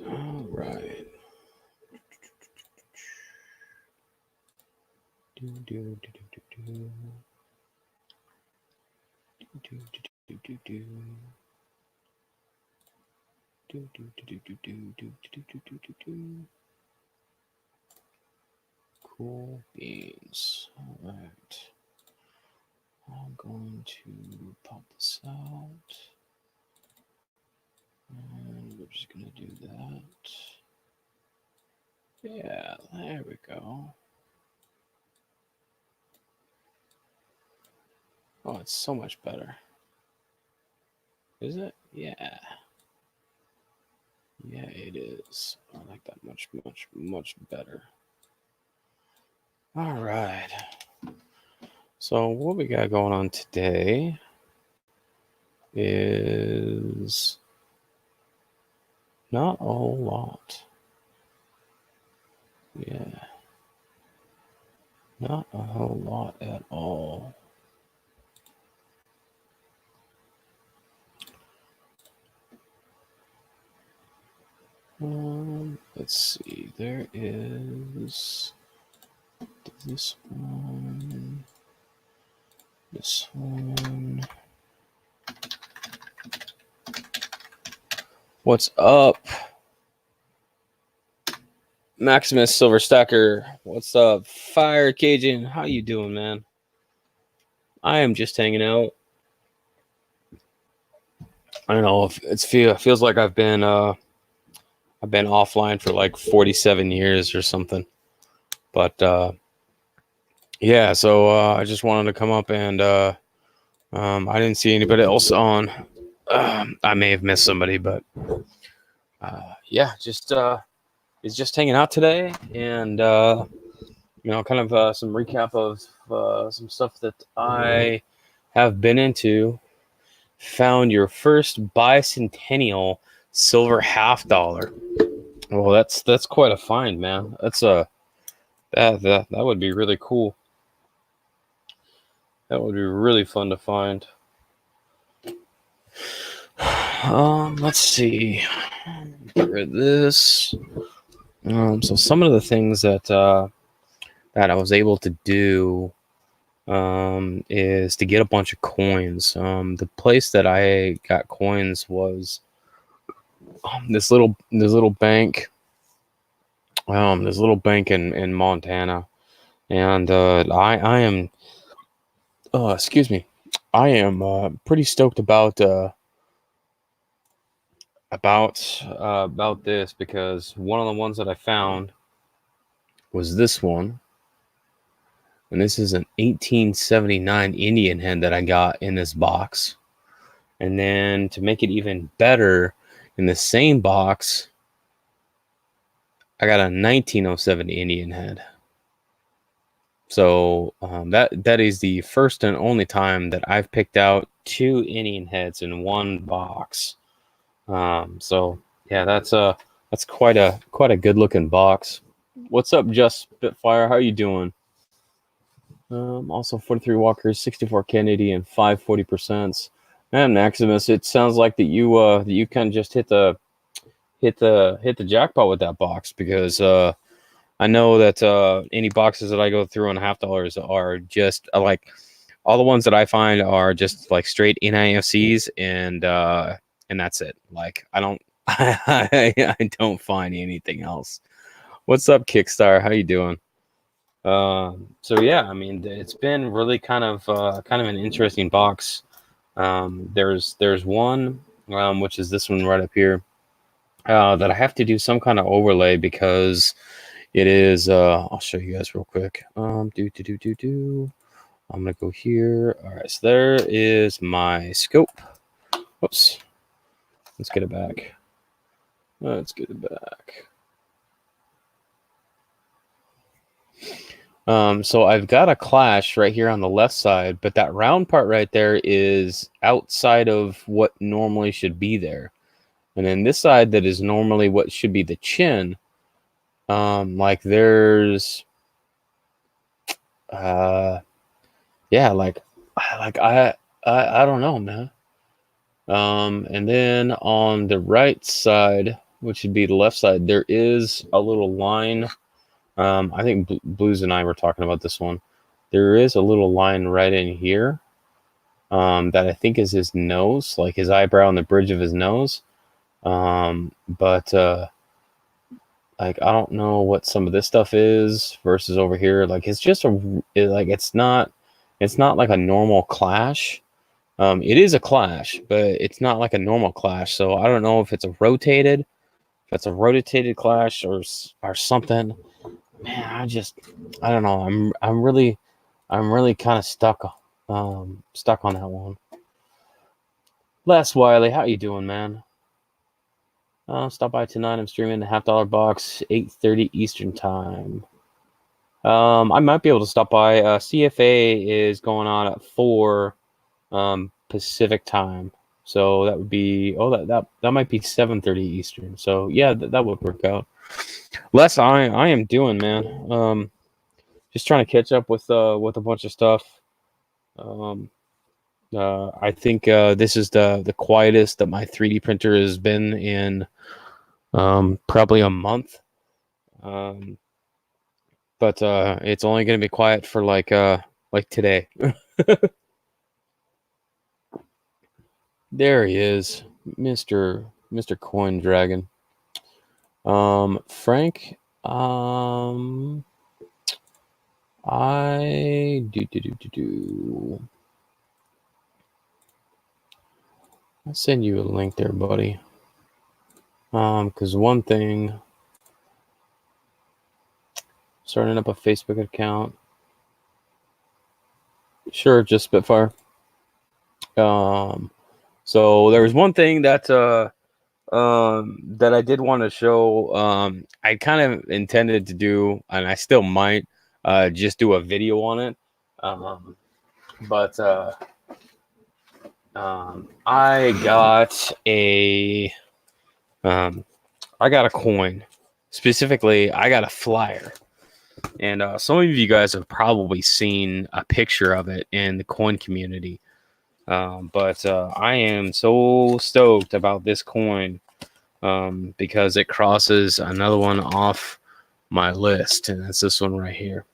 All right. Cool beans. All right. I'm going to pop this out. And we're just going to do that. Yeah, there we go. Oh, it's so much better. Is it? Yeah. Yeah, it is. I like that much better. All right. So what we got going on today is not a whole lot. Yeah. Not a whole lot at all. Let's see. There is this one. This one. What's up? Maximus Silver Stacker. What's up? Fire Cajun. How you doing, man? I am just hanging out. I don't know if feels like I've been offline for like 47 years or something. But yeah, so I just wanted to come up and I didn't see anybody else on. I may have missed somebody, but yeah, just is just hanging out today, and kind of some recap of some stuff that I have been into. Found your first bicentennial silver $50. Well, that's quite a find, man. That's that would be really cool. That would be really fun to find. Let's see. Get rid of this. So some of the things that I was able to do is to get a bunch of coins. The place that I got coins was this little bank. This little bank in Montana, and I am excuse me, I am pretty stoked about this, because one of the ones that I found was this one, and this is an 1879 Indian head that I got in this box. And then to make it even better, in the same box, I got a 1907 Indian head. So that is the first and only time that I've picked out two Indian heads in one box. So yeah, that's quite a good looking box. What's up, Just Spitfire? How you doing? Also 43 Walkers, 64 Kennedy, and 540%. Man, Maximus, it sounds like that you kind of just hit the jackpot with that box, because I know that any boxes that I go through on $50 are just like, all the ones that I find are just like straight NIFCs, and that's it. Like, I don't I don't find anything else. What's up, Kickstar? How you doing? So yeah, I mean, it's been really kind of an interesting box. There's one, which is this one right up here, that I have to do some kind of overlay, because it is. I'll show you guys real quick. I'm gonna go here. All right, so there is my scope. Whoops. Let's get it back. So I've got a clash right here on the left side, but that round part right there is outside of what normally should be there. And then this side that is normally what should be the chin, like there's, yeah, like I don't know, man. And then on the right side, which would be the left side, there is a little line. I think Blues and I were talking about this one. There is a little line right in here that I think is his nose, like his eyebrow on the bridge of his nose. But like I don't know what some of this stuff is versus over here. Like it's just it's not like a normal clash. It is a clash, but it's not like a normal clash. So I don't know if it's a rotated clash or something. Man, I don't know. I'm really kind of stuck on that one. Les Wiley, how you doing, man? Stop by tonight. I'm streaming the $50 box, 8:30 Eastern time. I might be able to stop by. CFA is going on at 4 Pacific time, so that would be that might be 7:30 Eastern. So yeah, that would work out. Les, I am doing, man. Just trying to catch up with a bunch of stuff. I think this is the quietest that my 3D printer has been in probably a month. But it's only going to be quiet for like today. There he is, Mr. Coin Dragon. Frank, I I'll send you a link there, buddy. Because one thing, starting up a Facebook account. Sure, just Spitfire. So there was one thing that that I did want to show. I kind of intended to do, and I still might just do a video on it. But I got a coin. Specifically, I got a flyer. And some of you guys have probably seen a picture of it in the coin community. But I am so stoked about this coin because it crosses another one off my list, and that's this one right here.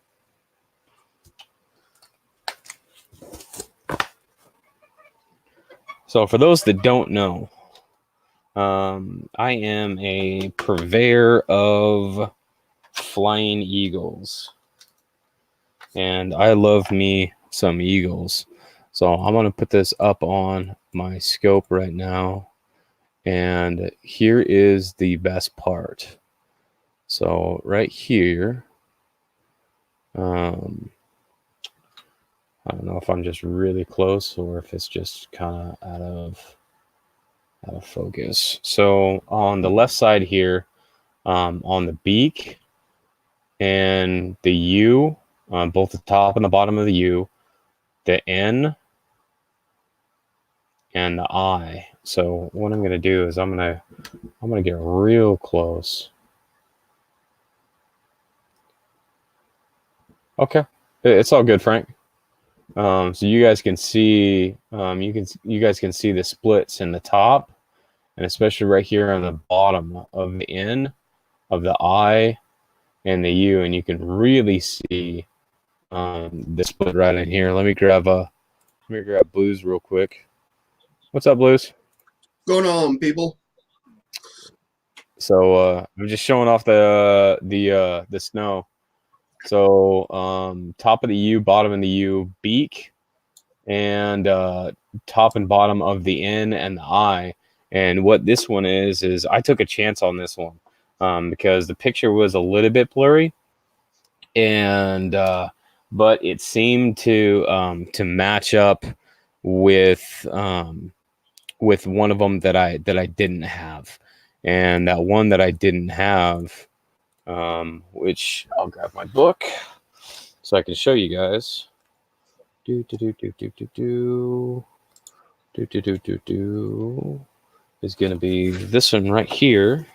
So for those that don't know, I am a purveyor of flying eagles, and I love me some eagles. So I'm going to put this up on my scope right now, and here is the best part. So right here, I don't know if I'm just really close or if it's just kind of out of focus. So on the left side here, on the beak and the U, both the top and the bottom of the U, the N and the I. So what I'm gonna do is I'm gonna get real close. Okay, it's all good, Frank. So you guys can see, you guys can see the splits in the top, and especially right here on the bottom of the N, of the I, and the U, and you can really see the split right in here. Let me grab Blues real quick. What's up, Blues? Going on, people? So I'm just showing off the snow. So top of the U, bottom of the U, beak, and top and bottom of the N and the I. And what this one is I took a chance on this one because the picture was a little bit blurry, and but it seemed to match up with one of them that I didn't have, and that one that I didn't have, which I'll grab my book so I can show you guys. Is going to be this one right here,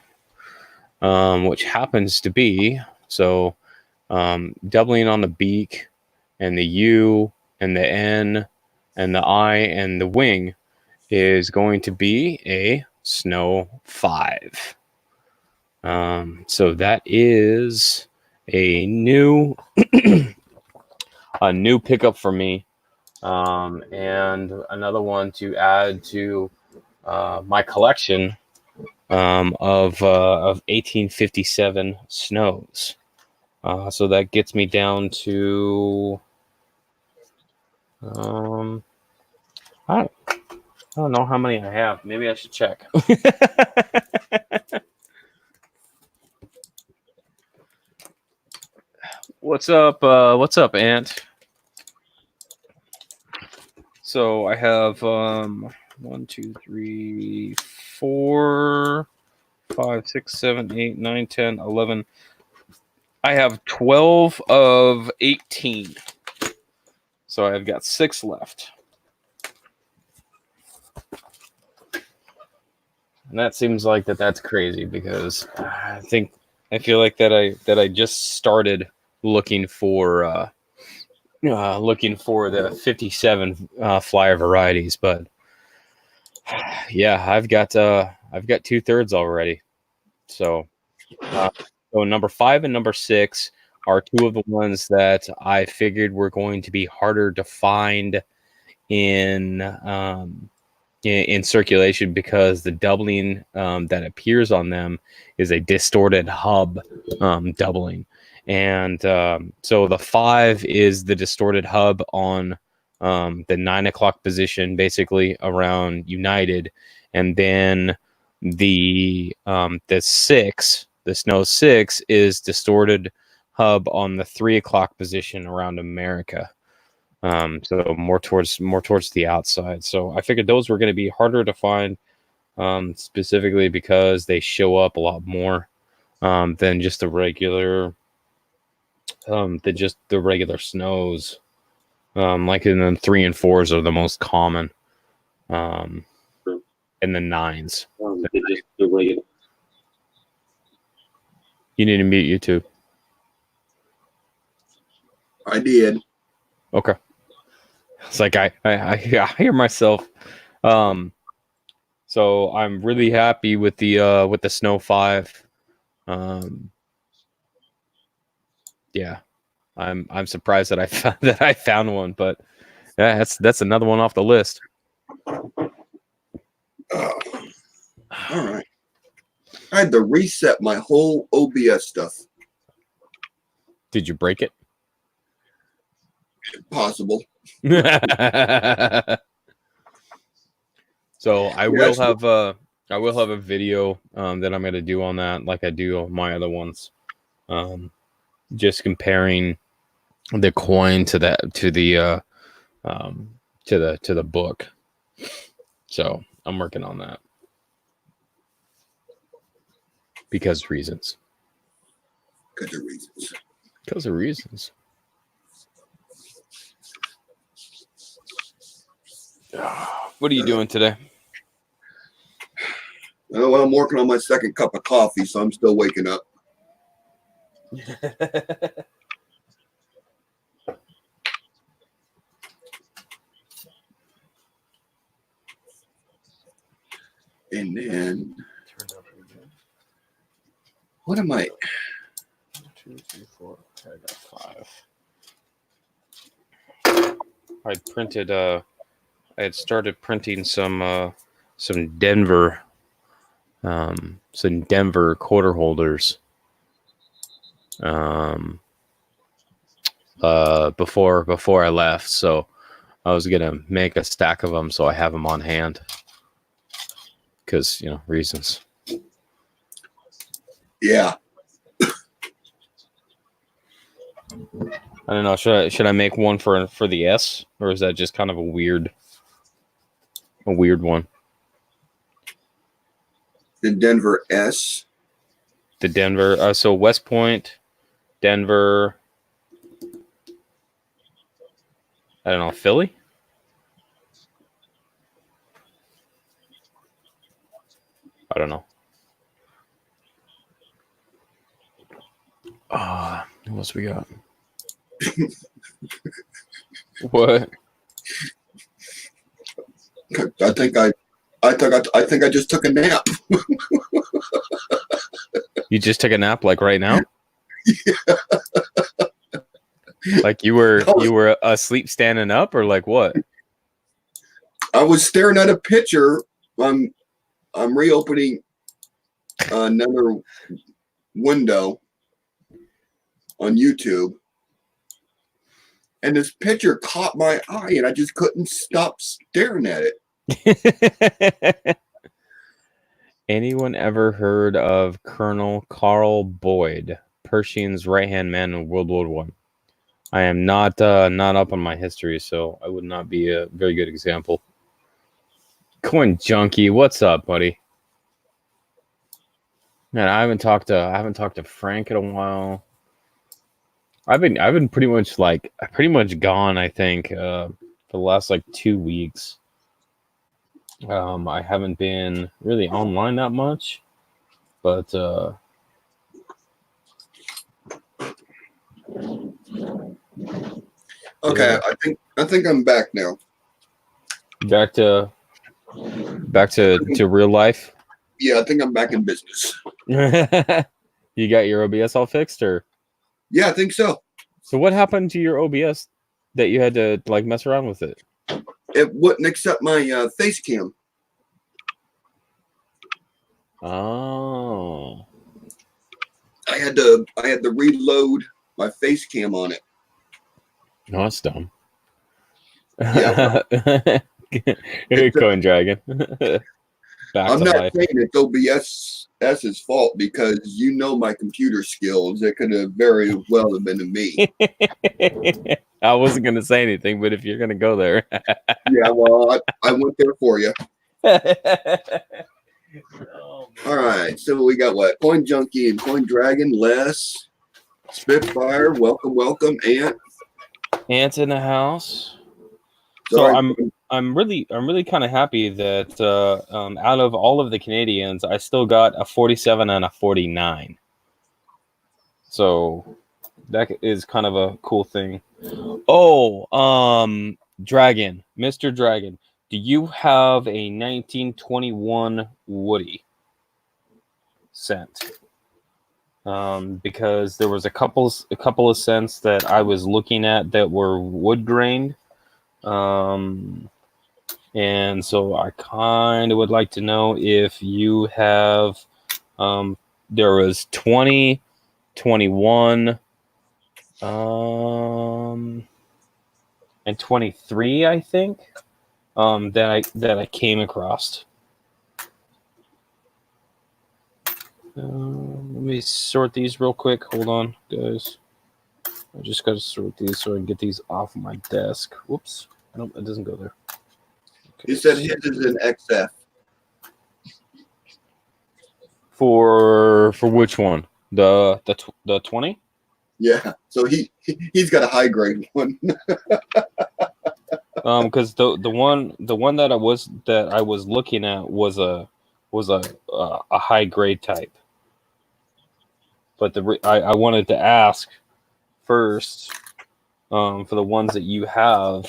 which happens to be doubling on the beak and the U and the N and the I and the wing. is going to be a Snow 5. So that is a new pickup for me, and another one to add to my collection of 1857 snows. So that gets me down to I don't know how many I have. Maybe I should check. What's up? What's up, Ant? So I have 1, 2, 3, 4, 5, 6, 7, 8, 9, 10, 11. I have 12 of 18. So I've got 6 left. And that seems like that's crazy because I feel like that I just started looking for the 57 flyer varieties, but yeah, I've got 2/3 already. So number 5 and number 6 are two of the ones that I figured were going to be harder to find in circulation because the doubling that appears on them is a distorted hub doubling. And so the 5 is the distorted hub on the 9 o'clock position, basically around United. And then the 6, the Snow 6, is distorted hub on the 3 o'clock position around America. So more towards the outside. So I figured those were going to be harder to find, specifically because they show up a lot more than just the regular snows. Like in the 3 and 4s are the most common, and the 9s. You need to mute YouTube. I did. Okay. It's like I hear myself. So I'm really happy with the Snow 5. Yeah, I'm surprised that I found one, but yeah, that's another one off the list. All right. I had to reset my whole OBS stuff. Did you break it? Possible. So I will have a video that I'm going to do on that, like I do on my other ones, just comparing the coin to the book. So I'm working on that because of reasons. What are you doing today? Well, I'm working on my second cup of coffee, so I'm still waking up. And then, what am I? 2, 3, 4. I got 5. I printed. I had started printing some Denver, quarter holders. Before I left, so I was gonna make a stack of them so I have them on hand. Because reasons. Yeah. I don't know. Should I make one for the S, or is that just kind of a weird one? The Denver S. The Denver. So West Point, Denver. I don't know, Philly. I don't know. What else we got? What? I think I just took a nap. You just took a nap like right now? Like you were asleep standing up or like what? I was staring at a picture. I'm reopening another window on YouTube, and this picture caught my eye, and I just couldn't stop staring at it. Anyone ever heard of Colonel Carl Boyd, Pershing's right-hand man in World War One? I am not up on my history, so I would not be a very good example. Coin Junkie, what's up, buddy? Man, I haven't talked to Frank in a while. I've been pretty much gone, I think, for the last like 2 weeks. I haven't been really online that much, but Okay, yeah. I think I'm back now. Back to real life. Yeah, I think I'm back in business. You got your OBS all fixed, or? Yeah, I think so. So what happened to your OBS that you had to like mess around with it? It wouldn't accept my face cam. Oh. I had to reload my face cam on it. No, that's dumb. Yeah. Coin Dragon. I'm not saying it's OBS's fault because you know my computer skills. It could have very well have been me. I wasn't gonna say anything, but if you're gonna go there. Yeah, well, I went there for you. Oh, all right, so we got what? Coin Junkie and Coin Dragon, Les, Spitfire, welcome, Ant's in the house. Sorry. So I'm really kind of happy that out of all of the Canadians, I still got a 47 and a 49. So that is kind of a cool thing. Oh, Dragon, Mr. Dragon, do you have a 1921 Woody cent? Because there was a couple of cents that I was looking at that were wood grained. And so I kind of would like to know if you have, there was 20, 21, and 23, I think, that I came across. Let me sort these real quick. Hold on, guys. I just got to sort these so I can get these off my desk. Whoops. Nope, it doesn't go there. Okay. He said his is an XF. For which one? The 20? Yeah. So he's got a high grade one. Because the one that I was looking at was a high grade type. But I wanted to ask first for the ones that you have,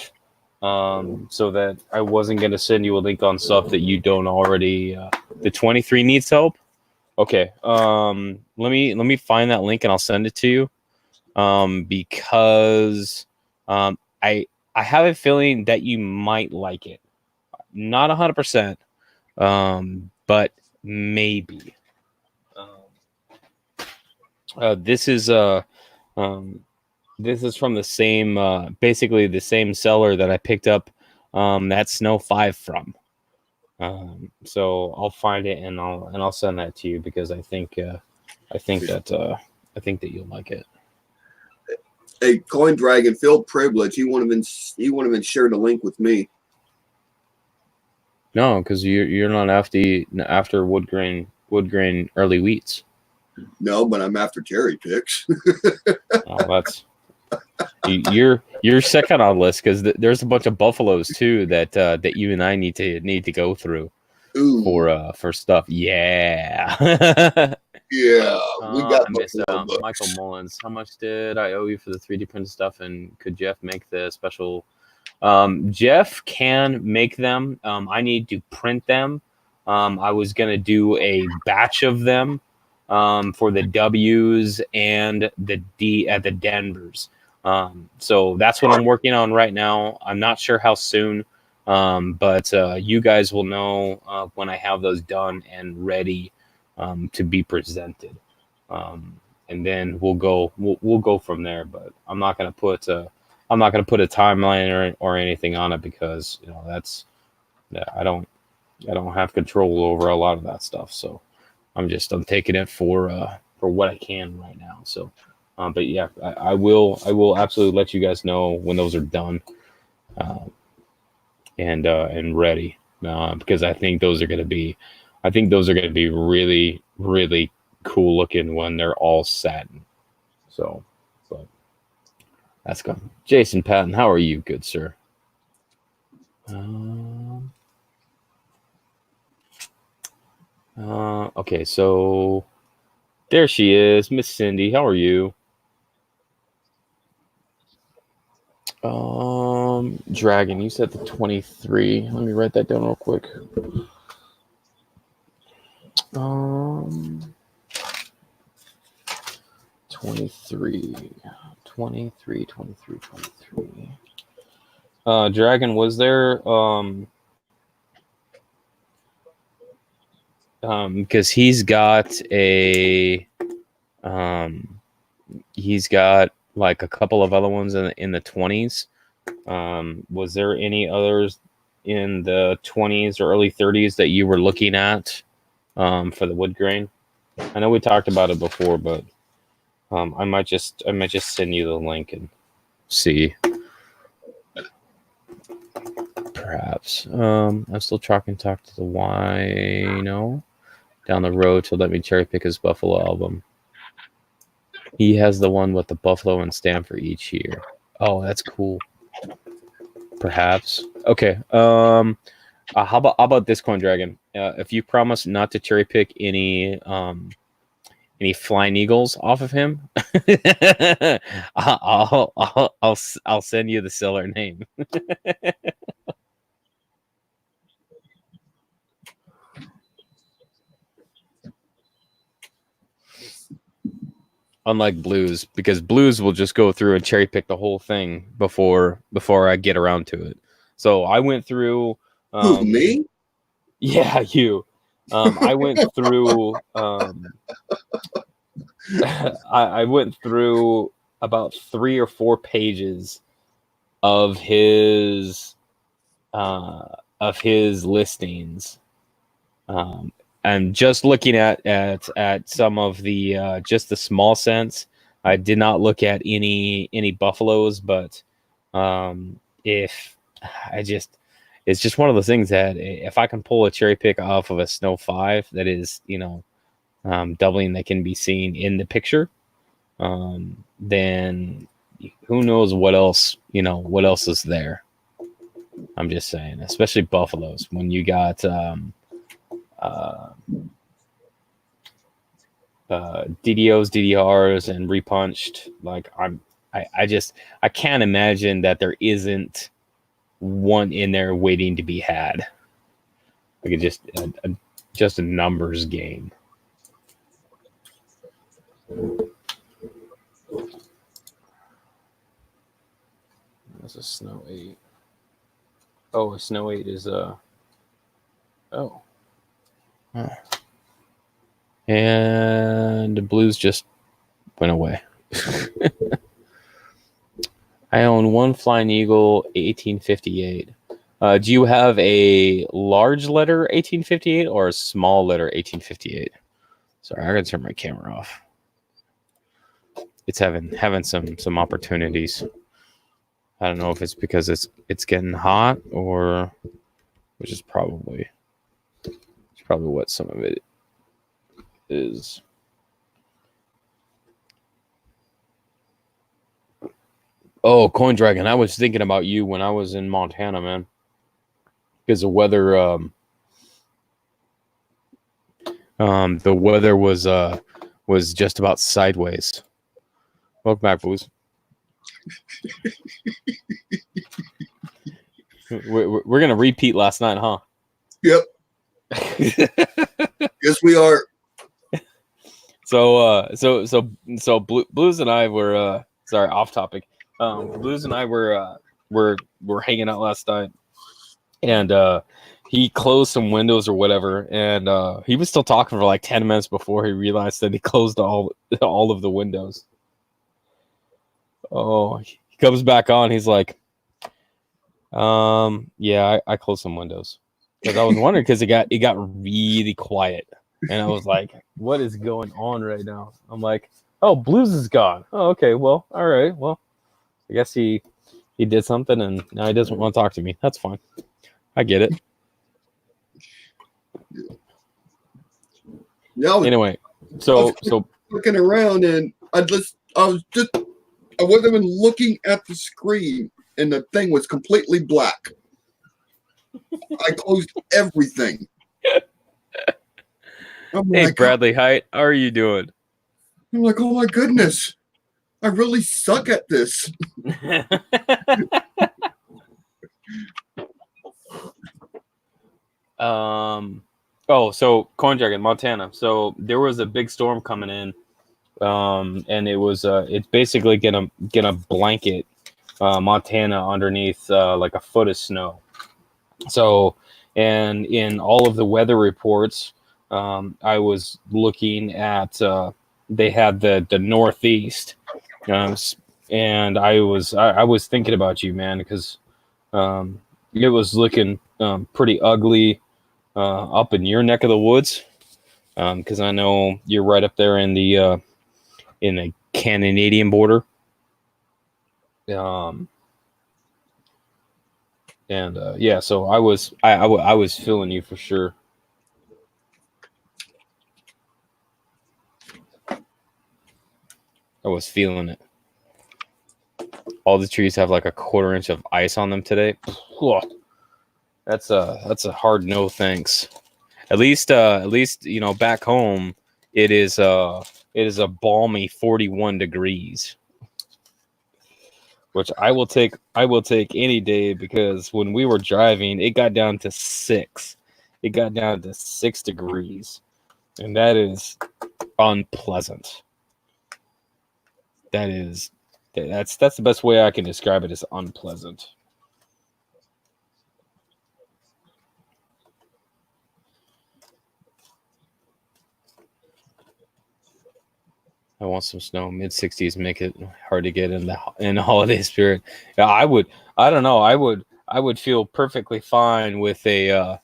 so that I wasn't going to send you a link on stuff that you don't already. The 23 needs help. Okay. Let me find that link and I'll send it to you. Because I have a feeling that you might like it. Not 100%, but maybe. This is from the same, basically the same seller that I picked up that Snow 5 from. So I'll find it and I'll send that to you because I think that you'll like it. Hey, Coin Dragon, Phil Privilege. He wouldn't have been shared a link with me. No, because you're not after wood grain early wheats. No, but I'm after cherry picks. Oh, that's you're second on the list because there's a bunch of buffaloes too that you and I need to go through. Ooh. for stuff. Yeah. Yeah, we got Michael Mullins. How much did I owe you for the 3D printed stuff? And could Jeff make the special Jeff can make them. I need to print them. I was gonna do a batch of them for the W's and the Denvers. So that's what I'm working on right now. I'm not sure how soon, but you guys will know when I have those done and ready to be presented. And then we'll go from there. But I'm not gonna put a timeline or anything on it because that's I don't have control over a lot of that stuff. So I'm taking it for what I can right now. So, but yeah, I will absolutely let you guys know when those are done, and ready, because I think those are going to be really, really cool looking when they're all satin. So, but that's good. Jason Patton, how are you, good sir? Okay, so there she is, Miss Cindy. How are you? Dragon, you said the 23. Let me write that down real quick. 23. Dragon, was there because he's got like a couple of other ones in the 20s. Was there any others in the 20s or early 30s that you were looking at for the wood grain? I know we talked about it before, but I might just send you the link and see. Perhaps. I'm still talk to the wino down the road to let me cherry pick his Buffalo album. He has the one with the buffalo and stamp for each year. Oh, that's cool. Perhaps. Okay. How about this, Coin Dragon? If you promise not to cherry pick any flying eagles off of him, I'll send you the seller name. Unlike blues, because blues will just go through and cherry pick the whole thing before I get around to it. So I went through. Who, me? Yeah, you. I went through. I went through about 3 or 4 pages of his listings, and just looking at some of the just the small scents. I did not look at any buffaloes, but if I just it's just one of those things that if I can pull a cherry pick off of a Snow 5 that is doubling that can be seen in the picture, then who knows what else is there. I'm just saying, especially buffaloes when you got DDOs, DDRs, and repunched. Like I can't imagine that there isn't one in there waiting to be had. Like it's just a numbers game. That's a Snow 8. Oh, a Snow 8 is oh. And the blues just went away. I own one Flying Eagle 1858. Do you have a large letter 1858 or a small letter 1858? Sorry, I gotta turn my camera off. It's having some opportunities. I don't know if it's because it's getting hot or which is probably what some of it is. Oh, Coin Dragon, I was thinking about you when I was in Montana, man. Because the weather was just about sideways. Welcome back, Booze. We're gonna repeat last night, huh? Yep. Yes, we are. So Blues and I were sorry, off topic. Blues and I were hanging out last night, and he closed some windows or whatever, and he was still talking for like 10 minutes before he realized that he closed all of the windows. Oh, he comes back on. He's like, yeah, I closed some windows because I was wondering because it got really quiet, and I was like, what is going on right now? I'm like, oh, Blues is gone. Oh, okay, well, all right, well, I guess he did something, and now he doesn't want to talk to me. That's fine. I get it. Yeah. Anyway, so looking around, and I wasn't even looking at the screen, and the thing was completely black. I closed everything. Hey, like, Bradley Height, how are you doing? I'm like, oh my goodness, I really suck at this. So Corn Dragon, Montana. So there was a big storm coming in, and it's basically gonna blanket Montana underneath like a foot of snow. So, and in all of the weather reports, I was looking at they had the Northeast, and I was thinking about you, man, because it was looking pretty ugly up in your neck of the woods, because I know you're right up there in the Canadian border. Yeah, so I was feeling you for sure. I was feeling it. All the trees have like a quarter inch of ice on them today. That's a hard no thanks. At least back home it is a balmy 41 degrees. Which I will take any day, because when we were driving, it got down to 6. It got down to 6 degrees. And that is unpleasant. That's the best way I can describe it, is unpleasant. I want some snow. Mid-60s make it hard to get in the holiday spirit. Yeah, I don't know. I would feel perfectly fine with a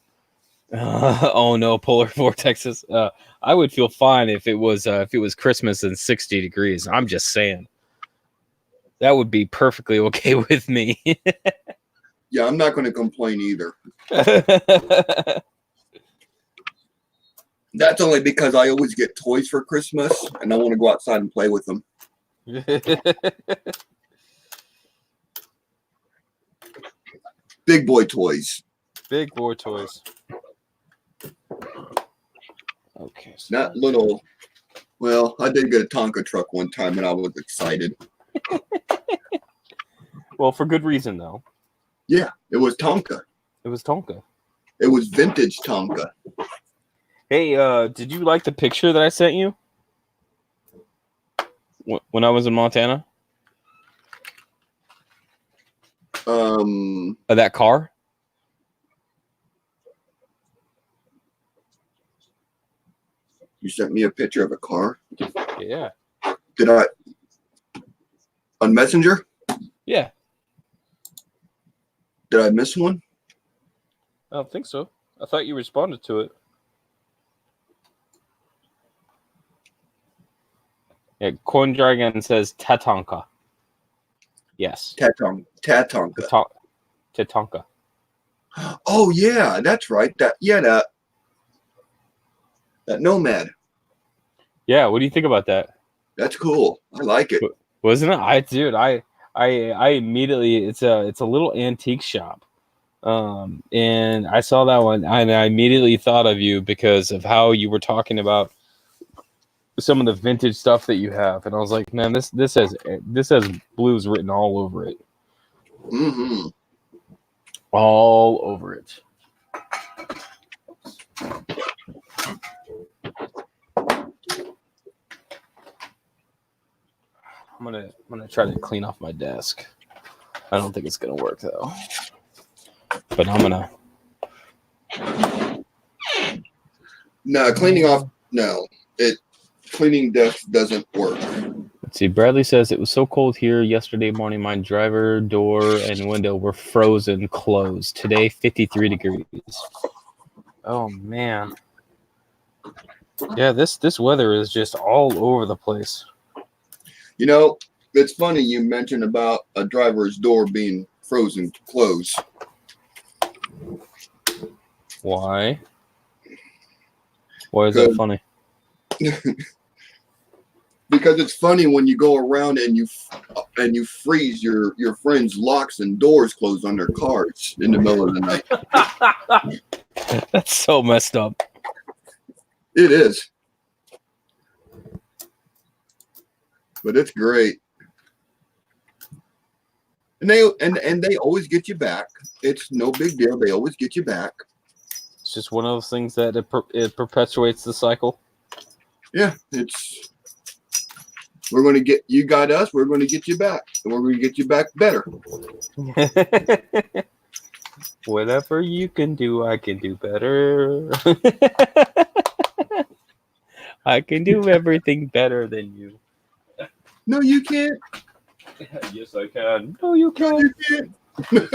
oh no, polar vortexes. I would feel fine if it was Christmas and 60 degrees. I'm just saying. That would be perfectly okay with me. Yeah, I'm not going to complain either. That's only because I always get toys for Christmas, and I want to go outside and play with them. Big boy toys. Big boy toys. Okay. So not little. Well, I did get a Tonka truck one time, and I was excited. Well, for good reason, though. Yeah, it was Tonka. It was Tonka. It was vintage Tonka. Hey, did you like the picture that I sent you when I was in Montana? Of that car? You sent me a picture of a car? Yeah. Did I? On Messenger? Yeah. Did I miss one? I don't think so. I thought you responded to it. Yeah, Corn Dragon says Tatanka. Yes. Tatanka. Tatanka. Oh yeah, that's right. That Nomad. Yeah, what do you think about that? That's cool. I like it. Wasn't it? I immediately, it's a little antique shop. And I saw that one, and I immediately thought of you because of how you were talking about some of the vintage stuff that you have, and I was like, man, this has blues written all over it. Mm-hmm. all over it. I'm gonna try to clean off my desk. I don't think it's gonna work though. But I'm gonna. No, cleaning off. No, cleaning desks doesn't work. Let's see. Bradley says it was so cold here yesterday morning. My driver door and window were frozen closed. Today, 53 degrees. Oh man. Yeah, this weather is just all over the place. You know, it's funny you mentioned about a driver's door being frozen closed. Why? Why is that funny? Because it's funny when you go around and you freeze your friends' locks and doors closed on their cars in the middle of the night. That's so messed up. It is. But it's great. And they always get you back. It's no big deal. They always get you back. It's just one of those things that it perpetuates the cycle. Yeah, we're going to get, you got us, we're going to get you back. And we're going to get you back better. Whatever you can do, I can do better. I can do everything better than you. No, you can't. Yes, I can. No, you can't. You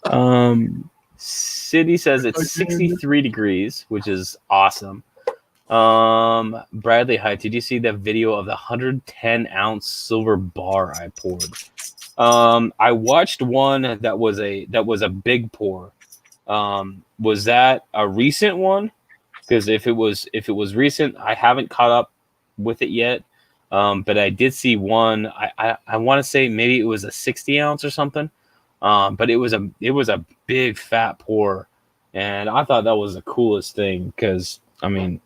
can't. City says it's 63 degrees, which is awesome. Bradley Height, did you see that video of the 110-ounce silver bar I poured? I watched one that was a big pour. Was that a recent one? Because if it was recent, I haven't caught up with it yet. But I did see one. I want to say maybe it was a 60-ounce or something. But it was a big fat pour, and I thought that was the coolest thing because I mean,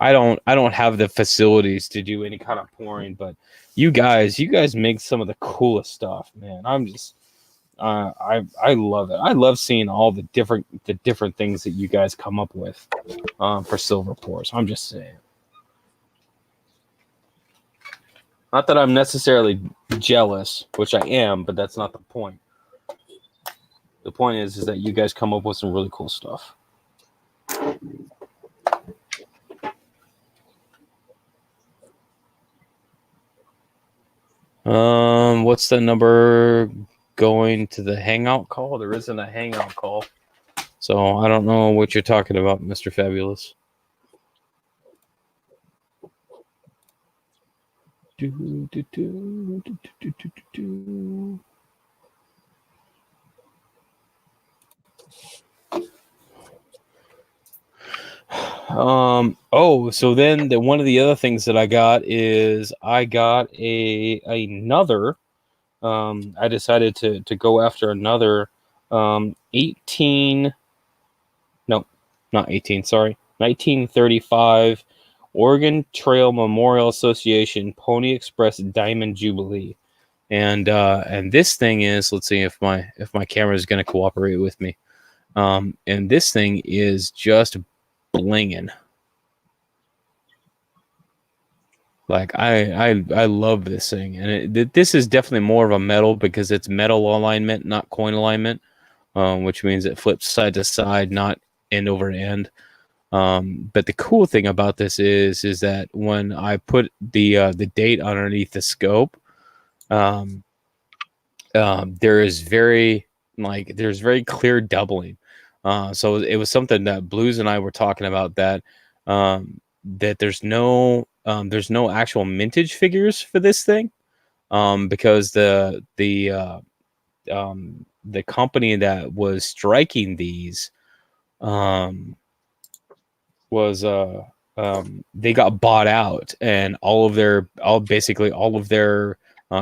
I don't have the facilities to do any kind of pouring, but you guys make some of the coolest stuff, man. I'm just I love it. I love seeing all the different things that you guys come up with for silver pours. I'm just saying. Not that I'm necessarily jealous, which I am, but that's not the point. The point is that you guys come up with some really cool stuff. What's the number going to the Hangout call? There isn't a Hangout call, so I don't know what you're talking about, Mr. Fabulous. So then one of the other things that I got is I got another. I decided to go after another 18. No, not 18. Sorry, 1935 Oregon Trail Memorial Association Pony Express Diamond Jubilee, and this thing is, let's see if my camera is going to cooperate with me. And this thing is just blinging. Like I love this thing, and this is definitely more of a metal because it's metal alignment, not coin alignment, which means it flips side to side, not end over end. But the cool thing about this is that when I put the date underneath the scope, there's very clear doubling. So it was something that Blues and I were talking about that that there's no actual mintage figures for this thing, because the company that was striking these was they got bought out, and all of their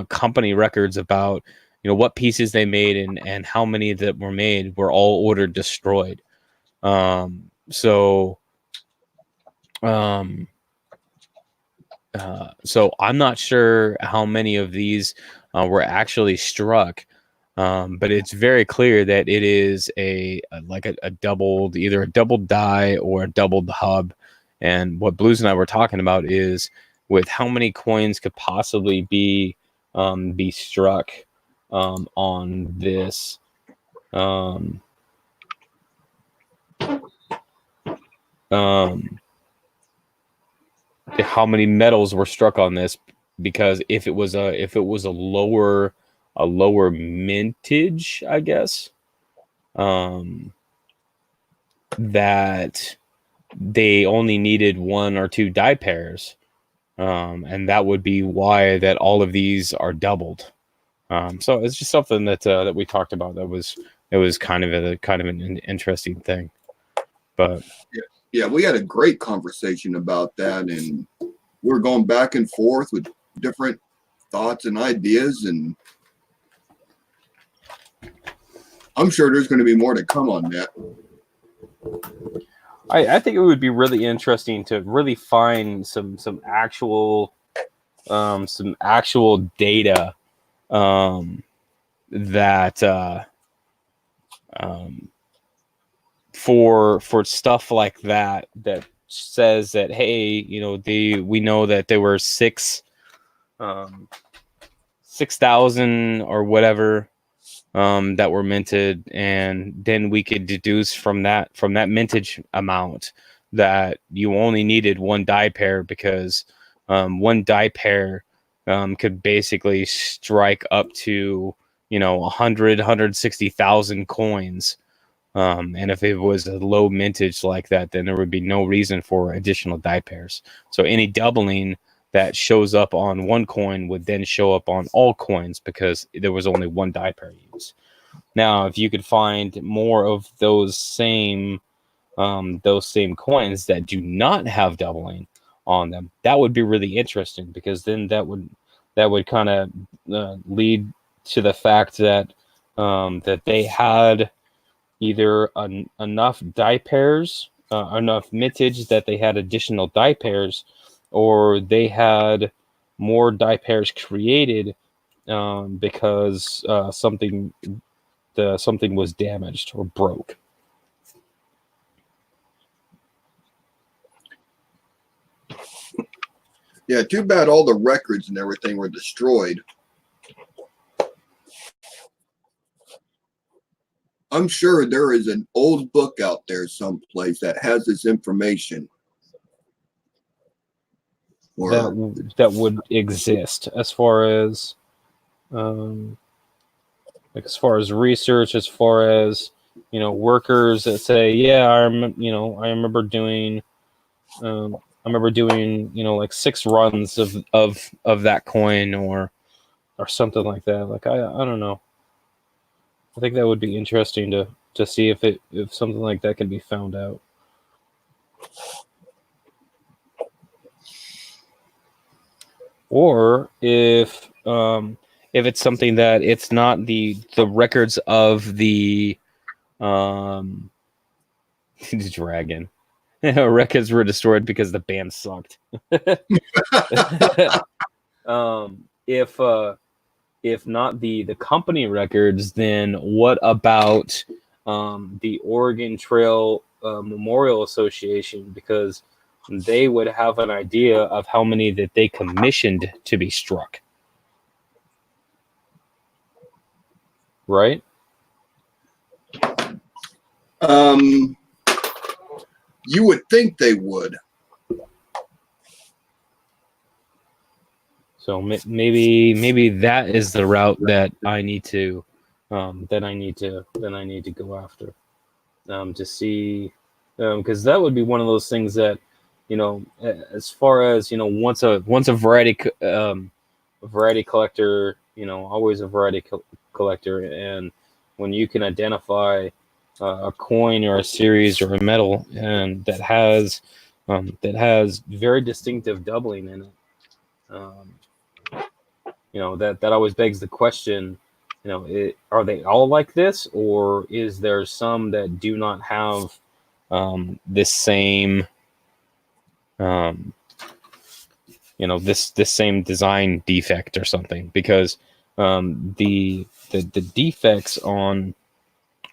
company records about what pieces they made and how many that were made were all ordered destroyed. So I'm not sure how many of these were actually struck, But it's very clear that it is a doubled, either a doubled die or a doubled hub. And what Blues and I were talking about is with how many coins could possibly be struck on this. Um, how many metals were struck on this, because if it was a lower mintage, I guess, that they only needed one or two die pairs, and that would be why that all of these are doubled. So it's just something that we talked about. It was kind of an interesting thing, but Yeah, we had a great conversation about that, and we're going back and forth with different thoughts and ideas, and I'm sure there's going to be more to come on that. I think it would be really interesting to really find some actual data that for stuff like that says that, hey, we know that there were 6,000 or whatever that were minted, and then we could deduce from that mintage amount that you only needed one die pair, because one die pair could basically strike up to 160,000 coins. And if it was a low mintage like that, then there would be no reason for additional die pairs. So any doubling that shows up on one coin would then show up on all coins, because there was only one die pair used. Now, if you could find more of those same coins that do not have doubling on them, that would be really interesting, because then that would kind of lead to the fact that that they had either enough die pairs, enough mintage that they had additional die pairs, or they had more die pairs created because something was damaged or broke. Yeah, too bad all the records and everything were destroyed. I'm sure there is an old book out there someplace that has this information. Or That would exist as far as as far as research, as far as workers that say, yeah, I remember doing like 6 runs of that coin, or something like that. Like I don't know. I think that would be interesting to see if something like that can be found out. Or if it's something that it's not the records of the dragon. Records were destroyed because the band sucked. If not the company records, then what about the Oregon Trail Memorial Association? Because they would have an idea of how many that they commissioned to be struck. Right? You would think they would. So maybe that is the route that I need to go after, to see, because that would be one of those things that, as far as once a variety collector, always a variety collector, and when you can identify a coin or a series or a metal and that has very distinctive doubling in it. That always begs the question, are they all like this, or is there some that do not have this same this same design defect or something? Because The defects on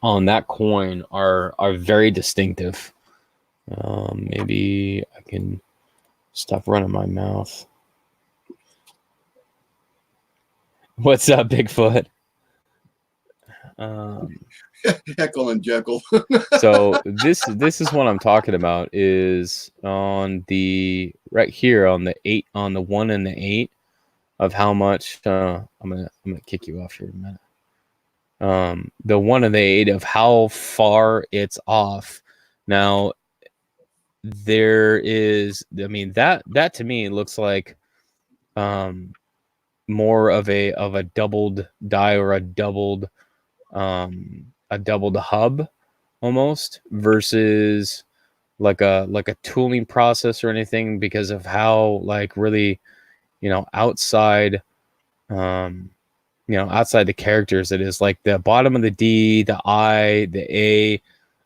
that coin are very distinctive. Maybe I can stop running my mouth. What's up, Bigfoot? Heckle and Jekyll. So this is what I'm talking about. Is on the right here on the 8, on the 1 and the 8 of how much. I'm gonna kick you off here in a minute. The 1 and the 8 of how far it's off. Now there is, I mean, that to me looks like more of a doubled die, or a doubled hub almost, versus like a tooling process or anything, because of how, like, really, outside outside the characters it is. Like the bottom of the D, the I, the A,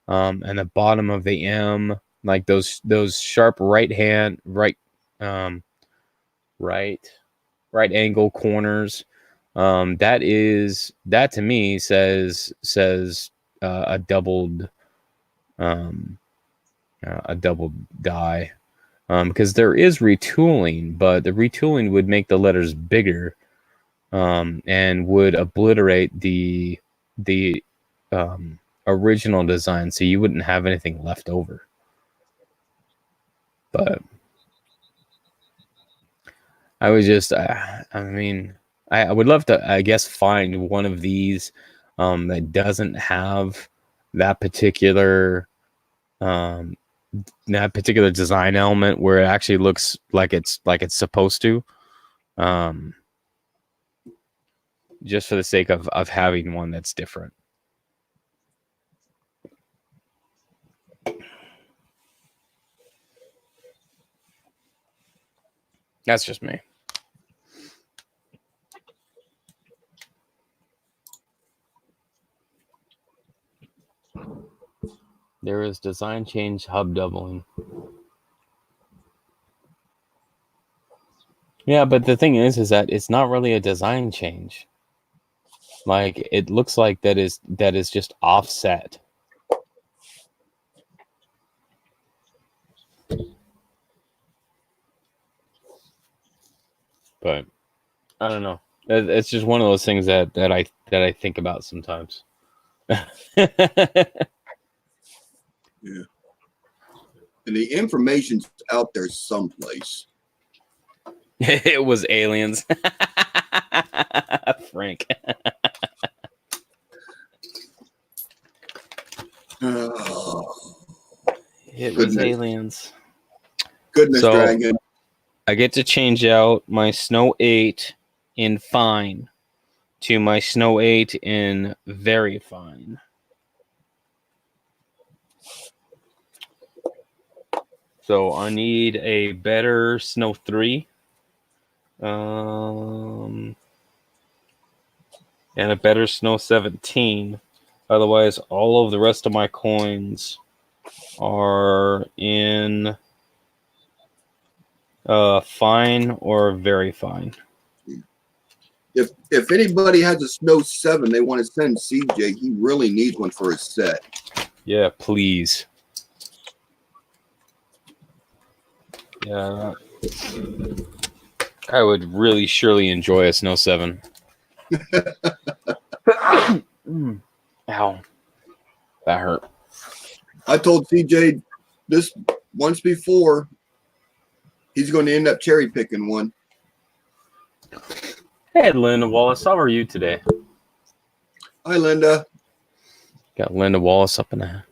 and the bottom of the M, like those sharp um right angle corners. That to me says a doubled die, because there is retooling, but the retooling would make the letters bigger, and would obliterate the original design, so you wouldn't have anything left over. But I was just, I mean, I would love to, I guess, find one of these that doesn't have that particular design element, where it actually looks like it's supposed to, just for the sake of having one that's different. That's just me. There is design change, hub doubling. Yeah, but the thing is that it's not really a design change. Like, it looks like that is just offset. But I don't know. It's just one of those things that I think about sometimes. Yeah. And the information's out there someplace. It was aliens. Frank. It was aliens. Goodness, so, Dragon. I get to change out my Snow 8 in fine to my Snow 8 in very fine. So I need a better Snow 3. And a better Snow 17. Otherwise, all of the rest of my coins are in fine or very fine. If anybody has a Snow 7 they want to send CJ, he really needs one for his set. Yeah, please. Yeah, I would really surely enjoy a Snow 7. Ow. That hurt. I told CJ this once before. He's going to end up cherry picking one. Hey, Linda Wallace, how are you today? Hi, Linda. Got Linda Wallace up in there.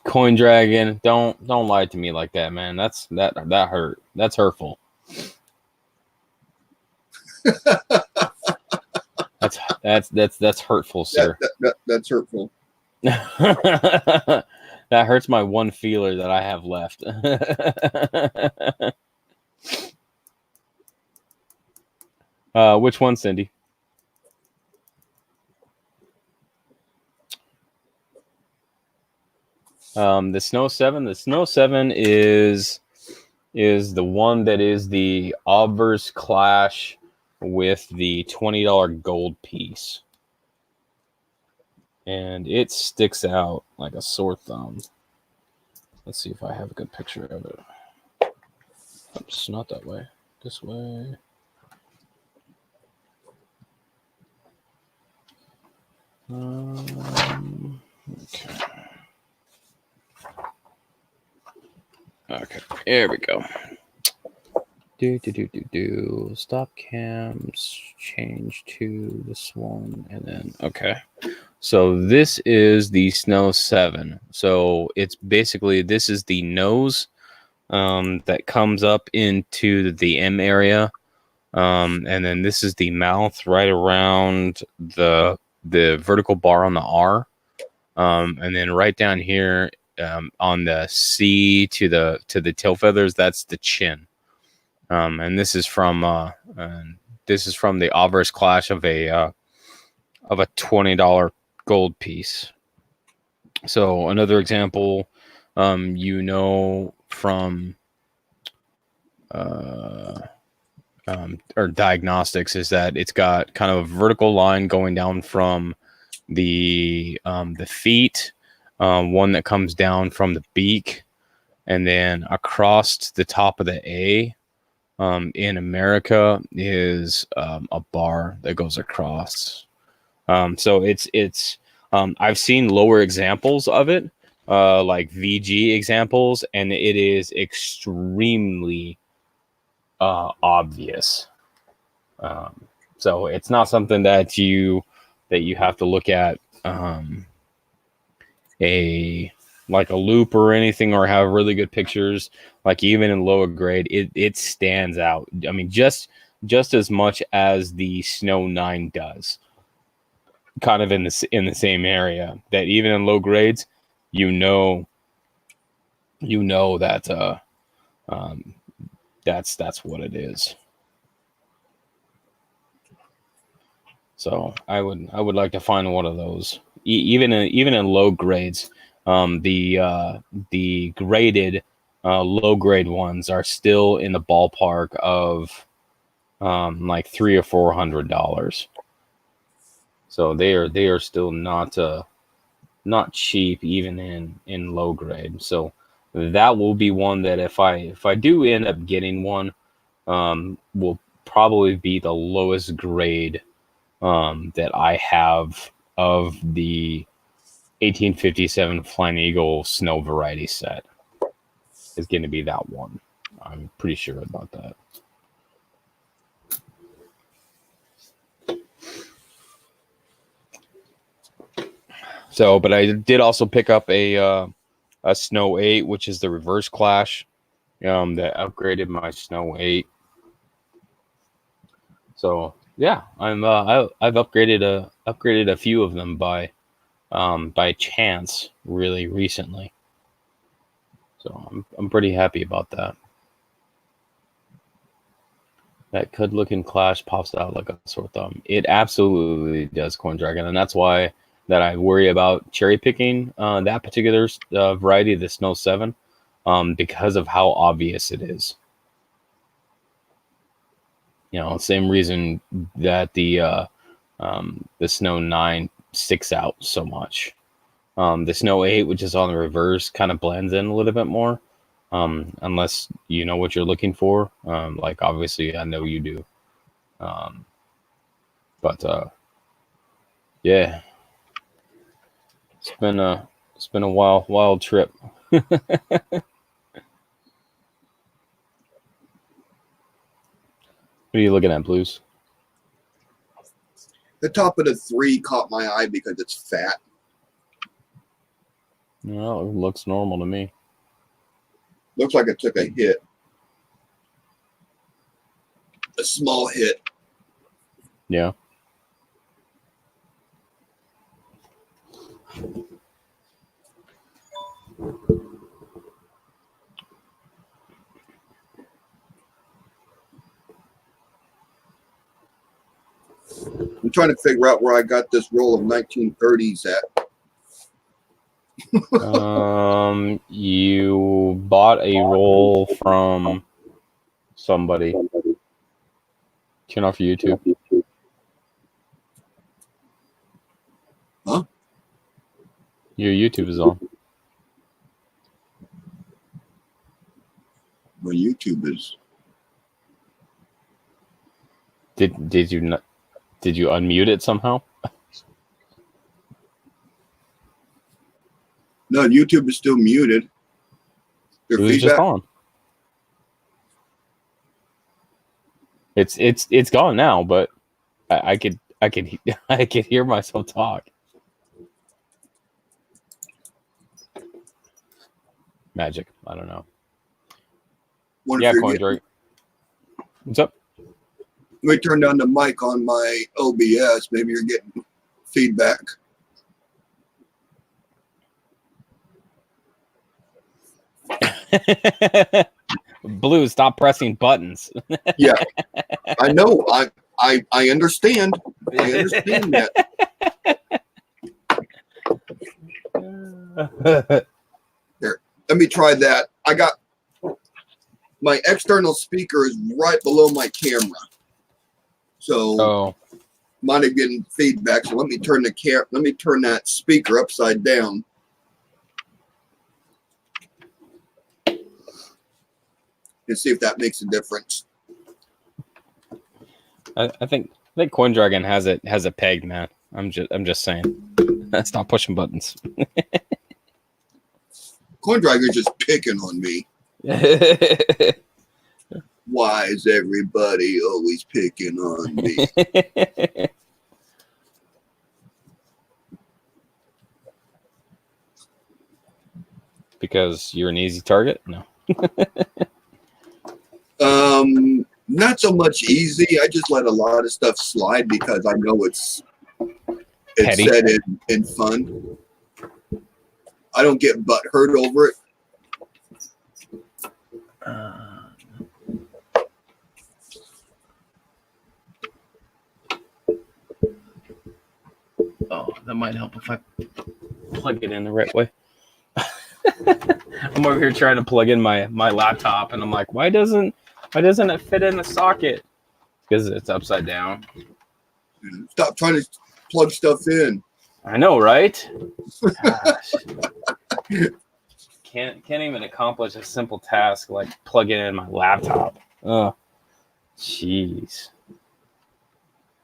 Coin Dragon, don't lie to me like that, man. That hurt. That's hurtful. that's hurtful, sir. That's hurtful. That hurts my one feeler that I have left. Which one, Cindy? The Snow 7. The Snow 7 is is the one that is the obverse clash with the $20 gold piece. And it sticks out like a sore thumb. Let's see if I have a good picture of it. Oops, not that way. This way. Okay. Okay, here we go. Stop cams, change to this one, and then okay. So this is the Snow 7. So it's basically this is the nose that comes up into the M area, and then this is the mouth right around the vertical bar on the R, and then right down here on the C to the tail feathers, that's the chin. And this is from the obverse clash of a $20 gold piece. So another example, from or diagnostics is that it's got kind of a vertical line going down from the feet, one that comes down from the beak, and then across the top of the A. In America is a bar that goes across. So it's I've seen lower examples of it, like VG examples, and it is extremely obvious. So it's not something that you have to look at a loop or anything, or have really good pictures. Like even in lower grade, it stands out. I mean, just as much as the Snow 9 does, kind of in the same area. That even in low grades, you know that that's what it is. So I would like to find one of those. Even in low grades, the graded low grade ones are still in the ballpark of like $300 or $400. So they are still not cheap, even in low grade. So that will be one that if I do end up getting one, will probably be the lowest grade that I have of the 1857 Flying Eagle Snow Variety set. Is going to be that one. I'm pretty sure about that. So, but I did also pick up a Snow 8, which is the reverse clash, that upgraded my Snow 8. So yeah, I've upgraded a few of them by chance really recently. So I'm pretty happy about that. That Cud looking clash pops out like a sore thumb. It absolutely does, Corn Dragon, and that's why that I worry about cherry picking that particular variety, the Snow 7, because of how obvious it is. Same reason that the Snow 9 sticks out so much. The Snow 8, which is on the reverse, kind of blends in a little bit more, unless you know what you're looking for. Like obviously, I know you do. But yeah, it's been a wild trip. What are you looking at, Blues? The top of the 3 caught my eye because it's fat. Well, it looks normal to me. Looks like it took a hit. A small hit. Yeah. I'm trying to figure out where I got this roll of 1930s at. You bought a roll from somebody. Turn off your YouTube. Huh? Your YouTube is on. My YouTube is. Did you not? Did you unmute it somehow? No, YouTube is still muted. Your It was just feedback. on. It's gone now, but I could I could hear myself talk. Magic. I don't know. Wonder Yeah, if you're Coin getting. Drake. What's up? Let me turn down the mic on my OBS. Maybe you're getting feedback. Blue, stop pressing buttons. Yeah, I know. I understand. I understand that. Here, let me try that. I got my external speaker is right below my camera, so Oh, might have getting feedback. So let me turn the Let me turn that speaker upside down. And see if that makes a difference. I think Coin Dragon has it pegged, man. I'm just saying. Stop pushing buttons. Coin Dragon's just picking on me. Why is everybody always picking on me? Because you're an easy target? No. Not so much easy. I just let a lot of stuff slide because I know it's Petty. said in fun. I don't get butt hurt over it. Oh, that might help if I plug it in the right way. I'm over here trying to plug in my laptop, and I'm like, why doesn't it fit in the socket? Because it's upside down. Stop trying to plug stuff in. I know, right? Gosh. Can't even accomplish a simple task like plugging in my laptop. Oh, jeez.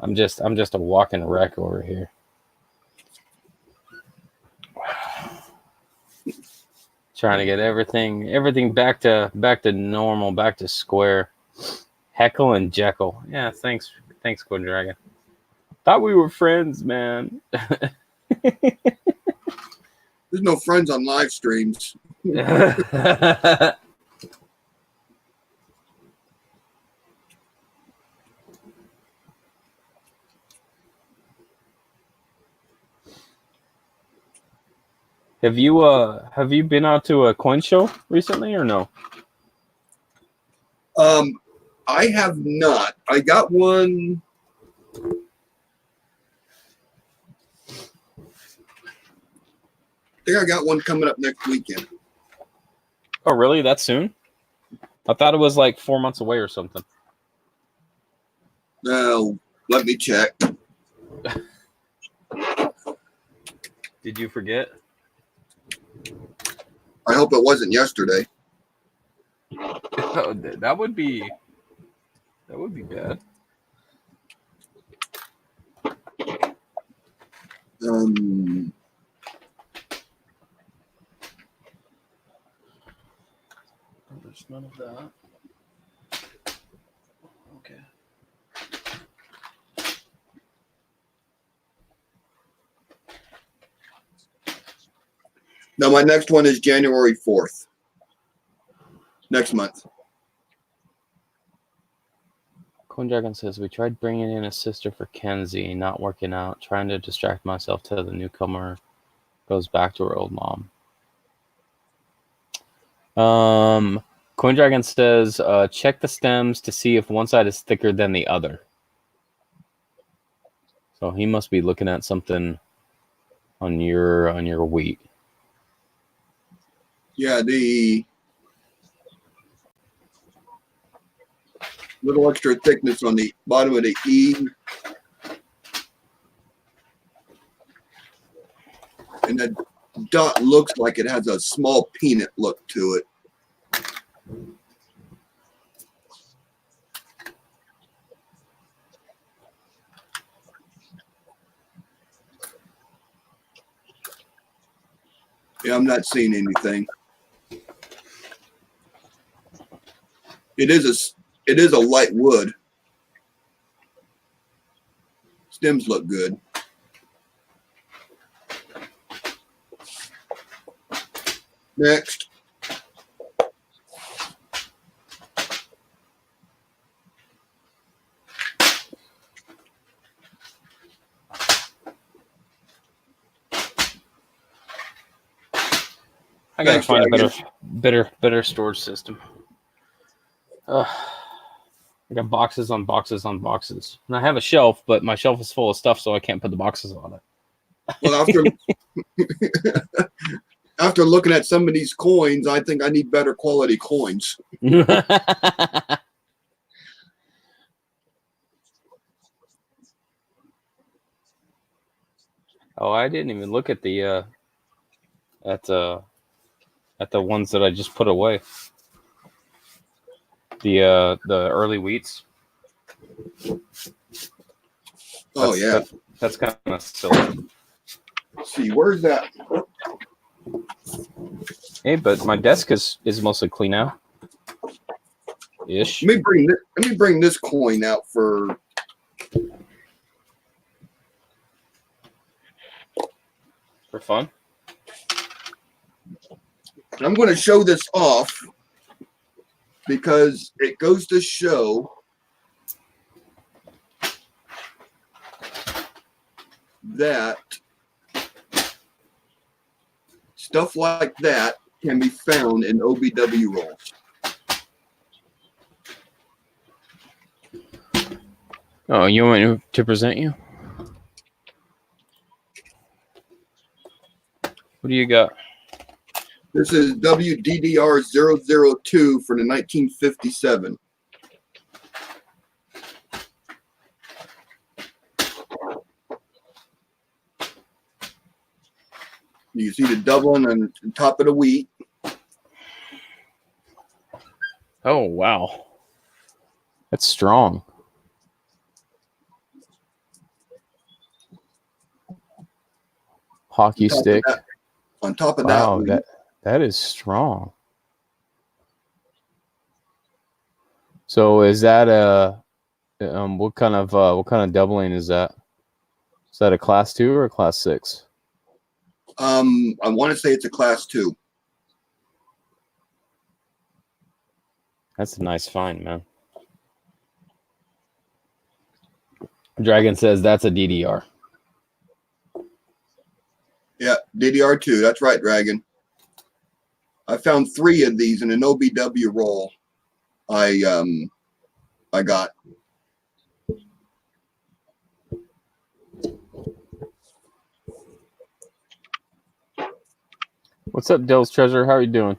I'm just a walking wreck over here. Trying to get everything back to normal, back to square. Heckle and Jekyll. Yeah, thanks, Quinn Dragon. Thought we were friends, man. There's no friends on live streams. Have you been out to a coin show recently or no? I have not. I got one. I think I got one coming up next weekend. Oh, really? That soon? I thought it was like 4 months away or something. Now, let me check. Did you forget? I hope it wasn't yesterday. That would be bad. There's none of that. Okay. No, my next one is January 4th. Next month. Coin Dragon says, we tried bringing in a sister for Kenzie, not working out. Trying to distract myself till the newcomer goes back to her old mom. Coin Dragon says, check the stems to see if one side is thicker than the other. So he must be looking at something on your wheat. Yeah, the little extra thickness on the bottom of the E. And that dot looks like it has a small peanut look to it. Yeah, I'm not seeing anything. It is a light wood. Stems look good. Next. I gotta Next, find a Dragon. better storage system. I got boxes on boxes on boxes, and I have a shelf, but my shelf is full of stuff, so I can't put the boxes on it. Well, after looking at some of these coins, I think I need better quality coins. Oh, I didn't even look at the at the ones that I just put away. The early wheats. Oh yeah. That's kind of silly. Let's see, where's that? Hey, but my desk is mostly clean now. Ish. Let me bring this coin out for fun. I'm going to show this off because it goes to show that stuff like that can be found in OBW rolls. Oh, you want me to present you? What do you got? This is WDDR 002 for the 1957. You can see the doubling on the top of the wheat. Oh, wow. That's strong. Hockey stick. On top of wow, that, that is strong. So is that what kind of doubling is that? Is that a class 2 or a class 6? I want to say it's a class 2. That's a nice find, man. Dragon says that's a DDR. Yeah, DDR2. That's right, Dragon. I found 3 of these in an OBW roll. I got. What's up, Dell's Treasure? How are you doing?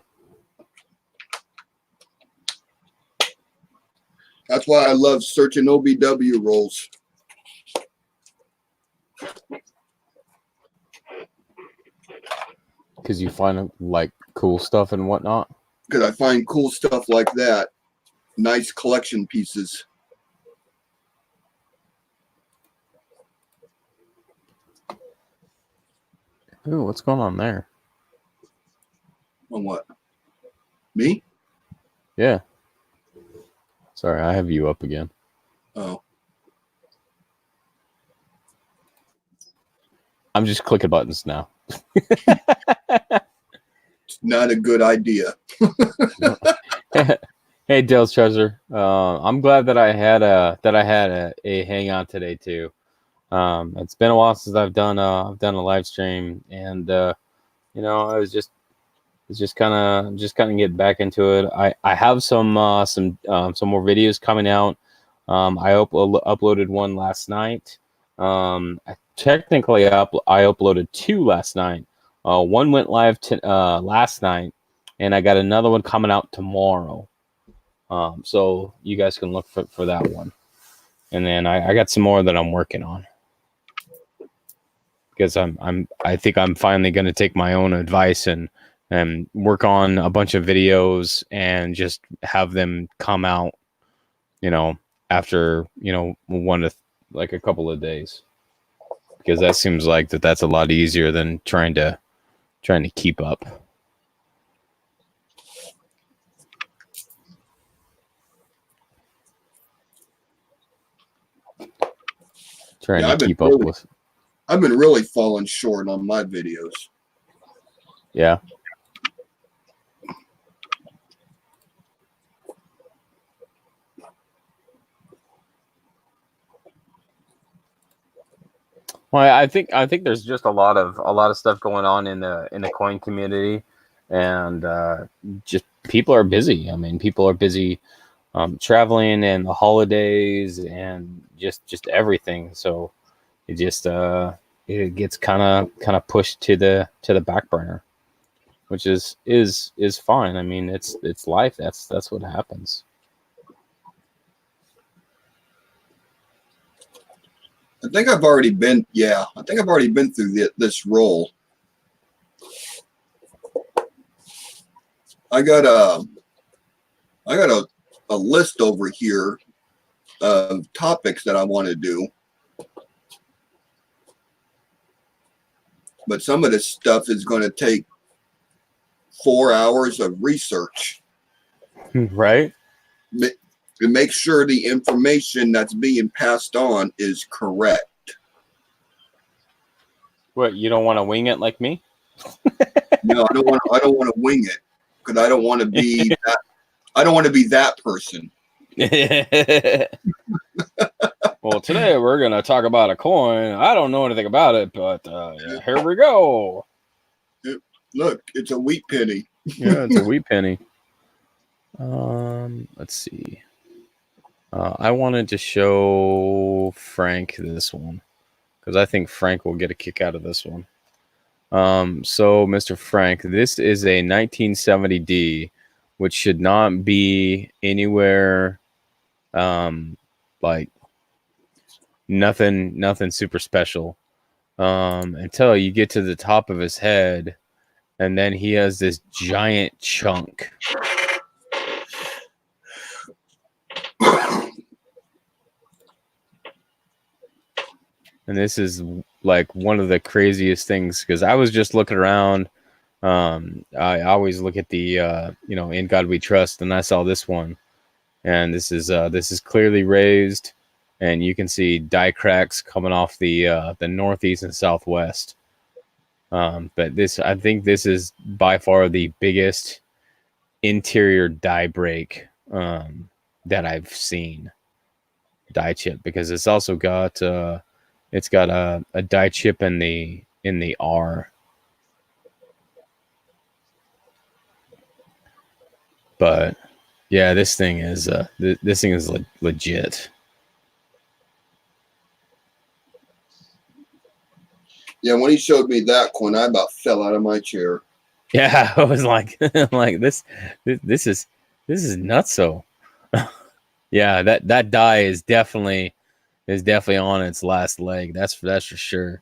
That's why I love searching OBW rolls. Because you find like cool stuff and whatnot. Because I find cool stuff like that. Nice collection pieces. Ooh, what's going on there? On what? Me? Yeah. Sorry, I have you up again. Oh. I'm just clicking buttons now. It's not a good idea. Hey, Dale's Treasure. I'm glad that I had a hangout today too. It's been a while since I've done a live stream, and you know, I was just kind of getting back into it. I have some more videos coming out. I uploaded one last night. Technically, I uploaded 2 last night. One went live last night, and I got another one coming out tomorrow. So you guys can look for that one. And then I got some more that I'm working on, because I think I'm finally going to take my own advice and work on a bunch of videos and just have them come out, after, like a couple of days, because that seems like that's a lot easier than trying to keep up. I've been really falling short on my videos. Yeah. Well, I think there's just a lot of stuff going on in the coin community, and just people are busy. I mean, people are busy traveling and the holidays and just everything. So it just it gets kind of pushed to the back burner, which is fine. I mean, it's life. That's what happens. I think I've already been through this role. I got a list over here of topics that I want to do. But some of this stuff is going to take 4 hours of research. Right. To make sure the information that's being passed on is correct. What, you don't want to wing it like me? No, I don't want to wing it, because I don't want to be that. I don't want to be that person. Well, today we're gonna talk about a coin. I don't know anything about it, but here we go. Look, it's a wheat penny. Yeah, it's a wheat penny. Let's see. I wanted to show Frank this one, because I think Frank will get a kick out of this one. So, Mr. Frank, this is a 1970D, which should not be anywhere, like nothing super special, until you get to the top of his head, and then he has this giant chunk. And this is like one of the craziest things, because I was just looking around. I always look at the In God We Trust, and I saw this one, and this is clearly raised, and you can see die cracks coming off the northeast and southwest. But I think this is by far the biggest interior die break that I've seen, die chip, because it's also got it's got a die chip in the R. But yeah, this thing is legit. Yeah, when he showed me that coin, I about fell out of my chair. Yeah, I was like, this is nutso. Yeah, that die is definitely on its last leg. That's for sure.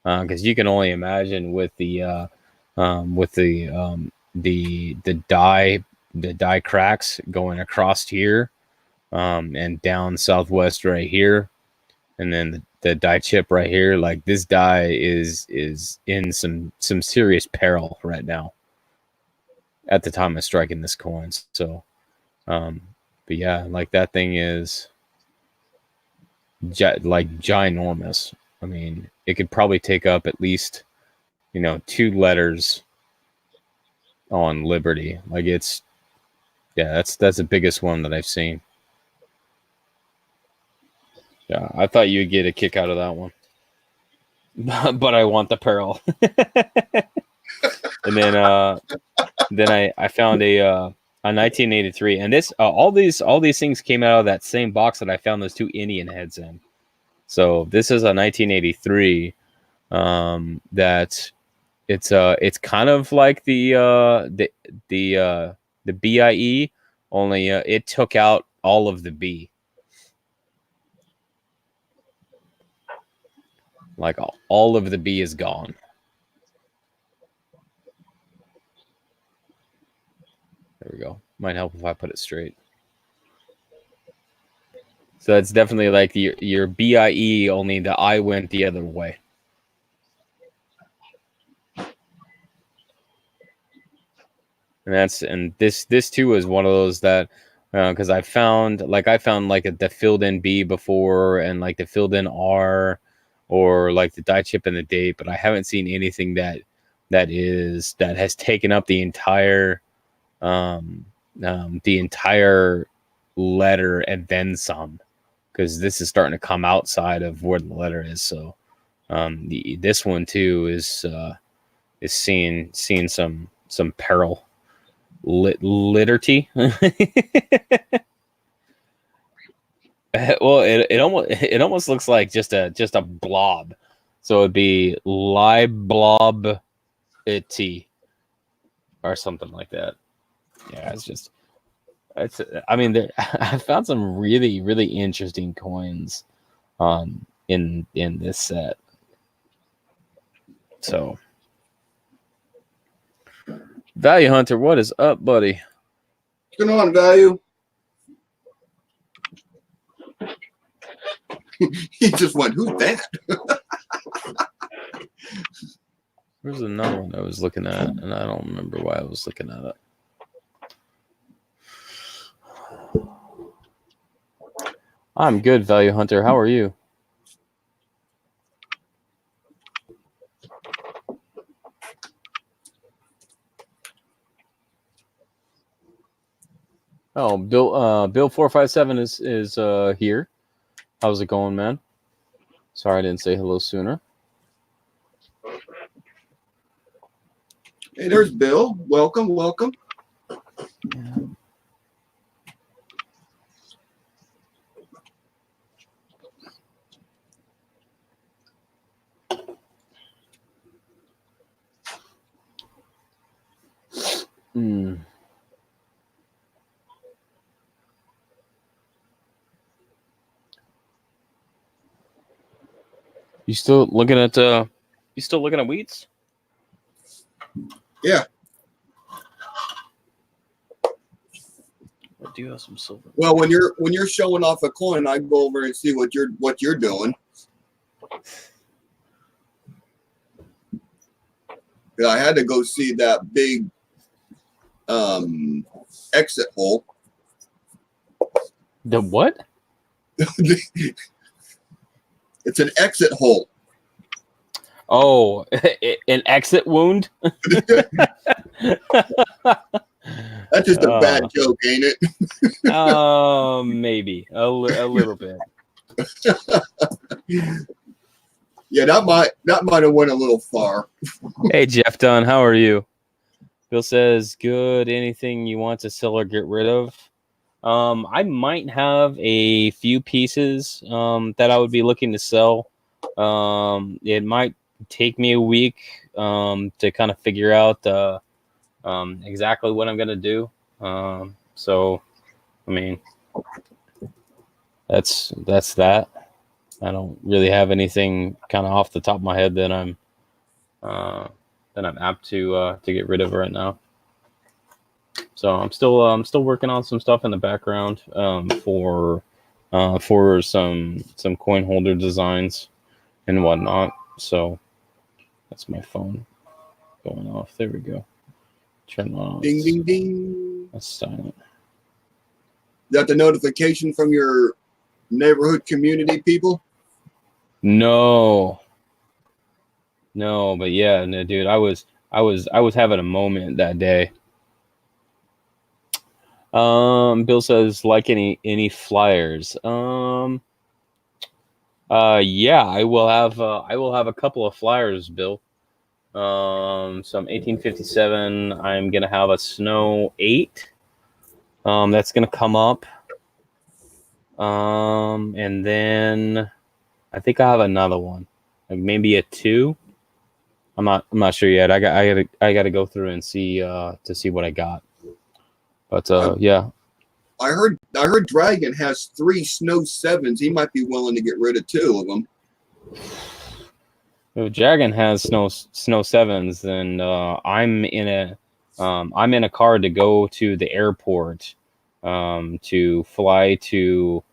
Because you can only imagine with the die cracks going across here, and down southwest right here, and then the die chip right here. Like, this die is in some serious peril right now at the time of striking this coin. So, but yeah, like, that thing is ginormous. I mean, it could probably take up at least 2 letters on Liberty. Like, that's the biggest one that I've seen. Yeah, I thought you'd get a kick out of that one, but I want the pearl. And then I found a 1983, and this all these things came out of that same box that I found those 2 Indian heads in. So this is a 1983 that it's kind of like the BIE, only it took out all of the B. Like all of the B is gone. There we go. Might help if I put it straight. So it's definitely like your BIE, only the I went the other way. And this too is one of those that because I found the filled in B before, and like the filled in R, or like the die chip and the date, but I haven't seen anything that has taken up the entire letter and then some, because this is starting to come outside of where the letter is. So this one too is seeing some peril. Literacy. Well, it almost looks like just a blob, so it'd be liblob it or something like that. Yeah, I mean, I found some really interesting coins in this set. So Value Hunter, what is up, buddy? What's going on, Value? He just went, who's that? There's another one I was looking at, and I don't remember why I was looking at it. I'm good, Value Hunter. How are you? Oh, Bill 457 is here. How's it going, man? Sorry I didn't say hello sooner. Hey, there's Bill. Welcome. Yeah. You still looking at wheats? Yeah. I do have some silver. Well, when you're showing off a coin, I go over and see what you're doing. I had to go see that big exit hole. The what? It's an exit hole. Oh, an exit wound? That's just a bad joke, ain't it? Maybe a little bit. Yeah, that might have went a little far. Hey, Jeff Dunn, how are you? Bill says, good. Anything you want to sell or get rid of? I might have a few pieces that I would be looking to sell. It might take me a week to kind of figure out exactly what I'm going to do. So, I mean, that's that. I don't really have anything kind of off the top of my head that I'm apt to get rid of right now. So I'm still working on some stuff in the background for some coin holder designs and whatnot. So that's my phone going off. There we go. Turn on. Ding ding ding. That's silent. Is that the notification from your neighborhood community people? No, but yeah, no, dude, I was having a moment that day. Bill says, like any flyers. Yeah, I will have a couple of flyers, Bill. Some 1857. I'm gonna have a Snow 8. That's gonna come up. And then I think I have another one, like maybe a 2. I'm not sure yet. I got to go through and see to see what I got. But yeah. I heard Dragon has 3 Snow 7s. He might be willing to get rid of 2 of them. If Dragon has snow 7s, then I'm in a car to go to the airport to fly to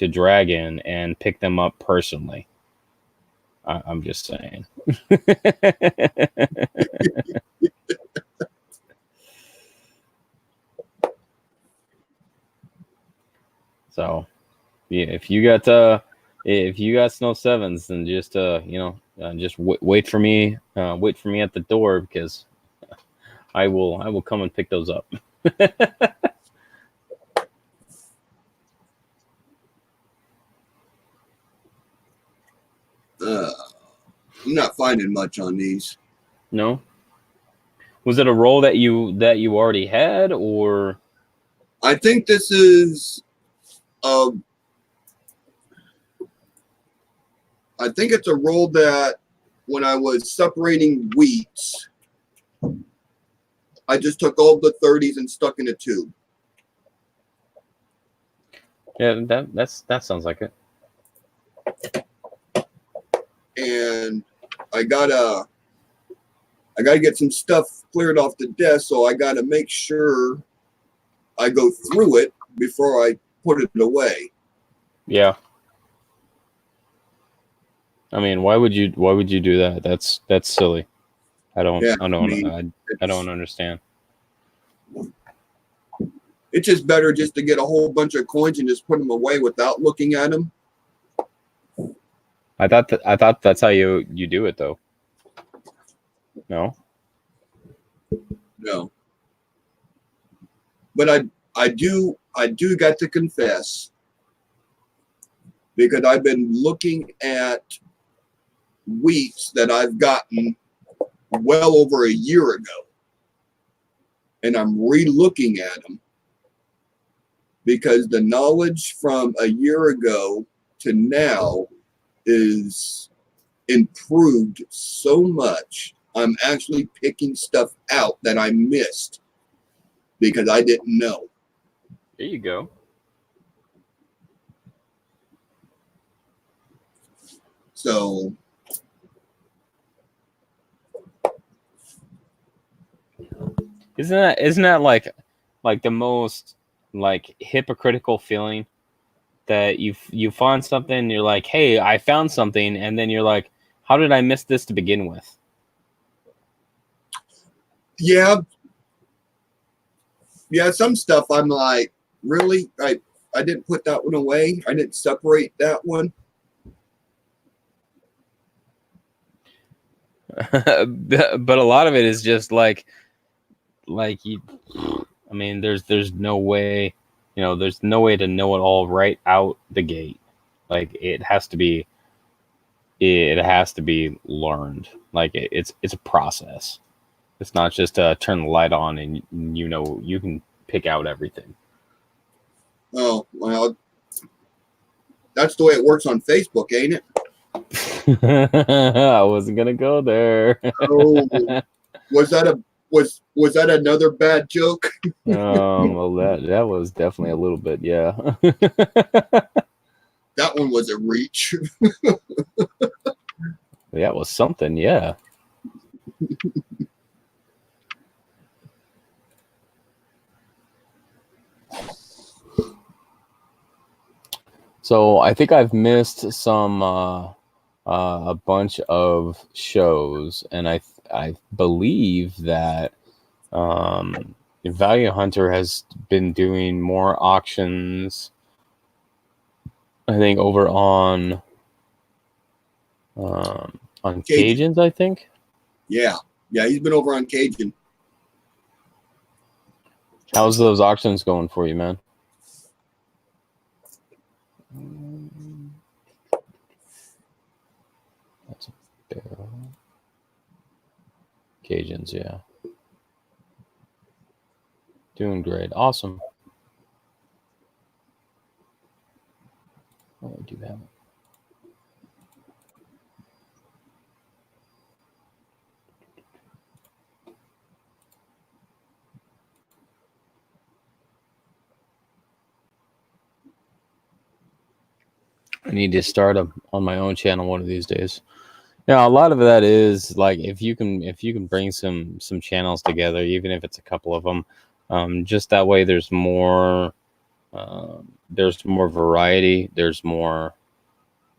Dragon and pick them up personally. I'm just saying. So yeah, if you got snow 7s, then just just wait for me at the door, because I will come and pick those up. I'm not finding much on these. No, was it a role that you already had, or? I think this is I think it's a roll that when I was separating wheats, I just took all the 30s and stuck in a tube. Yeah, that sounds like it. And I gotta get some stuff cleared off the desk, so I gotta make sure I go through it before I put it away. Yeah. I mean, why would you do that? That's silly. I don't understand. It's just better just to get a whole bunch of coins and just put them away without looking at them. I thought that's how you do it, though. No. No. But I do got to confess, because I've been looking at wheats that I've gotten well over a year ago, and I'm re-looking at them because the knowledge from a year ago to now is improved so much. I'm actually picking stuff out that I missed because I didn't know. There you go. So isn't that like the most like hypocritical feeling, that you find something and you're like, hey, I found something, and then you're like, how did I miss this to begin with? yeah, some stuff I'm like, really? I didn't put that one away. I didn't separate that one. But a lot of it is just like you. I mean, there's no way, there's no way to know it all right out the gate. Like it has to be learned. Like it's a process. It's not just turn the light on and you can pick out everything. Oh, well, that's the way it works on Facebook, ain't it? I wasn't gonna go there. Oh, was that another bad joke? Well, that was definitely a little bit, yeah. That one was a reach. That was something, yeah. So I think I've missed some a bunch of shows, and I believe that Value Hunter has been doing more auctions. I think over on Cajuns, I think. Yeah, he's been over on Cajun. How's those auctions going for you, man? That's a barrel. Cajuns, yeah. Doing great. Awesome. Oh, I do have it. I need to start on my own channel one of these days. Yeah, a lot of that is like if you can bring some channels together, even if it's a couple of them, just that way there's more variety. There's more.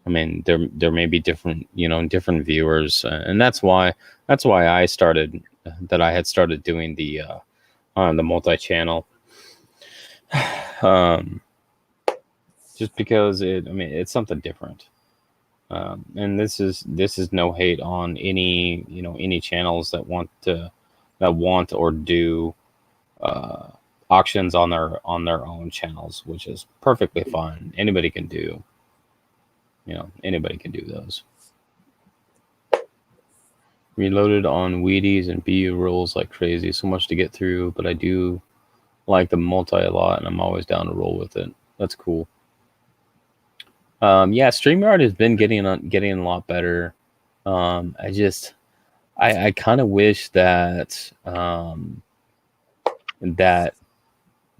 I mean, there may be different different viewers, and that's why I had started doing the multi-channel, um, just because it's something different. And this is no hate on any channels that want or do uh, auctions on their own channels, which is perfectly fine. Anybody can do those. Reloaded on Wheaties and BU rolls like crazy. So much to get through, but I do like the multi a lot, and I'm always down to roll with it. That's cool. Yeah, StreamYard has been getting a lot better. I kind of wish that that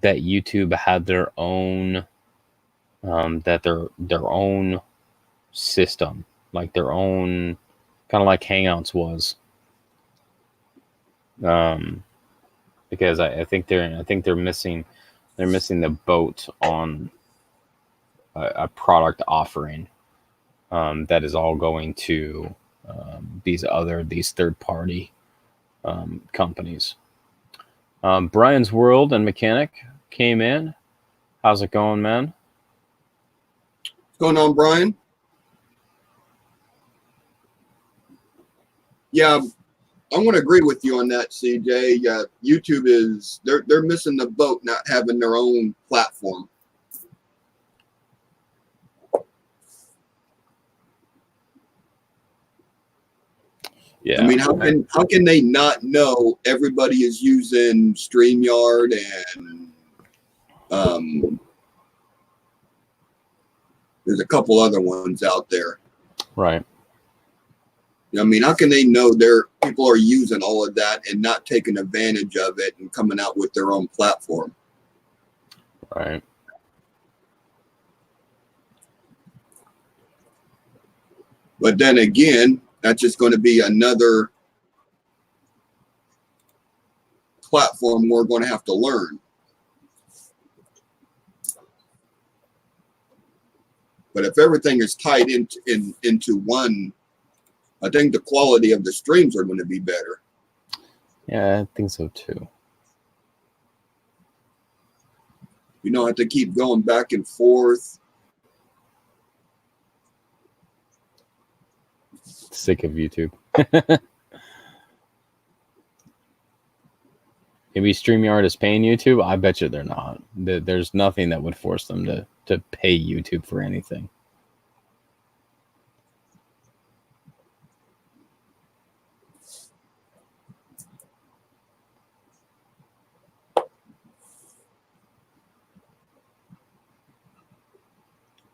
YouTube had their own system, like their own kind of like Hangouts was, um, because I think they're missing the boat on a product offering, that is all going to these third party companies. Brian's World and Mechanic came in. How's it going, man? What's going on, Brian? Yeah, I'm going to agree with you on that, CJ. YouTube they're missing the boat not having their own platform. Yeah, I mean, how can they not know everybody is using StreamYard and there's a couple other ones out there. right. I mean, how can they know their people are using all of that and not taking advantage of it and coming out with their own platform? Right. But then again, that's just going to be another platform we're going to have to learn. But if everything is tied into one, I think the quality of the streams are going to be better. Yeah, I think so too. You don't have to keep going back and forth. Sick of YouTube. Maybe StreamYard is paying YouTube. I bet you they're not. There's nothing that would force them to pay YouTube for anything.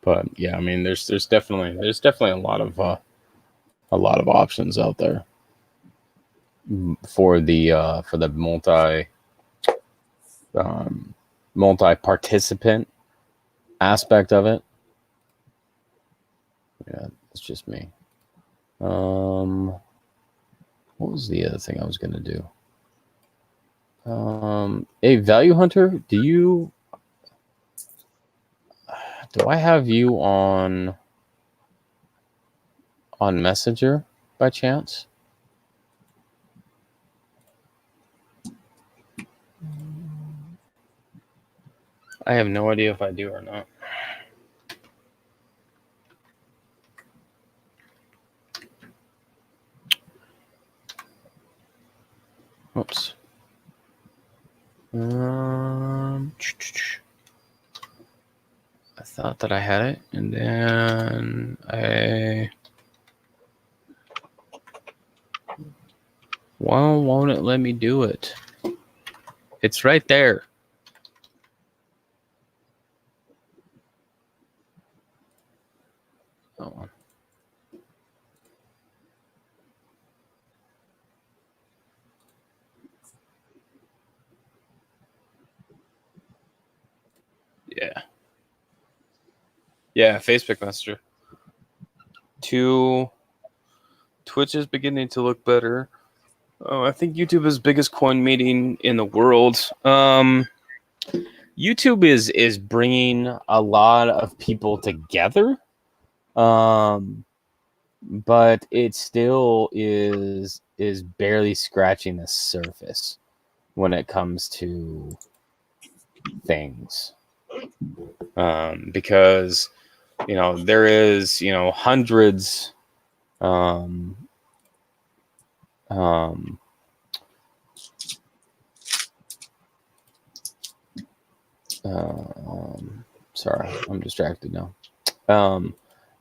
But yeah, I mean, there's definitely a lot of options out there for the multi participant aspect of it. Yeah, it's just me. What was the other thing I was gonna do? Hey, Value Hunter, do I have you on Messenger by chance? I have no idea if I do or not. Oops. I thought that I had it, and then won't it let me do it? It's right there. Oh. Yeah. Yeah, Facebook Messenger. Twitch is beginning to look better. Oh, I think YouTube is biggest coin meeting in the world. YouTube is bringing a lot of people together, but it still is barely scratching the surface when it comes to things. Because there is hundreds. Sorry, I'm distracted now.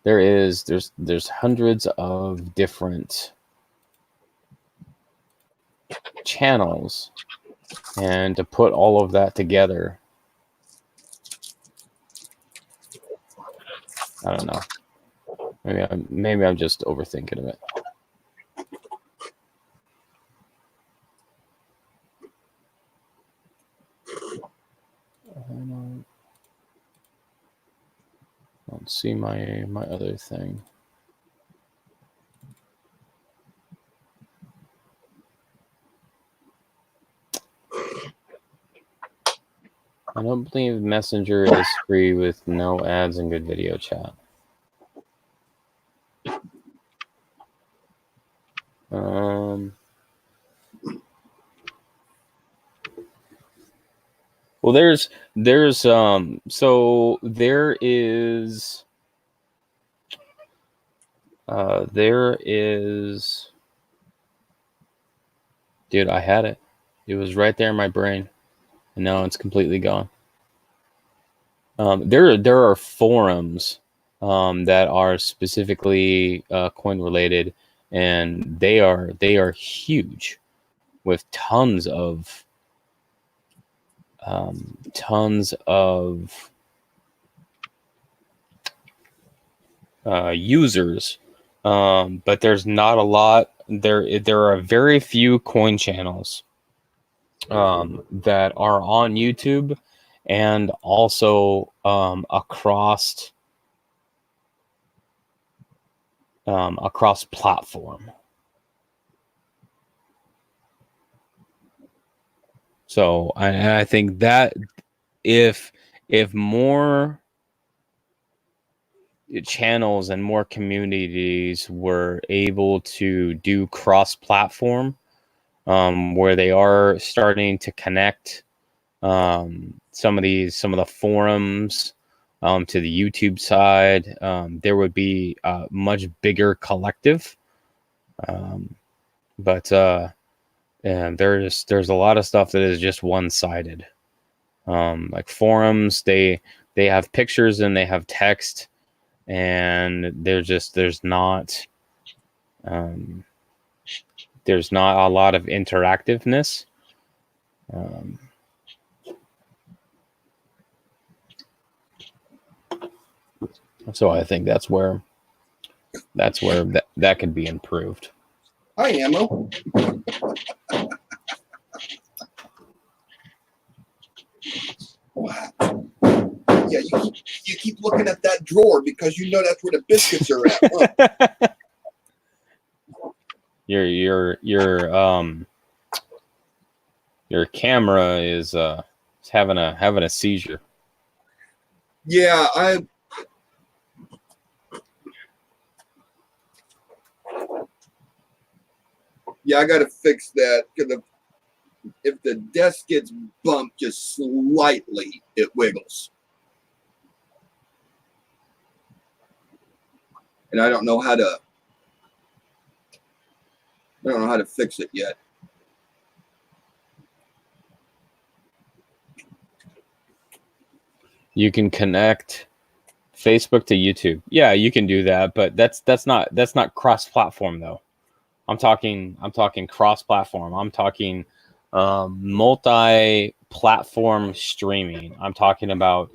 There's hundreds of different channels, and to put all of that together, I don't know. Maybe I'm just overthinking of it. Let's see my other thing. I don't believe Messenger is free with no ads and good video chat. Well, so there is, dude, I had it. It was right there in my brain, and now it's completely gone. There are forums that are specifically coin related, and they are huge, with tons of users, but there's not a lot. There are very few coin channels that are on YouTube, and also across platform. So I think that if more channels and more communities were able to do cross-platform, where they are starting to connect some of the forums to the YouTube side, there would be a much bigger collective. But and there's a lot of stuff that is just one-sided. Like forums, they have pictures and they have text, and there's not a lot of interactiveness. So I think that's where that could be improved. Hi, Ammo. Wow. Yeah, you keep looking at that drawer because you know that's where the biscuits are at. Huh? Your camera is having a seizure. Yeah, I got to fix that, because if the desk gets bumped just slightly, it wiggles. And I don't know how to fix it yet. You can connect Facebook to YouTube. Yeah, you can do that, but that's not cross-platform though. I'm talking cross-platform. I'm talking multi-platform streaming. I'm talking about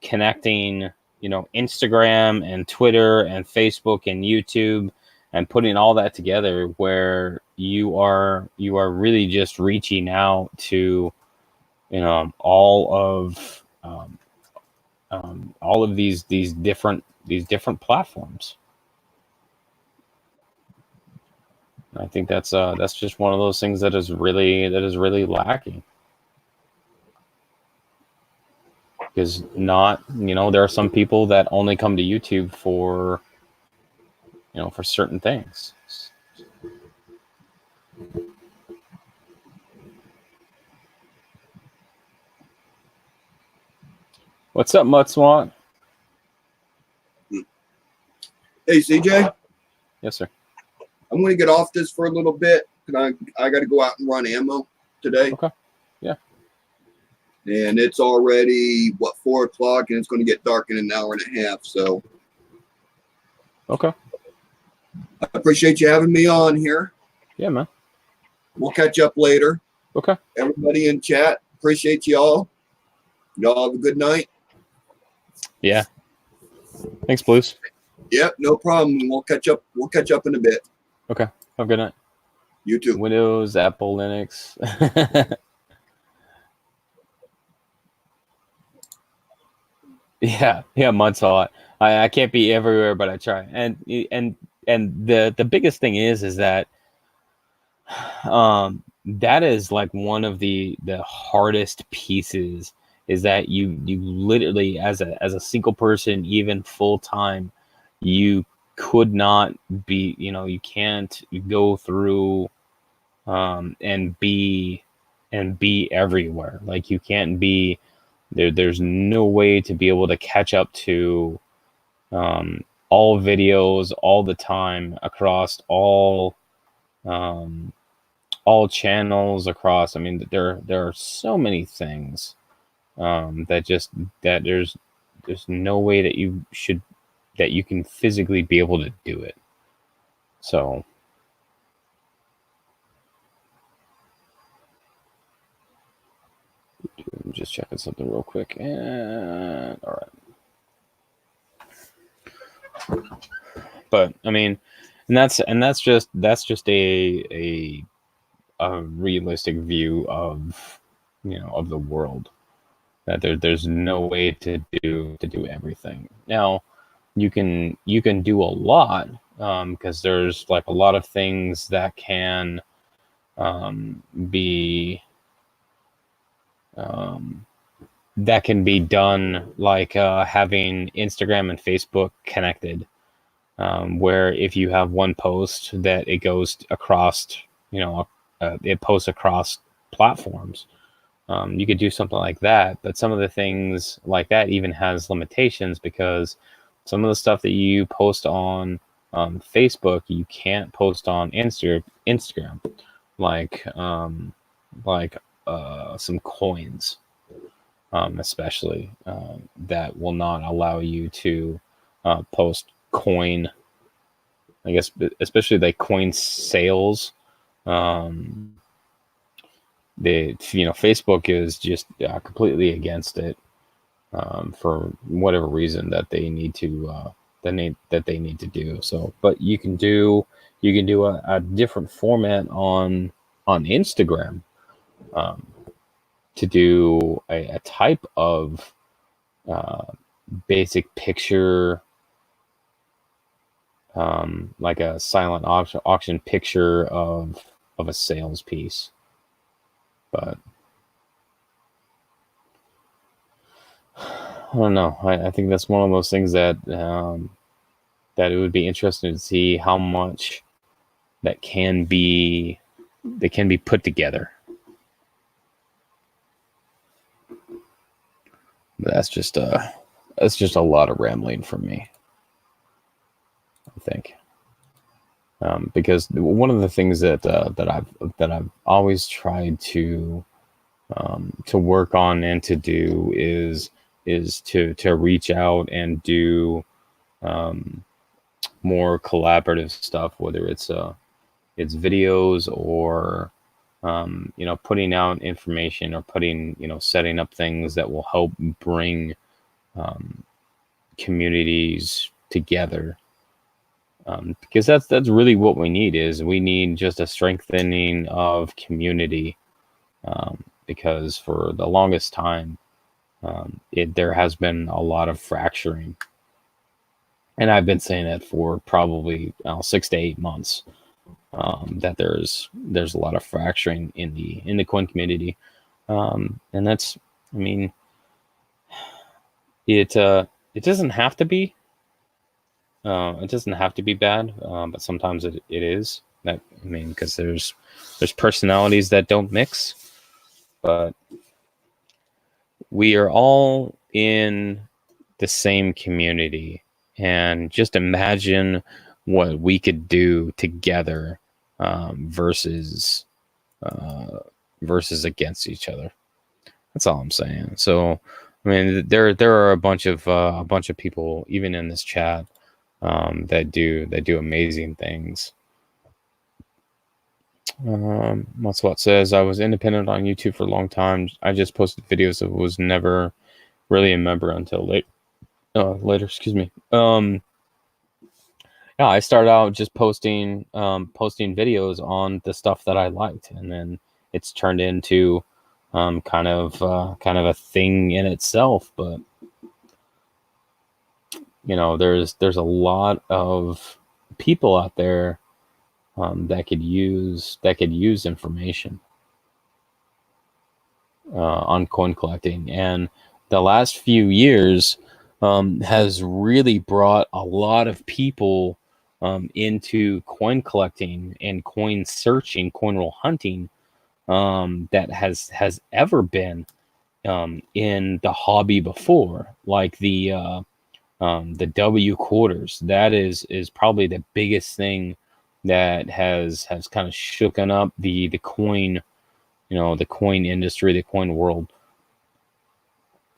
connecting, Instagram and Twitter and Facebook and YouTube, and putting all that together, where you are really just reaching out to, all of all of these different platforms. I think that's just one of those things that is really lacking. Because not, there are some people that only come to YouTube for, for certain things. What's up, Mudswat? Hey, CJ. Yes, sir. I'm going to get off this for a little bit. I got to go out and run ammo today. Okay. Yeah. And it's already, 4 o'clock, and it's going to get dark in an hour and a half. So. Okay. I appreciate you having me on here. Yeah, man. We'll catch up later. Okay. Everybody in chat, appreciate y'all. Y'all have a good night. Yeah. Thanks, Blues. Yep, no problem. We'll catch up in a bit. Okay. Have a good night. You too. Windows, Apple, Linux. Yeah, Mudsaw. I can't be everywhere, but I try. And the biggest thing is that that is like one of the hardest pieces, is that you literally, as a single person, even full time, you could not be, you can't go through and be everywhere. Like, you can't be there. There's no way to be able to catch up to all videos all the time across all channels across. I mean, there are so many things that there's no way that you can physically be able to do it. So I'm just checking something real quick. And all right. But I mean, and that's just a realistic view of of the world, that there's no way to do everything. Now you can do a lot, because there's like a lot of things that can be done, like having Instagram and Facebook connected, where if you have one post that it goes across, it posts across platforms. You could do something like that, but some of the things like that even has limitations, because some of the stuff that you post on Facebook, you can't post on Instagram, like some coins, especially, that will not allow you to post coin, I guess, especially like coin sales. Facebook is just completely against it, for whatever reason that they need to do. So, but you can do a different format on Instagram, to do a type of basic picture, like a silent auction picture of a sales piece. But I don't know. I think that's one of those things that that it would be interesting to see how much that can be put together. But that's just a lot of rambling from me, I think. Because one of the things that I've always tried to work on and to do is to reach out and do more collaborative stuff, whether it's videos or putting out information, or setting up things that will help bring communities together. Because that's really what we need. We need just a strengthening of community, because for the longest time, there has been a lot of fracturing, and I've been saying that for probably 6 to 8 months. That there's a lot of fracturing in the coin community, and that's, I mean, it doesn't have to be. It doesn't have to be bad, but sometimes it is. That, I mean, because there's personalities that don't mix, but we are all in the same community, and just imagine what we could do together, versus versus against each other. That's all I'm saying. So, I mean, there are a bunch of people even in this chat, that do amazing things. What says, I was independent on YouTube for a long time. I just posted videos that was never really a member until later. Excuse me. Yeah, I started out just posting videos on the stuff that I liked, and then it's turned into kind of a thing in itself. But there's a lot of people out there, that could use information on coin collecting, and the last few years has really brought a lot of people into coin collecting and coin searching, coin roll hunting, that has ever been in the hobby before, like the W quarters. That is probably the biggest thing that has kind of shooken up the coin, the coin industry, the coin world,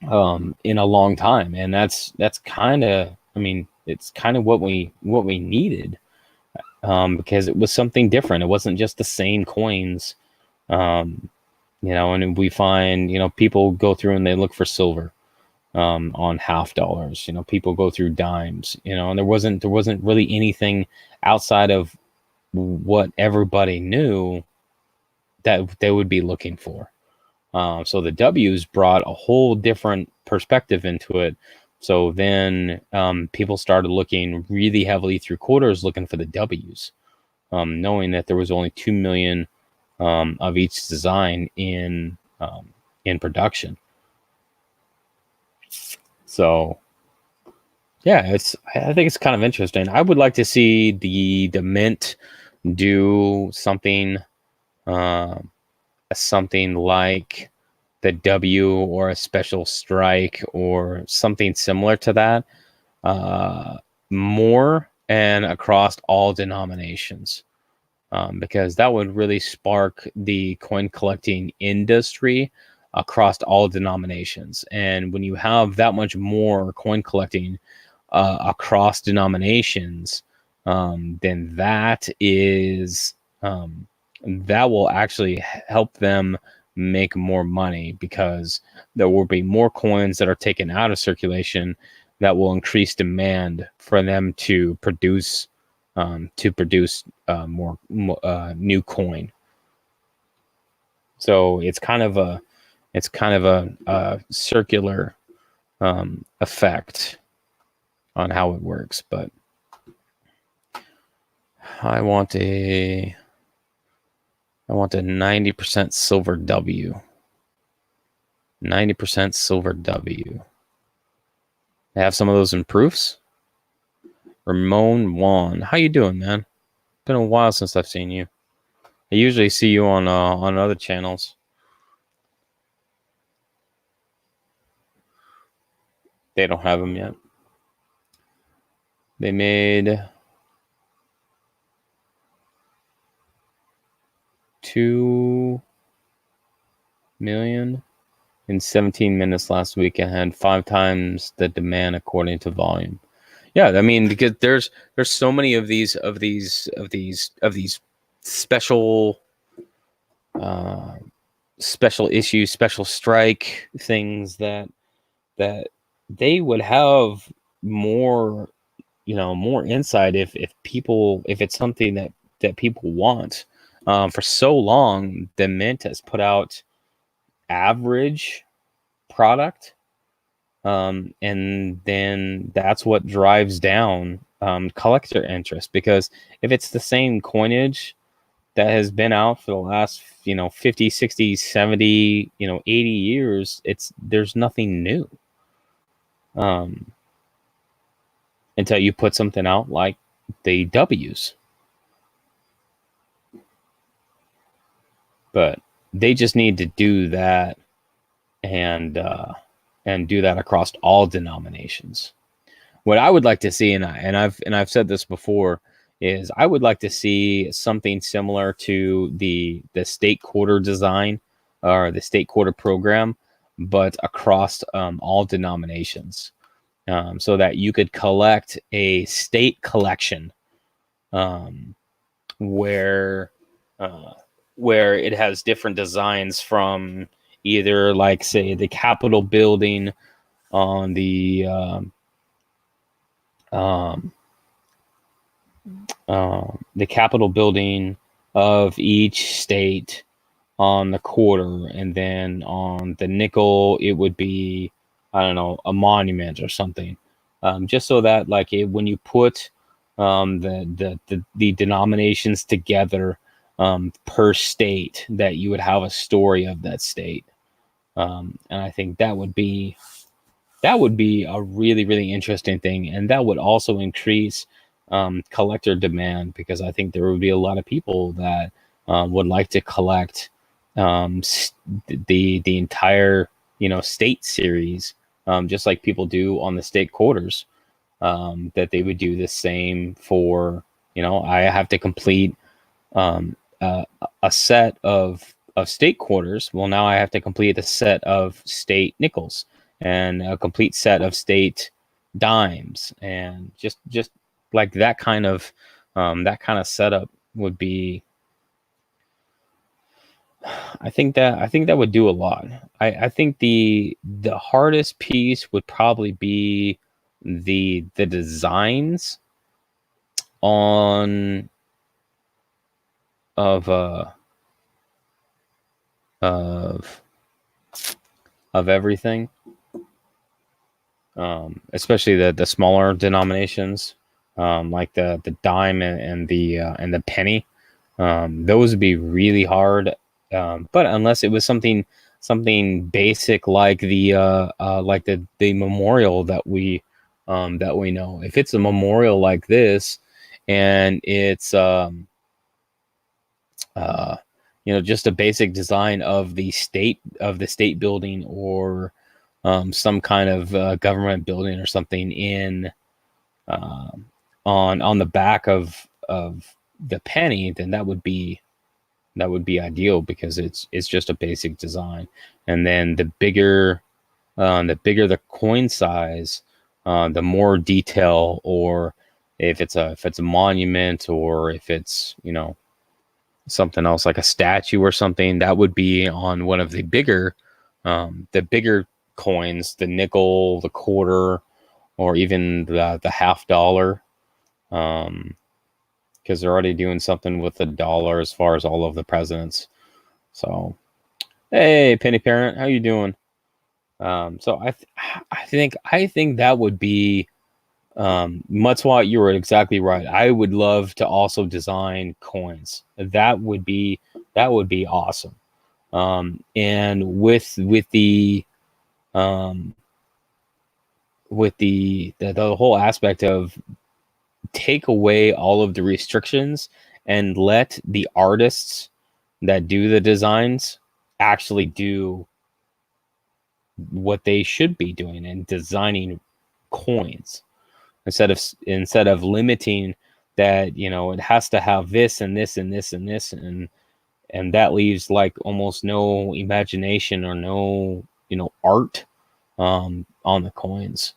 in a long time. And that's kind of, I mean, it's kind of what we needed, because it was something different. It wasn't just the same coins, and we find, people go through and they look for silver, on half dollars. People go through dimes, and there wasn't really anything outside of what everybody knew that they would be looking for. So the W's brought a whole different perspective into it. So then people started looking really heavily through quarters, looking for the W's, knowing that there was only 2 million of each design in production. So yeah, I think it's kind of interesting. I would like to see the Mint do something, something like the W, or a special strike, or something similar to that, more and across all denominations, because that would really spark the coin collecting industry across all denominations. And when you have that much more coin collecting across denominations, then that will actually help them make more money, because there will be more coins that are taken out of circulation that will increase demand for them to produce more new coin. So it's kind of a circular effect on how it works. But I want a 90% silver W. 90% silver W. I have some of those in proofs. Ramon Juan, how you doing, man? Been a while since I've seen you. I usually see you on other channels. They don't have them yet. They made 2 million in 17 minutes last week and had 5 times the demand according to volume. Yeah, I mean, because there's so many of these special special issues, special strike things that they would have more, more insight if it's something that people want. For so long, the Mint has put out average product, And then that's what drives down collector interest, because if it's the same coinage that has been out for the last 50, 60, 70, 80 years, there's nothing new until you put something out like the W's. But they just need to do that, and do that across all denominations. What I would like to see, and I've said this before, is I would like to see something similar to the state quarter design, or the state quarter program, but across all denominations, so that you could collect a state collection, um, where where it has different designs from either, like, say, the Capitol building on um, the Capitol building of each state on the quarter, and then on the nickel it would be, I don't know, a monument or something, just so that, like, when you put the denominations together per state, that you would have a story of that state. And I think that would be a really, really interesting thing, and that would also increase collector demand, because I think there would be a lot of people that would like to collect the entire state series, just like people do on the state quarters. That they would do the same for, I have to complete a set of state quarters. Well, now I have to complete a set of state nickels, and a complete set of state dimes, and just like that kind of setup would be. I think that would do a lot. I think the hardest piece would probably be the designs on of of everything, especially the smaller denominations, like the dime and the penny. Those would be really hard. But unless it was something basic, like the memorial that we know. If it's a memorial like this, and it's just a basic design of the state building, or some kind of government building or something in on the back of the penny, then that would be ideal, because it's just a basic design. And then the bigger the coin size, the more detail, or if it's a monument, or if it's something else like a statue or something, that would be on one of the bigger coins, the nickel, the quarter, or even the $50, because they're already doing something with the dollar as far as all of the presidents. So, hey, Penny Parent, how you doing? So I think that would be, Mutswat, you were exactly right. I would love to also design coins. That would be awesome. And with the whole aspect of take away all of the restrictions, and let the artists that do the designs actually do what they should be doing, and designing coins, instead of limiting that, it has to have this and this and this and this, and that leaves like almost no imagination, or no art on the coins.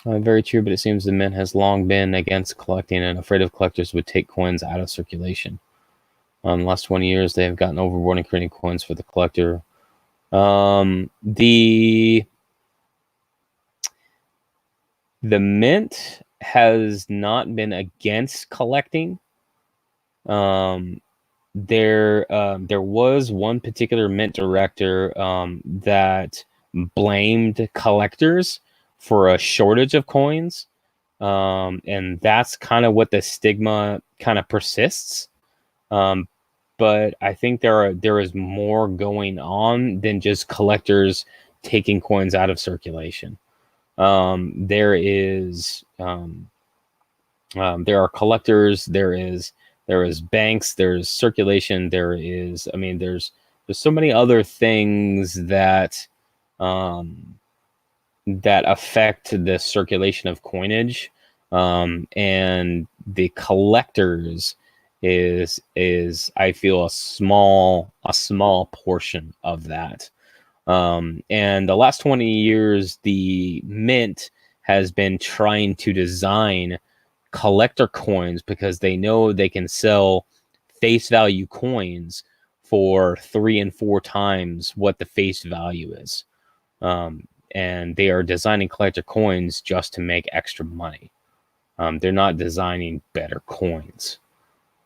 Very true, but it seems the mint has long been against collecting, and afraid of collectors would take coins out of circulation. In the last 20 years, they have gotten overboard in creating coins for the collector. The mint has not been against collecting. There was one particular mint director that blamed collectors for a shortage of coins. And that's kind of what the stigma kind of persists. But I think there is more going on than just collectors taking coins out of circulation. There are collectors. There is banks. There's circulation. There's so many other things that that affect the circulation of coinage, and the collectors is I feel a small portion of that. And the last 20 years, the mint has been trying to design collector coins because they know they can sell face value coins for 3 and 4 times what the face value is. And they are designing collector coins just to make extra money. They're not designing better coins.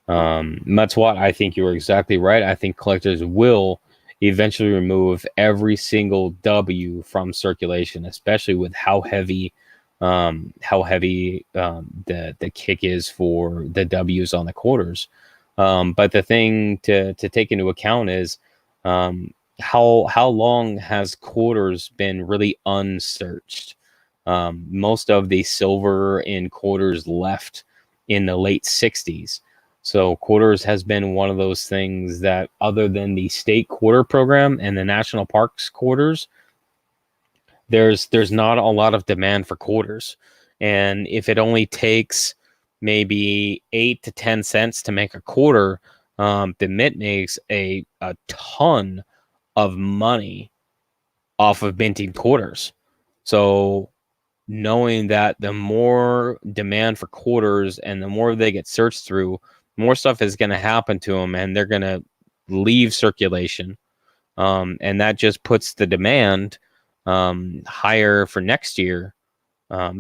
That's what I think you were exactly right. I think collectors will eventually remove every single W from circulation, especially with how heavy the kick is for the W's on the quarters. But the thing to take into account is how long has quarters been really unsearched? Most of the silver in quarters left in the late 60s. So quarters has been one of those things that, other than the state quarter program and the national parks quarters, there's not a lot of demand for quarters. And if it only takes maybe 8 to 10 cents to make a quarter, the mint makes a ton of money off of minting quarters. So knowing that the more demand for quarters and the more they get searched through, more stuff is going to happen to them, and they're going to leave circulation. And that just puts the demand higher for next year,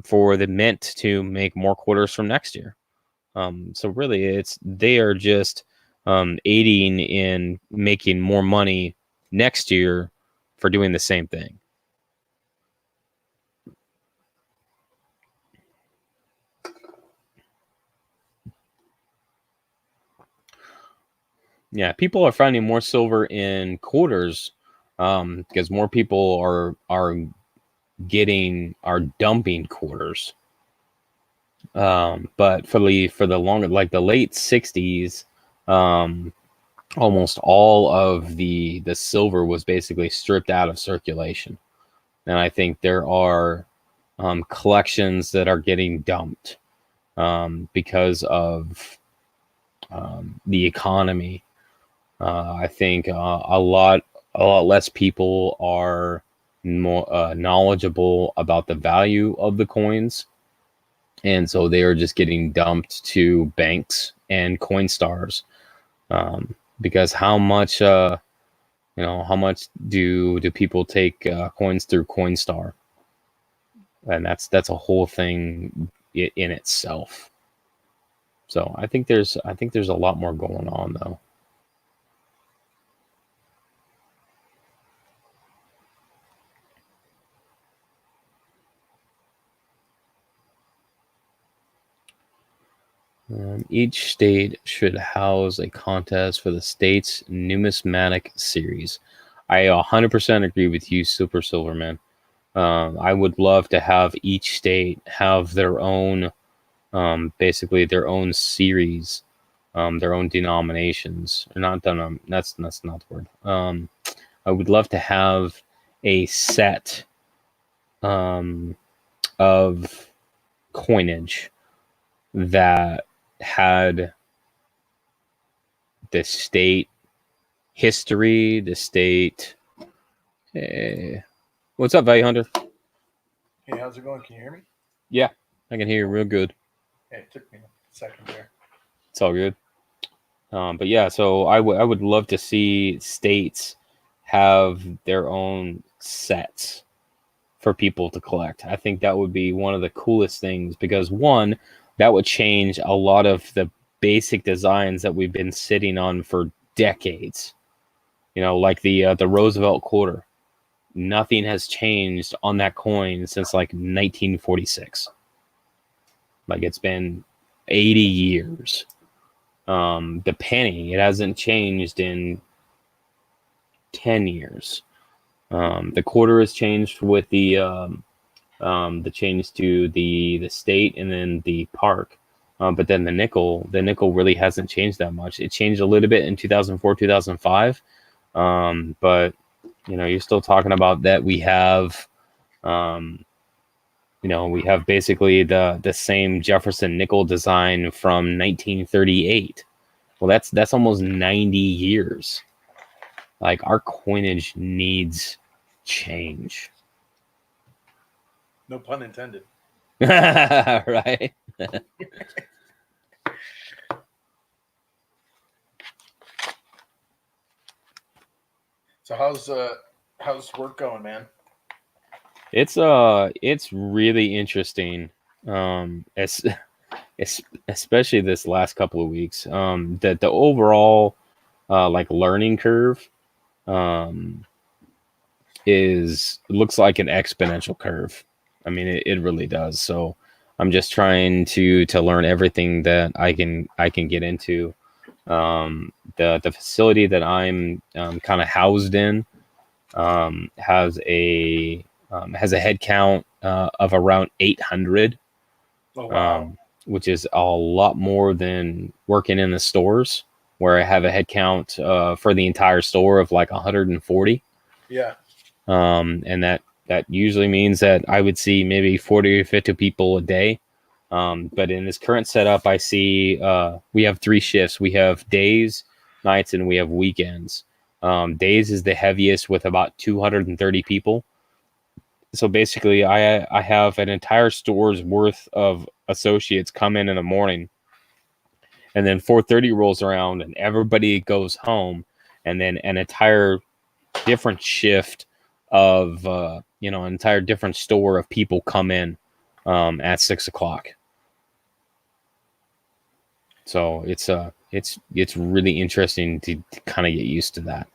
for the mint to make more quarters from next year. So really, they are just aiding in making more money next year for doing the same thing. Yeah, people are finding more silver in quarters because more people are dumping quarters. But for the longer, like the late 60s, almost all of the silver was basically stripped out of circulation. And I think there are collections that are getting dumped because of the economy. I think a lot less people are more knowledgeable about the value of the coins, and so they are just getting dumped to banks and Coinstars, because how much do people take coins through Coinstar? And that's a whole thing in itself. So I think there's a lot more going on, though. Each state should house a contest for the state's numismatic series. I 100% agree with you, Super Silverman. I would love to have each state have their own, basically their own series, their own denominations. Or not that's not the word. I would love to have a set of coinage that had the state history, the state. Hey, what's up, Value Hunter? Hey, how's it going? Can you hear me? Yeah, I can hear you real good. Yeah, it took me a second there. It's all good. But yeah, so I would love to see states have their own sets for people to collect. I think that would be one of the coolest things, because one, that would change a lot of the basic designs that we've been sitting on for decades. Like the Roosevelt quarter. nothing has changed on that coin since like 1946. Like it's been 80 years. The penny, it hasn't changed in 10 years. The quarter has changed with the change to the state and then the park. But then the nickel really hasn't changed that much. It changed a little bit in 2004, 2005. But you're still talking about that. We have, we have basically the same Jefferson nickel design from 1938. Well, that's almost 90 years. Like, our coinage needs change. No pun intended. Right? So how's work going, man? It's really interesting. Especially this last couple of weeks. The overall like learning curve looks like an exponential curve. I mean, it really does. So I'm just trying to learn everything that I can get into. The facility that I'm kind of housed in has a head count of around 800. Oh, wow. Which is a lot more than working in the stores, where I have a head count for the entire store of like 140. Yeah. And that usually means that I would see maybe 40 or 50 people a day. But in this current setup, I see we have 3 shifts. We have days, nights, and we have weekends. Days is the heaviest with about 230 people. So basically, I have an entire store's worth of associates come in the morning, and then 4:30 rolls around and everybody goes home, and then an entire different shift of an entire different store of people come in at 6 o'clock. So it's really interesting to kind of get used to that.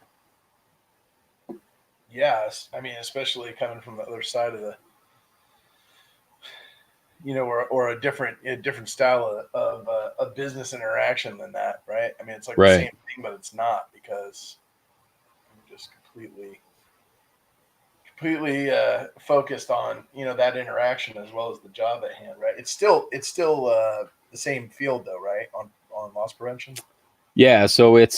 Yes, I mean, especially coming from the other side of the, or a different style of business interaction than that, right? I mean, it's like the Right. same thing, but it's not, because I'm just completely focused on that interaction as well as the job at hand, right? It's still the same field though, right? On loss prevention. Yeah, so it's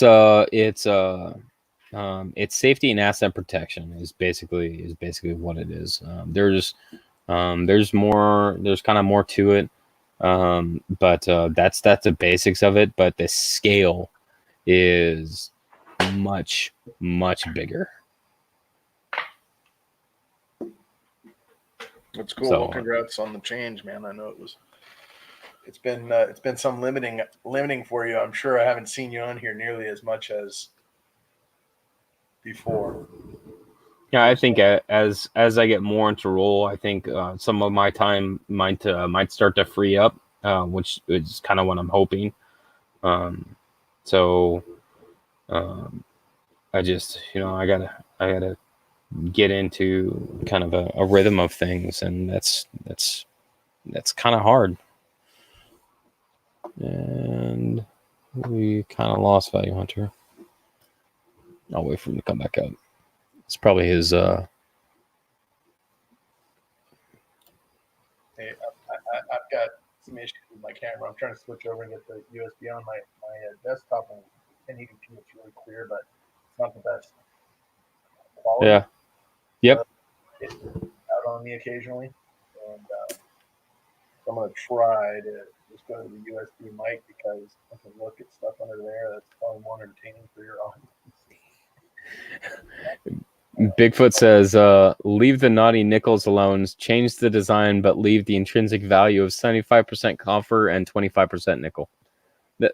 safety and asset protection is basically what it is. There's kind of more to it, but that's the basics of it. But the scale is much bigger. That's cool. So, well, congrats on the change, man. I know it's been some limiting for you. I'm sure I haven't seen you on here nearly as much as before. yeah, I think as I get more into role, I think some of my time might start to free up, which is kind of what I'm hoping. So I just I gotta get into kind of a rhythm of things, and that's kind of hard. And we kind of lost Value Hunter. I'll wait for him to come back up. It's probably his. Hey, I've got some issues with my camera. I'm trying to switch over and get the USB on my desktop, and 1080p. It's really clear, but it's not the best quality. Yeah. Yep. It's out on me occasionally, and I'm going to try to just go to the USB mic, because I can look at stuff under there that's probably more entertaining for your audience. Bigfoot says, leave the naughty nickels alone, change the design, but leave the intrinsic value of 75% copper and 25% nickel.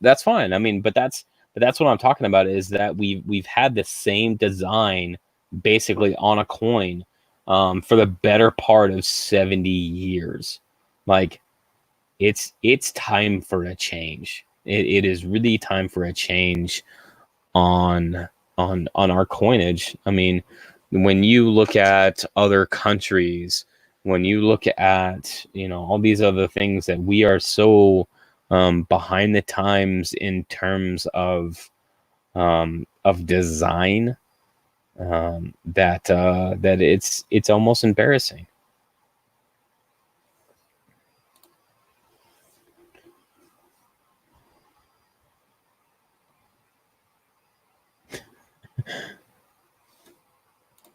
That's fine. I mean, but that's what I'm talking about, is that we've had the same design basically on a coin for the better part of 70 years. Like, it's time for a change. It is really time for a change on our coinage. I mean, when you look at other countries, when you look at, all these other things that we are so behind the times in terms of design, that it's almost embarrassing.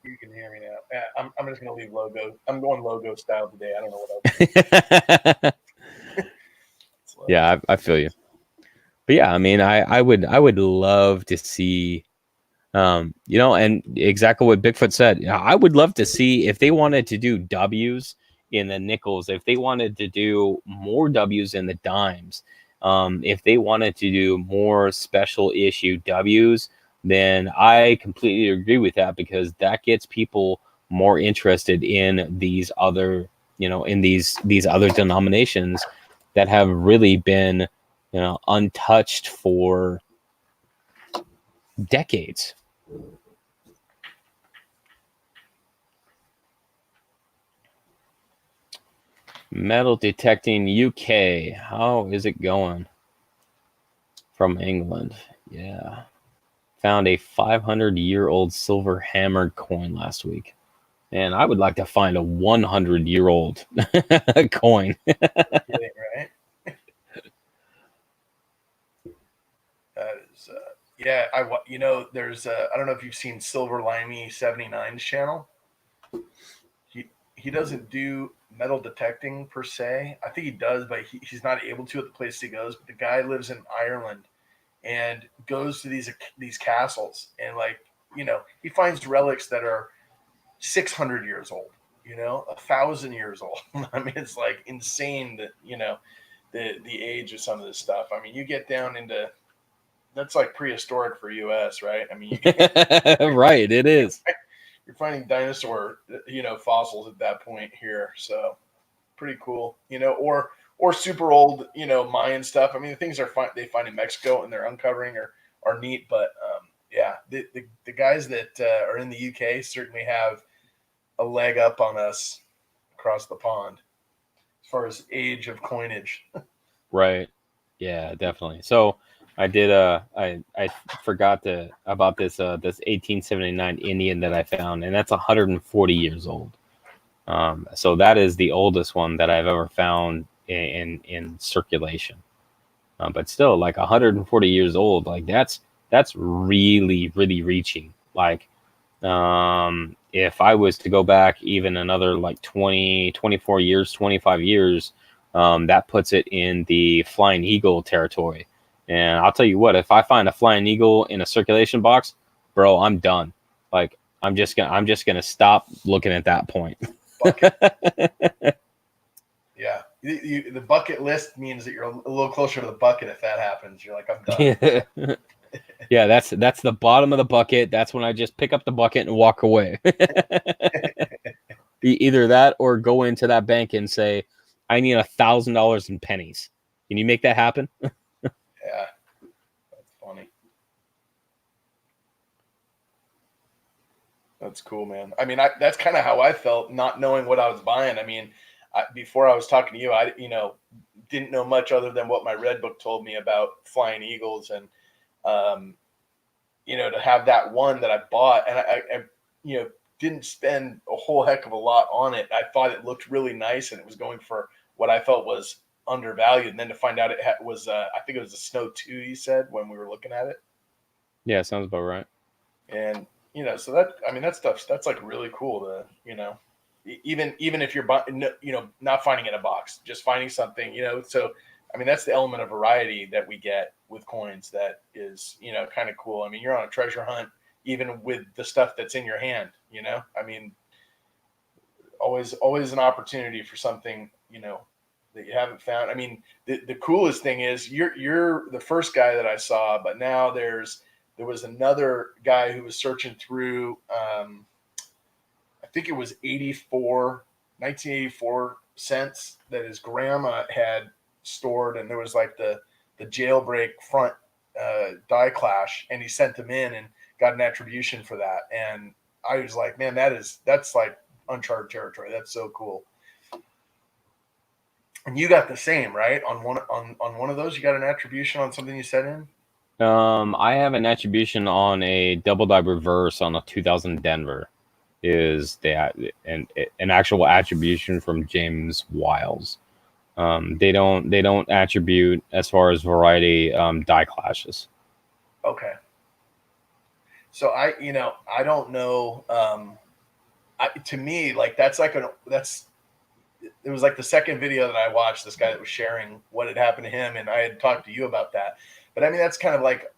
You can hear me now. I'm just gonna leave logo. I'm going logo style today. I don't know what else. Yeah, I feel you. But yeah, I mean, I would love to see, and exactly what Bigfoot said. I would love to see if they wanted to do W's in the nickels, if they wanted to do more W's in the dimes, if they wanted to do more special issue W's, then I completely agree with that, because that gets people more interested in these other, in these other denominations that have really been, untouched for decades. Metal detecting UK. How is it going? From England. Yeah. Found a 500-year-old silver hammered coin last week. And I would like to find a 100-year-old coin. Right? That is, yeah. There's, I don't know if you've seen Silver Limey 79's channel. He doesn't do metal detecting per se. I think he does, but he's not able to at the place he goes. But the guy lives in Ireland and goes to these castles, and he finds relics that are 600 years old. 1,000 years old. I mean, it's like insane that the age of some of this stuff. I mean, you get down into that's like prehistoric for U.S., right? I mean, right, it is. You're finding dinosaur, fossils at that point here. So pretty cool, or super old, Mayan stuff. I mean, the things they find in Mexico and they're uncovering are neat. But yeah, the guys that are in the UK certainly have a leg up on us across the pond as far as age of coinage. Right. Yeah, definitely. So I did I forgot about this 1879 Indian that I found, and that's 140 years old. So that is the oldest one that I've ever found in circulation. But still, like 140 years old, like that's really really reaching. Like, if I was to go back even another like 20, 24 years, 25 years, that puts it in the flying eagle territory. And I'll tell you what, if I find a flying eagle in a circulation box, bro, I'm done. Like, I'm just gonna stop looking at that point. Yeah, the bucket list means that you're a little closer to the bucket. If that happens, you're like, I'm done. Yeah, that's the bottom of the bucket. That's when I just pick up the bucket and walk away. Either that or go into that bank and say, I need $1,000 in pennies. Can you make that happen? Yeah, that's funny. That's cool, man. I mean, that's kind of how I felt, not knowing what I was buying. I mean, before I was talking to you, I didn't know much other than what my red book told me about flying eagles, and to have that one that I bought, and I didn't spend a whole heck of a lot on it. I thought it looked really nice, and it was going for what I felt was undervalued, and then to find out it was, I think it was a Snow 2, you said, when we were looking at it. Yeah, sounds about right. And so that stuff's that's like really cool to even if you're not finding it in a box, just finding something, so I mean, that's the element of variety that we get with coins that is kind of cool. I mean, you're on a treasure hunt even with the stuff that's in your hand. I mean, always an opportunity for something that you haven't found. I mean, the coolest thing is you're the first guy that I saw, but now there was another guy who was searching through, I think it was 1984 cents that his grandma had stored. And there was like the jailbreak front die clash, and he sent them in and got an attribution for that. And I was like, man, that's like uncharted territory. That's so cool. And you got the same, right? On one of those, you got an attribution on something you set in. I have an attribution on a double dive reverse on a 2000 Denver. Is that an actual attribution from James Wiles? They don't attribute as far as variety die clashes. Okay. So I don't know. To me, like it was like the second video that I watched. This guy that was sharing what had happened to him, and I had talked to you about that. But I mean, that's kind of like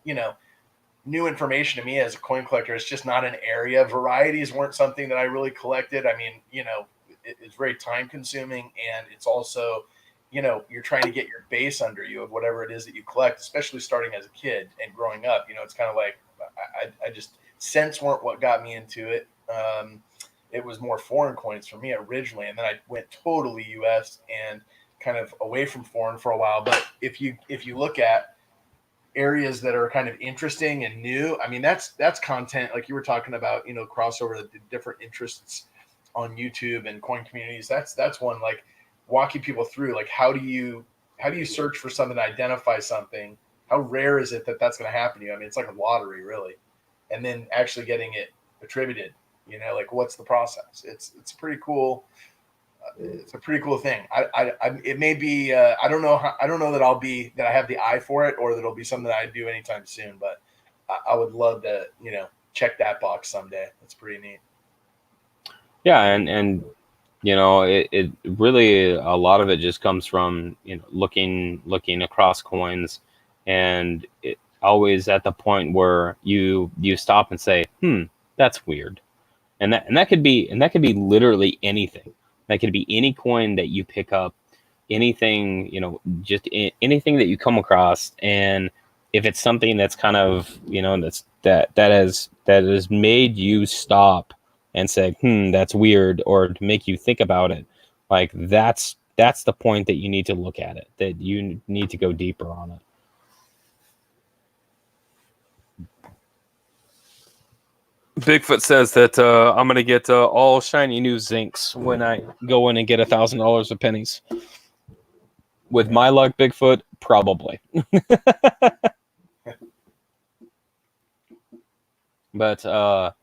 new information to me as a coin collector. It's just not an area. Varieties weren't something that I really collected. I mean, it's very time consuming, and it's also, you're trying to get your base under you of whatever it is that you collect, especially starting as a kid and growing up. It's kind of like I just cents weren't what got me into it. It was more foreign coins for me originally, and then I went totally U.S. and kind of away from foreign for a while. But if you look at areas that are kind of interesting and new, I mean that's content like you were talking about, crossover the different interests on YouTube and coin communities. That's one, like walking people through like how do you search for something, identify something, how rare is it that's going to happen to you. I mean, it's like a lottery really, and then actually getting it attributed, like what's the process. It's pretty cool. It's a pretty cool thing. It may be. I don't know. I don't know that I have the eye for it, or that it'll be something that I do anytime soon. But I would love to, check that box someday. That's pretty neat. Yeah, and it really, a lot of it just comes from looking across coins, and it always at the point where you stop and say, that's weird, and that could be literally anything. That could be any coin that you pick up, anything, just anything that you come across. And if it's something that's kind of, that has made you stop and say, that's weird, or to make you think about it, like that's the point that you need to look at it, that you need to go deeper on it. Bigfoot says that I'm gonna get all shiny new zincs when I go in and get $1,000 of pennies. With my luck, Bigfoot, probably. But I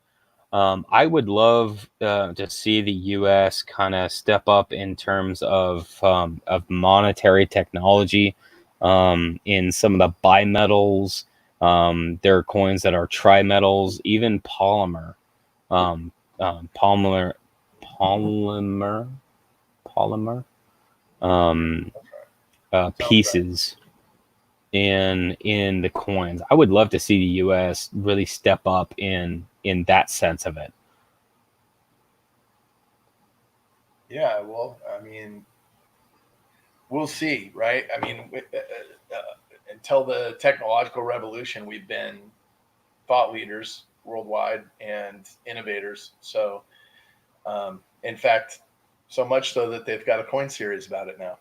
would love to see the U.S. kind of step up in terms of monetary technology in some of the bimetals. There are coins that are trimetals, even polymer, polymer, pieces in the coins. I would love to see the U.S. really step up in that sense of it. Yeah, well, I mean, we'll see, right? I mean, until the technological revolution, we've been thought leaders worldwide and innovators. So, in fact, so much so that they've got a coin series about it now.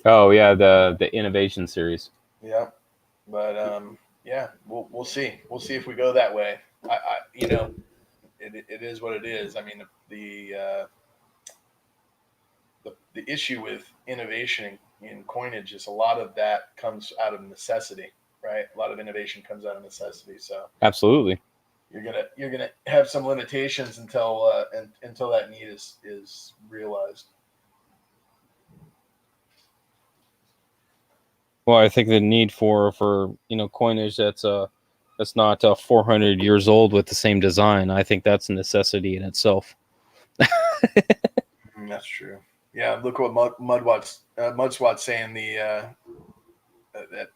Oh yeah, the innovation series. Yeah, but yeah, we'll see. We'll see if we go that way. It is what it is. I mean, the issue with innovation in coinage is a lot of that comes out of necessity, right? A lot of innovation comes out of necessity. So absolutely, you're gonna have some limitations until that need is realized. Well, I think the need for coinage that's not 400 years old with the same design. I think that's a necessity in itself. That's true. Yeah, look what Mudswat's saying, that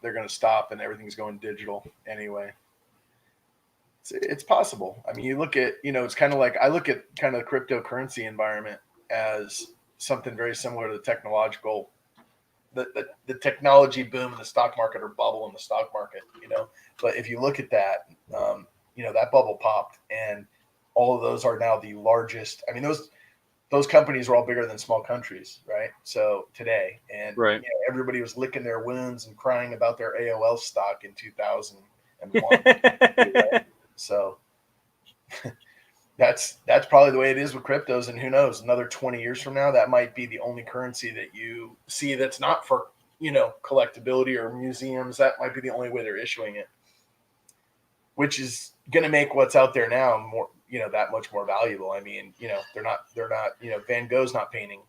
they're going to stop and everything's going digital anyway. It's possible. I mean, you look at, it's kind of like, I look at kind of the cryptocurrency environment as something very similar to the technology boom in the stock market or bubble in the stock market, but if you look at that, that bubble popped, and all of those are now the largest. I mean, those companies are all bigger than small countries, right? So today, and right. Everybody was licking their wounds and crying about their AOL stock in 2001. Right? So that's probably the way it is with cryptos. And who knows, another 20 years from now, that might be the only currency that you see that's not for, collectability or museums. That might be the only way they're issuing it, which is going to make what's out there now more, that much more valuable. I mean, they're not, Van Gogh's not painting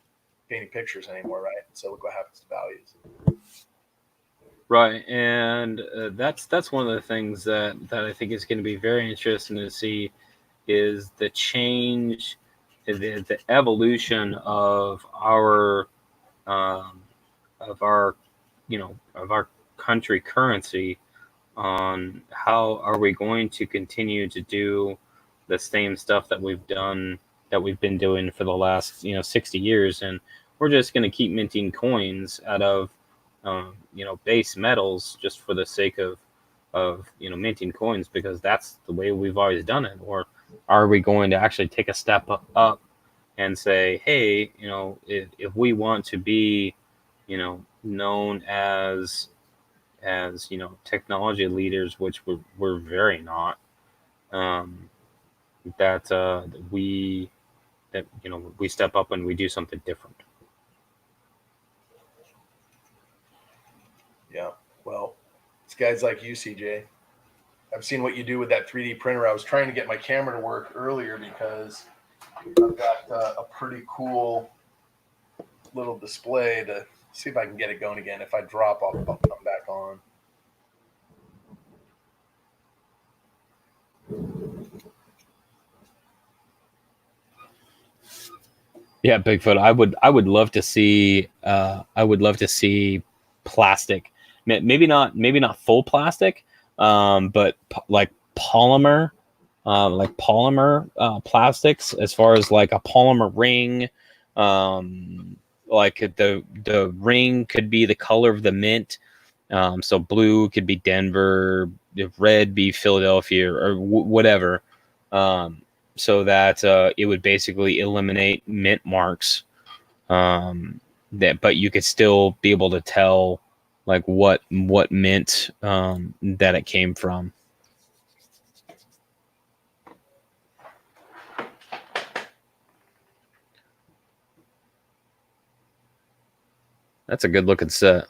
pictures anymore, right? So look what happens to values. Right, and that's one of the things that I think is going to be very interesting to see is the change, the evolution of our of our of our country currency, on how are we going to continue to do the same stuff that we've been doing for the last 60 years, and we're just going to keep minting coins out of base metals just for the sake of minting coins because that's the way we've always done it? Or are we going to actually take a step up and say, hey, if we want to be known as technology leaders, which we're very not, that we step up and we do something different. Yeah, well, it's guys like you, CJ. I've seen what you do with that 3D printer. I was trying to get my camera to work earlier because I've got a pretty cool little display to see if I can get it going again. If I drop, I'll come back on. Yeah, Bigfoot. I would love to see. I would love to see plastic. Maybe not full plastic, but like polymer, plastics. As far as like a polymer ring, like the ring could be the color of the mint. So blue could be Denver, red be Philadelphia, or whatever. So that it would basically eliminate mint marks. But you could still be able to tell like what mint that it came from. That's a good looking set.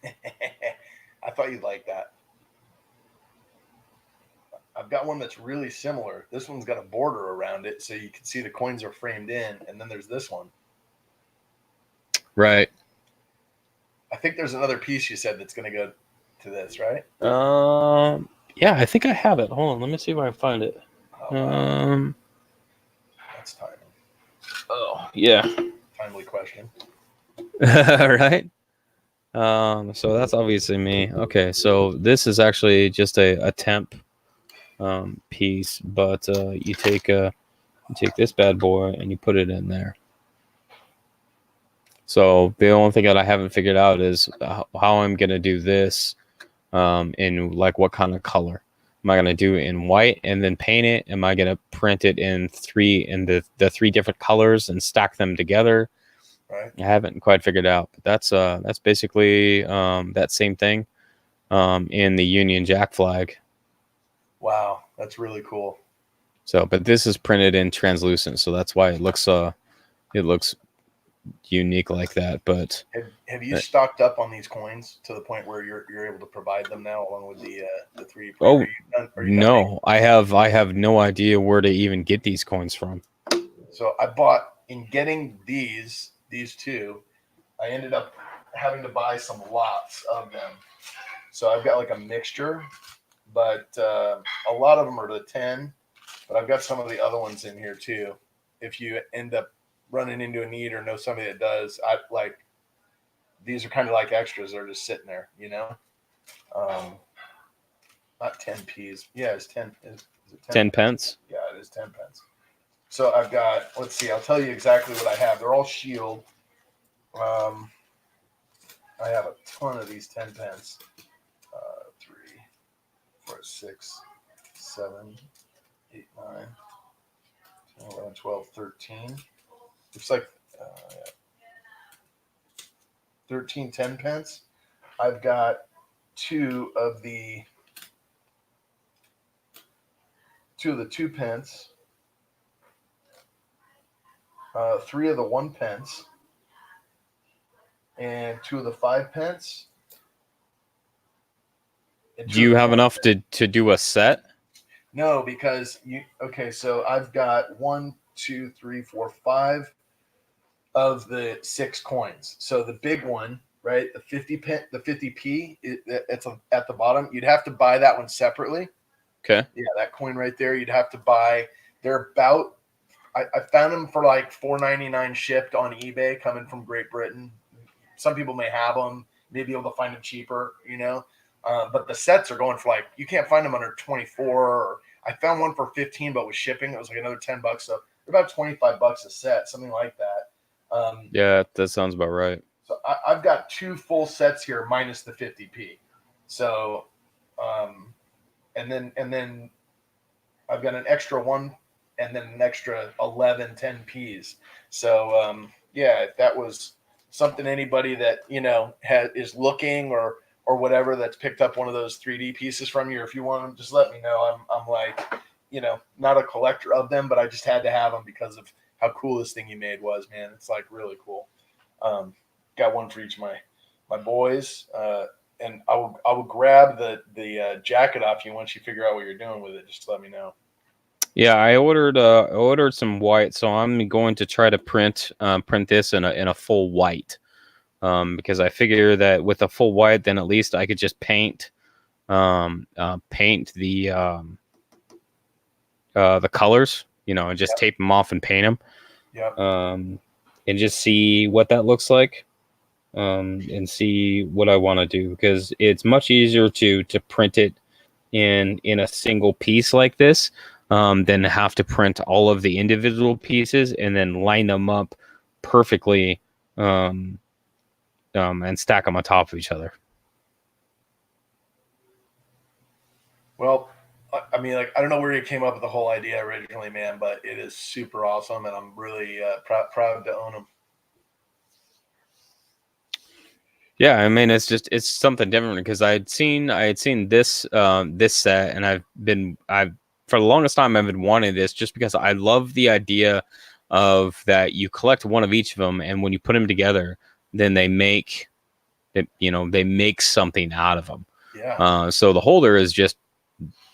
I thought you'd like that. I've got one that's really similar. This one's got a border around it, so you can see the coins are framed in, and then there's this one. Right. I think there's another piece you said that's going to go to this, right? Yeah, I think I have it. Hold on, let me see if I can find it. Oh, wow. That's timing. Oh, yeah. Timely question. Right. So that's obviously me. Okay, so this is actually just a temp piece, but you take this bad boy and you put it in there. So the only thing that I haven't figured out is how I'm gonna do this in like what kind of color. Am I gonna do it in white and then paint it? Am I gonna print it in the three different colors and stack them together? Right. I haven't quite figured out, but that's basically that same thing in the Union Jack flag. Wow, that's really cool. So, but this is printed in translucent, so that's why it looks unique like that. But have you stocked up on these coins to the point where you're able to provide them now along with the 3D printer? No, I have no idea where to even get these coins from. So I bought, in getting these two, I ended up having to buy some lots of them. So I've got like a mixture, but a lot of them are the 10, but I've got some of the other ones in here too. If you end up running into a need or know somebody that does, I like, these are kind of like extras. They're just sitting there, not 10 P's. Yeah, it's 10. Is it 10 pence? Yeah, it is 10 pence. So I've got, let's see, I'll tell you exactly what I have. They're all shield. I have a ton of these 10 pence. 3, 4, 6, 7, 8, 9, 10, 11, 12, 13. Looks like 13 10 pence. I've got two of the 2 of the 2 pence, 3 of the 1 pence, and 2 of the 5 pence. Do you have enough to do a set? No, because so I've got 1, 2, 3, 4, 5 of the 6 coins. So the big one, right, the 50p, it's at the bottom. You'd have to buy that one separately. Okay. Yeah, that coin right there, you'd have to buy. They're about, I found them for like $4.99 shipped on eBay, coming from Great Britain. Some people may have them, may be able to find them cheaper, but the sets are going for like, you can't find them under 24. Or I found one for 15, but with shipping, it was like another $10. So they're about $25 a set, something like that. Yeah, that sounds about right. So I've got 2 full sets here minus the 50p. So, and then I've got an extra 1 and then an extra 11 10p's. So, yeah, if that was something anybody that, is looking or whatever, that's picked up one of those 3D pieces from you, or if you want them, just let me know. I'm like, not a collector of them, but I just had to have them because of how cool this thing you made was, man. It's like really cool. Got one for each of my boys. And I will grab the jacket off you once you figure out what you're doing with it. Just let me know. Yeah, I ordered some white, so I'm going to try to print this in a full white. Because I figure that with a full white, then at least I could just paint the colors, and just tape them off and paint them. Yep. And just see what that looks like. And see what I want to do, because it's much easier to print it in a single piece like this than have to print all of the individual pieces and then line them up perfectly and stack them on top of each other. Well, I mean, like, I don't know where you came up with the whole idea originally, man, but it is super awesome, and I'm really proud to own them. Yeah, I mean, it's something different, because I had seen this this set, and I've for the longest time I've been wanting this, just because I love the idea of that you collect one of each of them, and when you put them together, then they make something out of them. Yeah. So the holder is just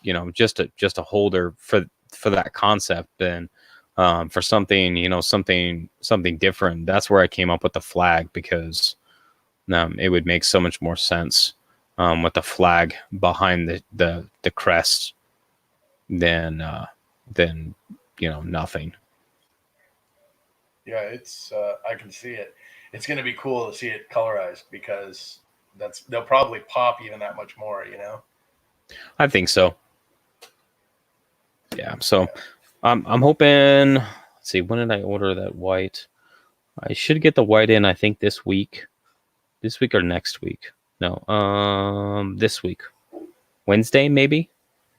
a holder for that concept, and for something something different. That's where I came up with the flag, because it would make so much more sense with the flag behind the crest than nothing. Yeah, it's I can see it. It's going to be cool to see it colorized, because they'll probably pop even that much more, I think so. Yeah, so I'm hoping. Let's see, when did I order that white? I should get the white in, I think, this week or next week. No, this week, Wednesday maybe.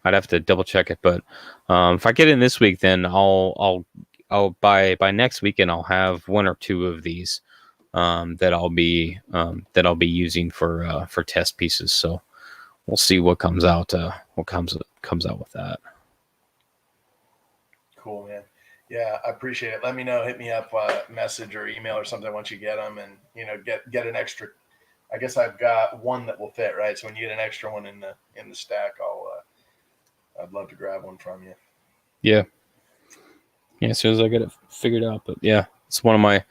I'd have to double check it, but if I get in this week, then I'll by next weekend I'll have 1 or 2 of these that I'll be using for test pieces. So we'll see what comes out. What comes out with that. Cool, man. Yeah, I appreciate it. Let me know. Hit me up, message or email or something once you get them, and get an extra. I guess I've got 1 that will fit, right? So when you get an extra one in the stack, I'd love to grab one from you. Yeah. As soon as I get it figured out. But yeah, it's one of my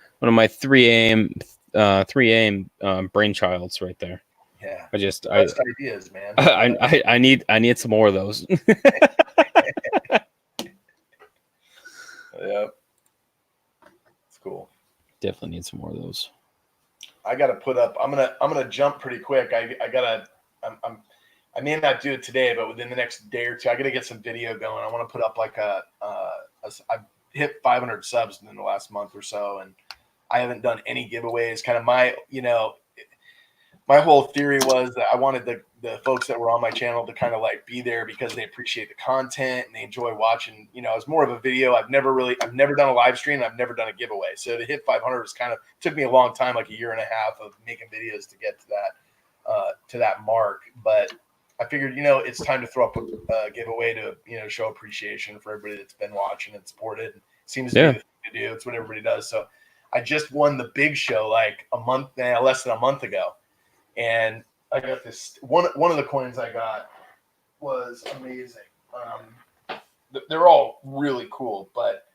3 a.m. brainchilds right there. Yeah. Best ideas, man. I need some more of those. Yep. It's cool. Definitely need some more of those. I got to put up. I'm gonna jump pretty quick. I may not do it today, but within the next day or 2, I got to get some video going. I want to put up like I've hit 500 subs in the last month or so, and I haven't done any giveaways. Kind of my whole theory was that I wanted the folks that were on my channel to kind of like be there because they appreciate the content and they enjoy watching. It's more of a video. I've never done a live stream. I've never done a giveaway. So to hit 500 was took me a long time, like a year and a half of making videos to get to that mark. But I figured, you know, it's time to throw up a giveaway to, you know, show appreciation for everybody that's been watching and supported. It seems to be the thing to do. It's what everybody does. So I just won the big show like less than a month ago. And I got this one of the coins I got was amazing. They're all really cool, but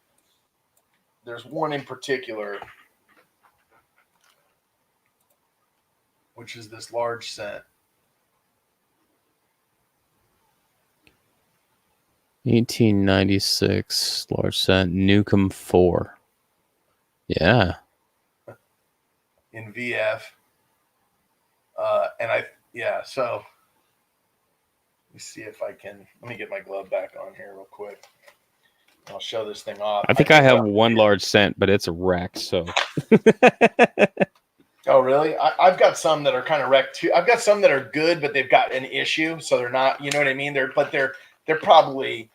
there's one in particular, which is this large cent. 1896 large cent Newcomb 4. Yeah. In VF. So let me see if I can, let me get my glove back on here real quick. I'll show this thing off. I think I have one large cent, but it's a wreck. So. Oh, really? I've got some that are kind of wrecked too. I've got some that are good, but they've got an issue, so they're not. You know what I mean? They're probably,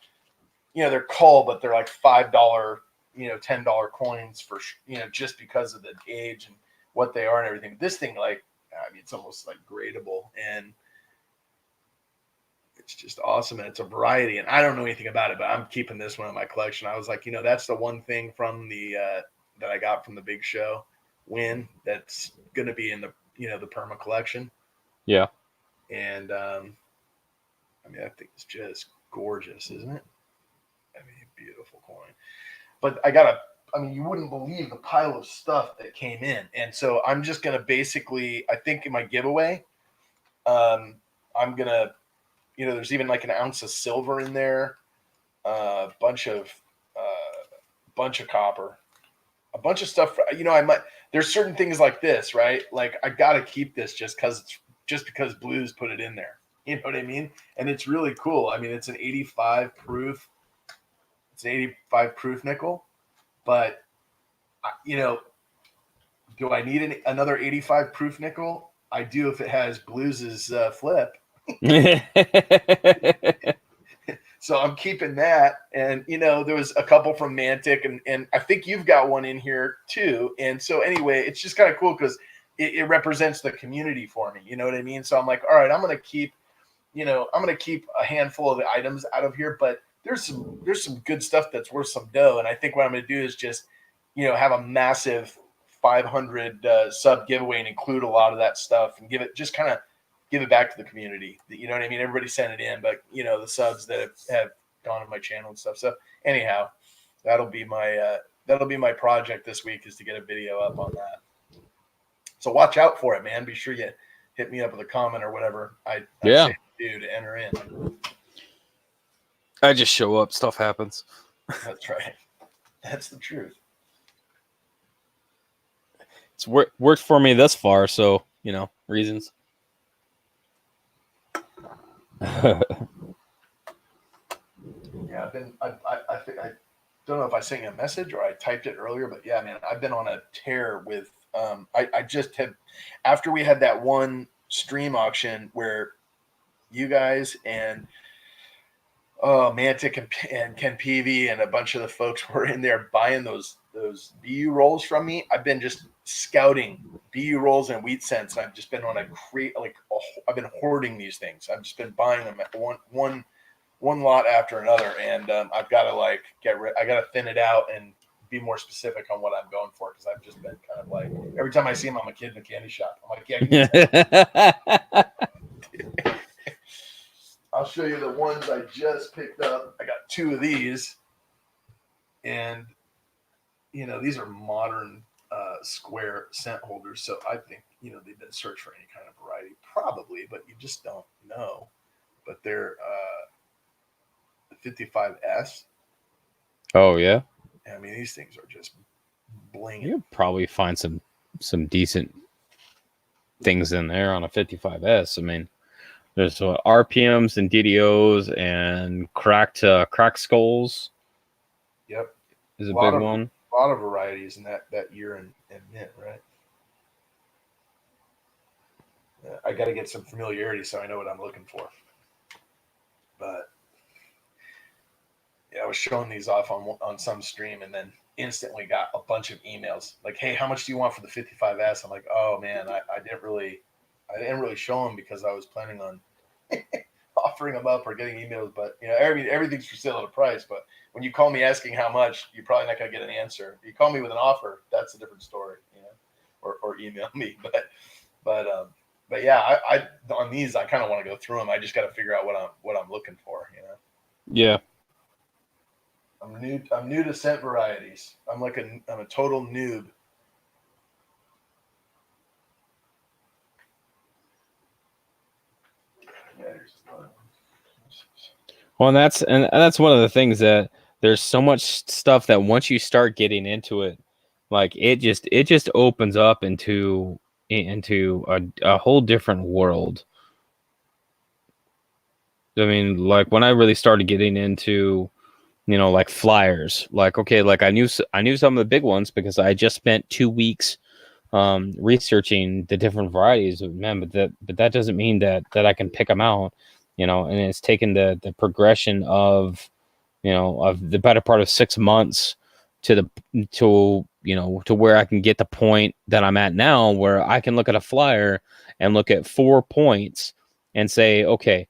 you know, they're cool, but they're like $5, you know, $10 coins for, you know, just because of the age and what they are and everything. This thing, like, I mean, it's almost like gradable, and it's just awesome, and it's a variety. And I don't know anything about it, but I'm keeping this one in my collection. I was like, you know, that's the one thing from the that I got from the big show win that's going to be in the, you know, the perma collection. Yeah. And I mean, I think it's just gorgeous, isn't it? I mean, beautiful coin. But I mean, you wouldn't believe the pile of stuff that came in. And so I'm just going to basically, I think in my giveaway, I'm going to, you know, there's even like an ounce of silver in there, a bunch of copper, a bunch of stuff. You know, there's certain things like this, right? Like I got to keep this just because Blues put it in there. You know what I mean? And it's really cool. I mean, it's an 85 proof. It's an 85 proof nickel, but you know, do I need another 85 proof nickel? I do if it has Blues's flip. So I'm keeping that. And, you know, there was a couple from Mantic, and I think you've got one in here too. And so anyway, it's just kind of cool because it represents the community for me. You know what I mean? So I'm like, all right, I'm going to keep a handful of the items out of here, but there's some good stuff that's worth some dough. And I think what I'm going to do is just, you know, have a massive 500 sub giveaway and include a lot of that stuff and give it back to the community. You know what I mean? Everybody sent it in, but you know, the subs that have gone on my channel and stuff. So anyhow, that'll be my project this week, is to get a video up on that. So watch out for it, man. Be sure you hit me up with a comment or whatever I say do to enter in. I just show up. Stuff happens. That's right. That's the truth. It's worked for me thus far, so you know, reasons. Yeah, I think I don't know if I sent you a message or I typed it earlier, but yeah, man, I've been on a tear with I just had, after we had that one stream auction where you guys and Mantic and Ken Peavy and a bunch of the folks were in there buying those BU rolls from me. I've been just scouting BU rolls and wheat cents. I've just been on I've been hoarding these things. I've just been buying them at one lot after another, and I've got to I got to thin it out and be more specific on what I'm going for, because I've just been kind of like, every time I see them, I'm a kid in a candy shop. I'm like, yeah. I'll show you the ones I just picked up. I got two of these, and you know, these are modern square cent holders. So I think, you know, they've been searched for any kind of variety, probably, but you just don't know. But they're the 55S. Oh yeah. I mean, these things are just blinging. You'll probably find some decent things in there on a 55S. I mean, there's RPMs and DDOs and cracked skulls. Yep, is a big one. A lot of varieties in that year and mint, right? I got to get some familiarity so I know what I'm looking for. But yeah, I was showing these off on some stream, and then instantly got a bunch of emails like, "Hey, how much do you want for the 55S?" I'm like, "Oh man, I didn't really show them because I was planning on offering them up or getting emails, but everything's for sale at a price. But when you call me asking how much, you're probably not going to get an answer. If you call me with an offer, that's a different story, or email me. But yeah, I on these I kind of want to go through them. I just got to figure out what I'm looking for. Yeah. I'm new to scent varieties. I'm a total noob. Well, and that's one of the things that there's so much stuff that once you start getting into it, like it just opens up into a whole different world. I mean, like when I really started getting into, like flyers, like, okay, like I knew some of the big ones because I just spent 2 weeks researching the different varieties of men, but that doesn't mean that I can pick them out, and it's taken the progression of the better part of 6 months to where I can get the point that I'm at now, where I can look at a flyer and look at 4 points and say, okay,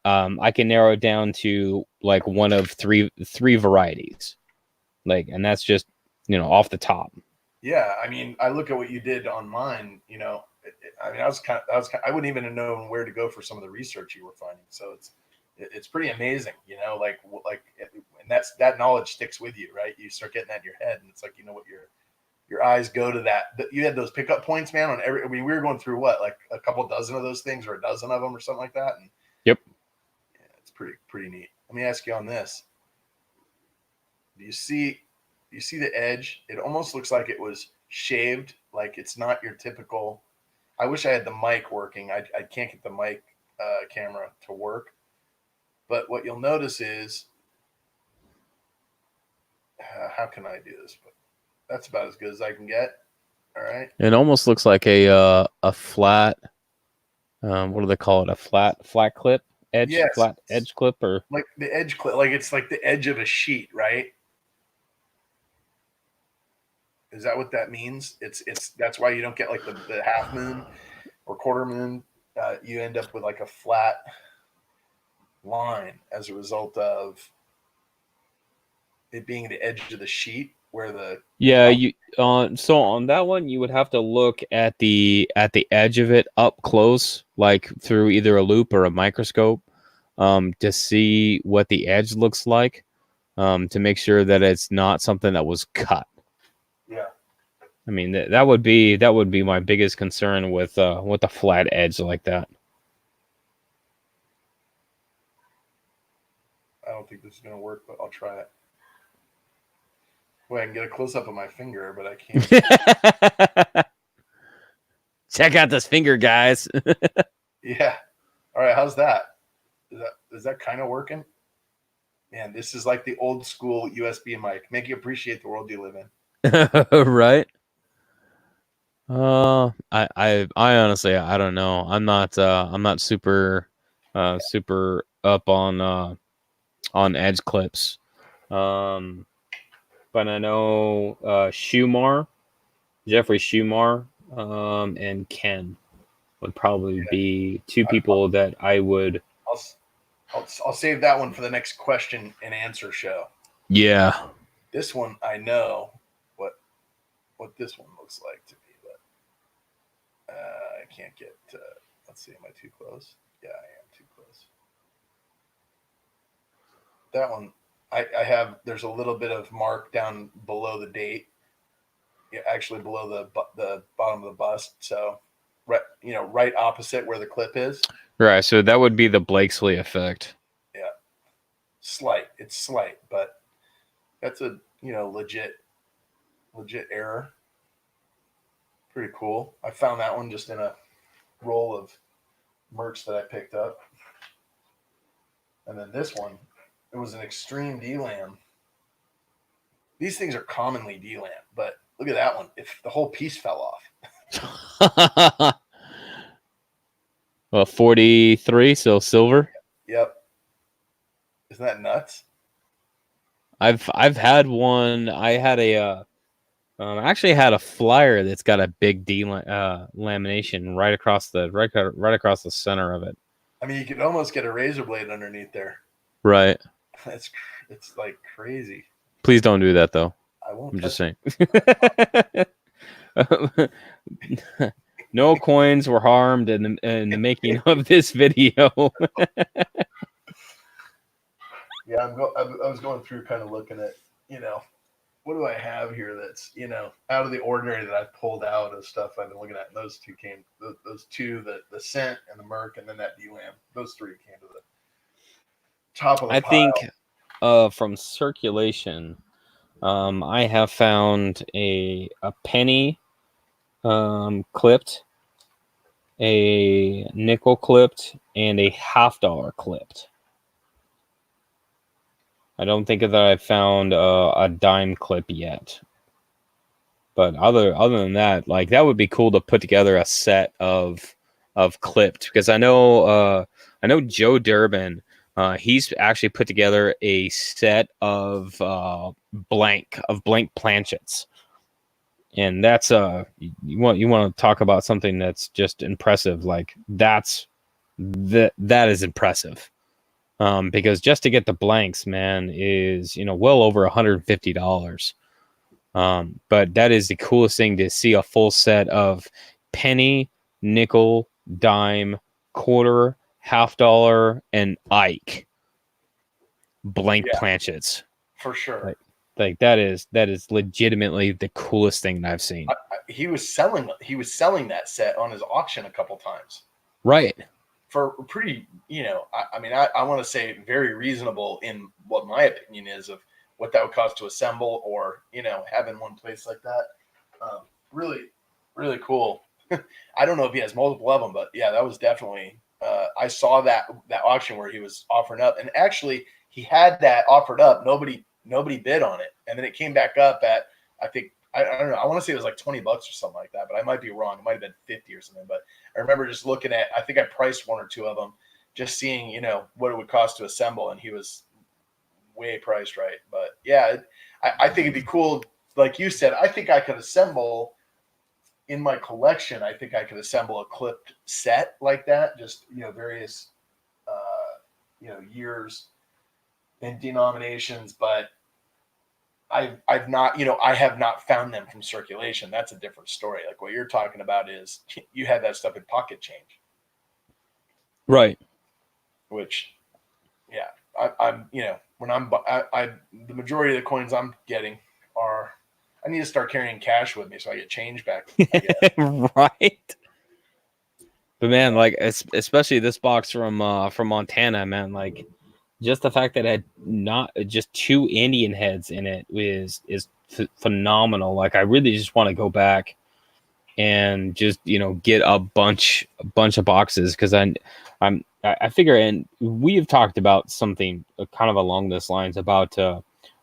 I can narrow it down to like one of three varieties, like, and that's just off the top. Yeah, I mean, I look at what you did on mine. I mean, I wouldn't even have known where to go for some of the research you were finding. So it's pretty amazing, and that knowledge sticks with you, right? You start getting that in your head, and it's like what your eyes go to that. You had those pickup points, man. On every, I mean, we were going through what, like a couple dozen of those things, or a dozen of them, or something like that. And yep, yeah, it's pretty neat. Let me ask you on this: do you see the edge? It almost looks like it was shaved. Like it's not your typical. I wish I had the mic working. I can't get the mic camera to work. But what you'll notice is, how can I do this? But that's about as good as I can get. All right. it almost looks like a flat. What do they call it? A flat clip edge, Yes. flat edge clip, or like the edge clip. Like it's like the edge of a sheet, right? Is that what that means? It's that's why you don't get like the half moon or quarter moon. You end up with like a flat line as a result of it being the edge of the sheet where the so on that one you would have to look at the edge of it up close, like through either a loop or a microscope, to see what the edge looks like, to make sure that it's not something that was cut. Yeah. I mean, that would be my biggest concern with a flat edge like that. I don't think this is going to work, but I'll try it. Well, I can get a close up of my finger, but I can't. Check out this finger, guys. Yeah. All right. How's that? Is that kind of working? Man, this is like the old school USB mic. Make you appreciate the world you live in. Right. I honestly, I don't know. I'm not super up on edge clips. But I know Jeffrey Shumar, and Ken would probably be 2 people that I would. I'll save that one for the next question and answer show. Yeah. This one I know what this one looks like to me, but I can't get. Let's see, am I too close? Yeah, I am too close. That one. I have, there's a little bit of mark down below the date, actually below the bottom of the bust. So, right opposite where the clip is. Right. So that would be the Blakesley effect. Yeah. It's slight, but that's a, legit error. Pretty cool. I found that one just in a roll of merch that I picked up. And then this one, it was an extreme D-lam. These things are commonly D-lam, but look at that one. If the whole piece fell off. Well, 43, so silver. Yep. Isn't that nuts? I've had one. I had actually had a flyer that's got a big D lamination right across the center of it. I mean, you could almost get a razor blade underneath there. Right. It's like crazy. Please don't do that though. I won't. I'm just touch saying. No coins were harmed in the making of this video. Yeah, I was going through kind of looking at, what do I have here that's, out of the ordinary that I pulled out of stuff I've been looking at. And those two came, those two, the Scent and the Merc, and then that DLAM. Those three came to the top of the I pile. think from circulation, I have found a penny clipped, a nickel clipped, and a $50 clipped. I don't think that I've found a dime clip yet. But other than that, like that would be cool to put together a set of clipped, because I know Joe Durbin, he's actually put together a set of blank planchets. And that's you want to talk about something that's just impressive, like that is impressive. Because just to get the blanks, man, is well over $150. But that is the coolest thing, to see a full set of penny, nickel, dime, quarter, $50, and Ike blank planchets. For sure. Like that is legitimately the coolest thing that I've seen. He was selling that set on his auction a couple times. Right. For pretty, I want to say very reasonable in what my opinion is of what that would cost to assemble, or, having one place like that. Really, really cool. I don't know if he has multiple of them, but yeah, that was definitely, I saw that auction where he was offering up, and actually he had that offered up. Nobody bid on it. And then it came back up at, I think, I don't know, I want to say it was like $20 or something like that, but I might be wrong. It might have been 50 or something. But I remember just looking at, I think I priced one or two of them, just seeing, what it would cost to assemble. And he was way priced right. But yeah, I think it'd be cool. Like you said, I think I could assemble in my collection. I think I could assemble a clipped set like that. Just, various, years and denominations, but I've not, I have not found them from circulation. That's a different story. Like what you're talking about is you had that stuff in pocket change. Right. Which, yeah, I'm, when the majority of the coins I'm getting are, I need to start carrying cash with me so I get change back. Right. But man, like especially this box from Montana, man, like just the fact that it had not just 2 Indian heads in it is phenomenal. Like I really just want to go back and just get a bunch of boxes, because I figure, and we have talked about something kind of along this lines about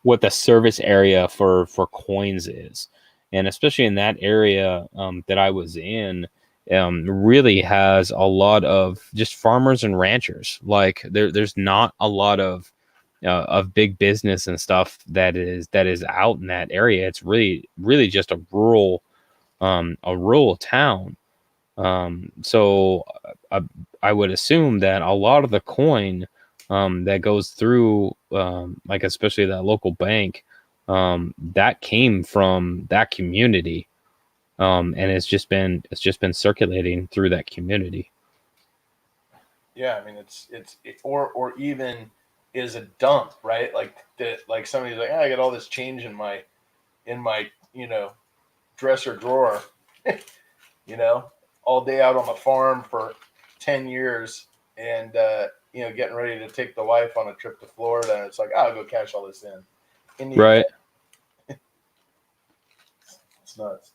what the service area for coins is, and especially in that area that I was in, really has a lot of just farmers and ranchers. Like there's not a lot of big business and stuff that is out in that area. It's really just a rural town. So I would assume that a lot of the coin that goes through, like especially that local bank, that came from that community. And it's just been circulating through that community. Yeah, I mean or even is a dump, right? Like like somebody's like, I got all this change in my dresser drawer, all day out on the farm for 10 years, and getting ready to take the wife on a trip to Florida, and it's like, I'll go cash all this in. Right. It's nuts.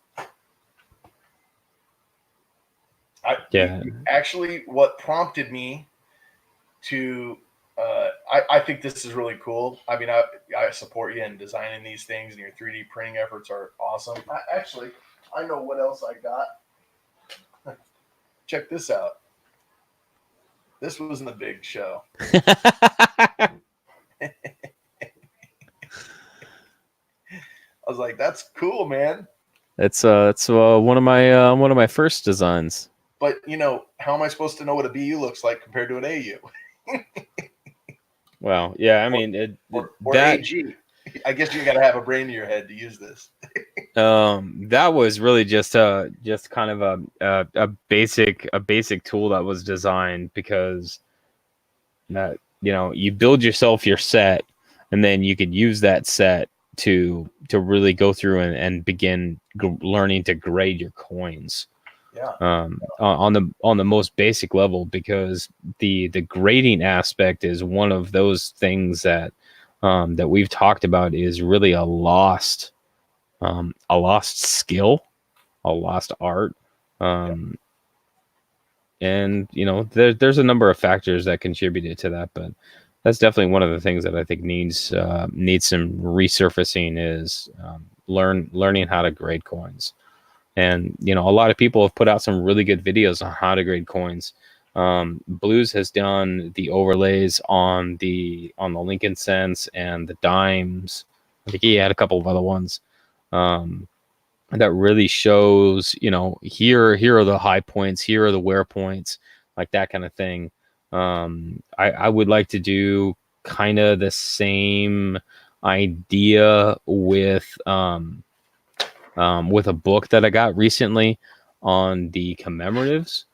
Actually, what prompted me to, I think this is really cool. I mean, I support you in designing these things, and your 3D printing efforts are awesome. I know what else I got. Check this out. This wasn't a big show. I was like, that's cool, man. It's one of my first designs. But how am I supposed to know what a BU looks like compared to an AU? Well, yeah, I mean, or that AG. I guess you got to have a brain in your head to use this. that was really just kind of a basic tool that was designed because that you build yourself your set, and then you could use that set to really go through and begin learning to grade your coins. Yeah. On the most basic level, because the grading aspect is one of those things that that we've talked about is really a lost skill, a lost art. And there's a number of factors that contributed to that, but that's definitely one of the things that I think needs some resurfacing is learning how to grade coins. And a lot of people have put out some really good videos on how to grade coins. Blues has done the overlays on the Lincoln cents and the dimes. I think he had a couple of other ones that really shows, here are the high points, here are the wear points, like that kind of thing. I would like to do kind of the same idea with a book that I got recently on the commemoratives.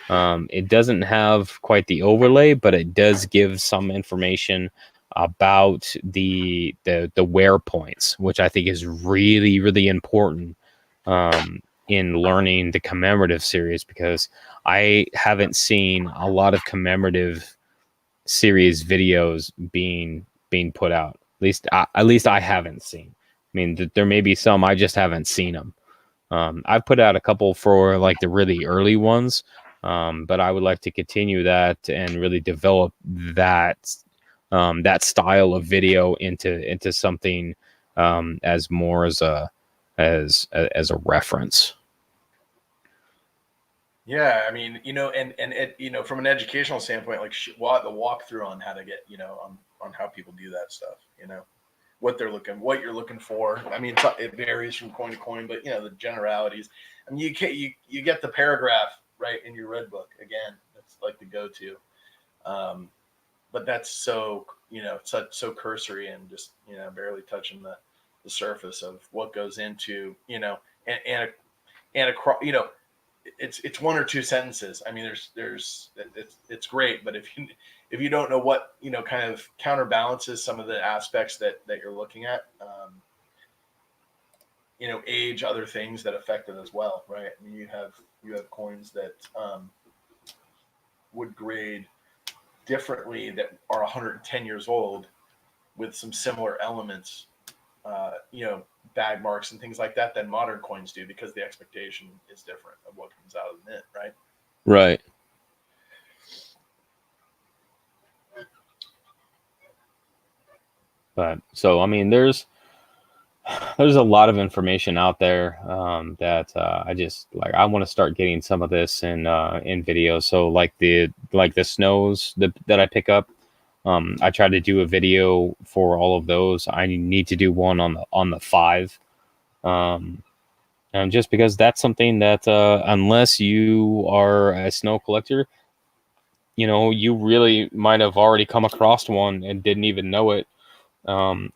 It doesn't have quite the overlay, but it does give some information about the wear points, which I think is really, really important in learning the commemorative series, because I haven't seen a lot of commemorative series videos being put out. At least I haven't seen. I mean, there may be some, I just haven't seen them. I've put out a couple for like the really early ones, but I would like to continue that and really develop that style of video into something as more as a reference. Yeah, I mean, and it, from an educational standpoint, like the walkthrough on how to get, on how people do that stuff, what you're looking for. I mean, it varies from coin to coin, but the generalities. I mean, you get the paragraph right in your red book again. That's like the go-to, but that's so so cursory and just barely touching the surface of what goes into and across it's one or two sentences. I mean, it's great, but if you don't know what kind of counterbalances some of the aspects that you're looking at, age, other things that affect it as well, right? I mean, you have coins that would grade differently that are 110 years old with some similar elements, bag marks and things like that than modern coins do, because the expectation is different of what comes out of the mint, right? Right. But so I mean, there's a lot of information out there that I just like. I want to start getting some of this in videos. So like the snows that I pick up. I try to do a video for all of those. I need to do one on the 5. And just because that's something that unless you are a snow collector, you really might have already come across one and didn't even know it. And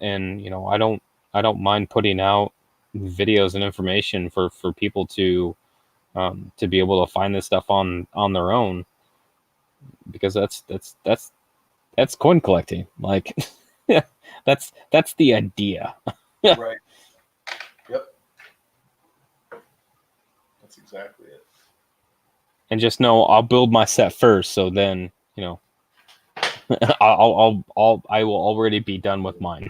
I don't mind putting out videos and information for people to be able to find this stuff on their own, because that's coin collecting. Like, that's the idea. Right. Yep. That's exactly it. And just know I'll build my set first, so then I will already be done with mine.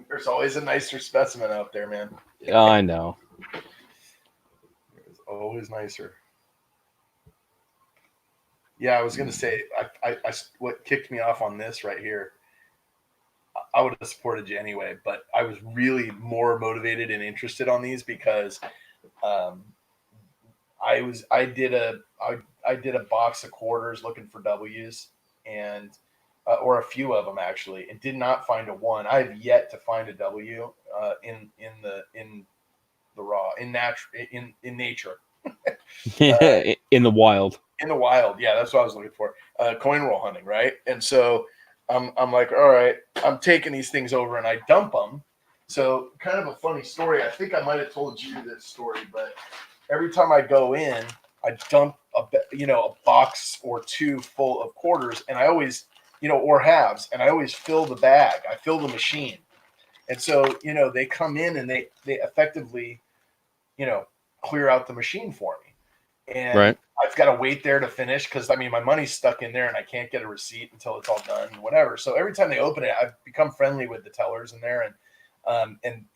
There's always a nicer specimen out there, man. I know. It's always nicer. Yeah, I was gonna say, I what kicked me off on this right here, I would have supported you anyway, but I was really more motivated and interested on these because I did a box of quarters looking for W's, and or a few of them actually, and did not find a one. I have yet to find a W in the raw in nature. In the wild. In the wild, yeah, that's what I was looking for. Coin roll hunting, right? And so I'm like, all right, I'm taking these things over and I dump them. So kind of a funny story. I think I might have told you this story, but every time I go in, I dump a box or two full of quarters, and I always, or halves, and I always fill the bag. I fill the machine, and so they come in and they effectively, clear out the machine for me. And Right. I've got to wait there to finish because my money's stuck in there and I can't get a receipt until it's all done, whatever. So every time they open it, I've become friendly with the tellers in there, and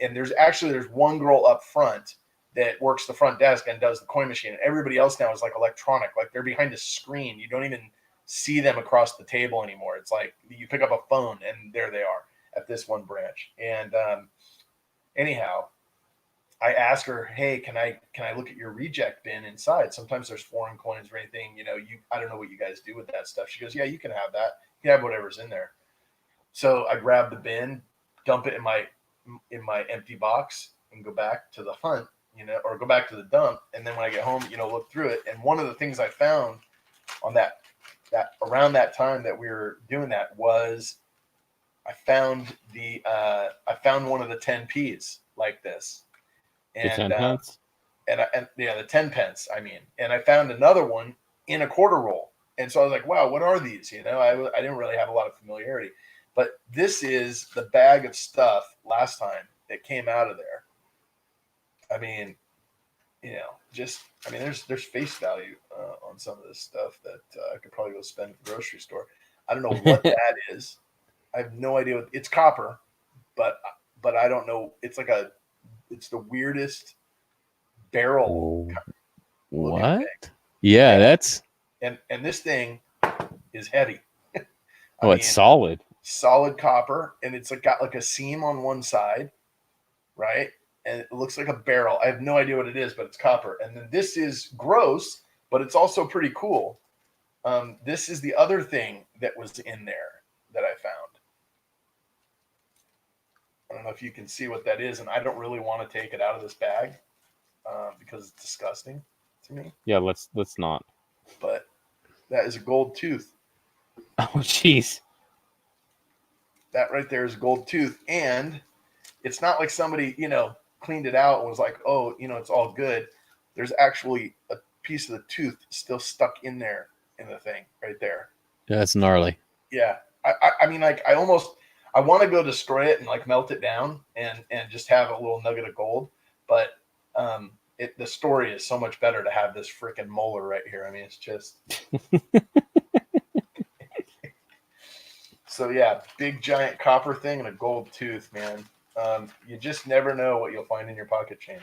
there's one girl up front that works the front desk and does the coin machine. And everybody else now is like electronic, like they're behind a screen. You don't even see them across the table anymore. It's like you pick up a phone and there they are at this one branch. And anyhow, I ask her, hey, can I look at your reject bin inside? Sometimes there's foreign coins or anything, I don't know what you guys do with that stuff. She goes, yeah, you can have that. You can have whatever's in there. So I grab the bin, dump it in my empty box and go back to the hunt, or go back to the dump. And then when I get home, look through it. And one of the things I found on that around that time that we were doing that was I found one of the 10 P's like this. The 10 pence? The 10 pence, and I found another one in a quarter roll. And so I was like, wow, what are these? I didn't really have a lot of familiarity, but this is the bag of stuff last time that came out of there. There's face value on some of this stuff that I could probably go spend at the grocery store. I don't know what that is. I have no idea. It's copper, but I don't know. It's the weirdest barrel. What? Yeah, that's. And this thing is heavy. It's solid. Solid copper, and it's got like a seam on one side, right? And it looks like a barrel. I have no idea what it is, but it's copper. And then this is gross, but it's also pretty cool. This is the other thing that was in there that I found. I don't know if you can see what that is, and I don't really want to take it out of this bag because it's disgusting to me. Yeah, let's not. But that is a gold tooth. Oh, jeez. That right there is a gold tooth, and it's not like somebody cleaned it out and was like, oh, it's all good. There's actually a piece of the tooth still stuck in there in the thing right there. Yeah, that's gnarly. Yeah, I want to go destroy it and melt it down and just have a little nugget of gold. But the story is so much better to have this freaking molar right here. It's just. So yeah, big giant copper thing and a gold tooth, man. You just never know what you'll find in your pocket change.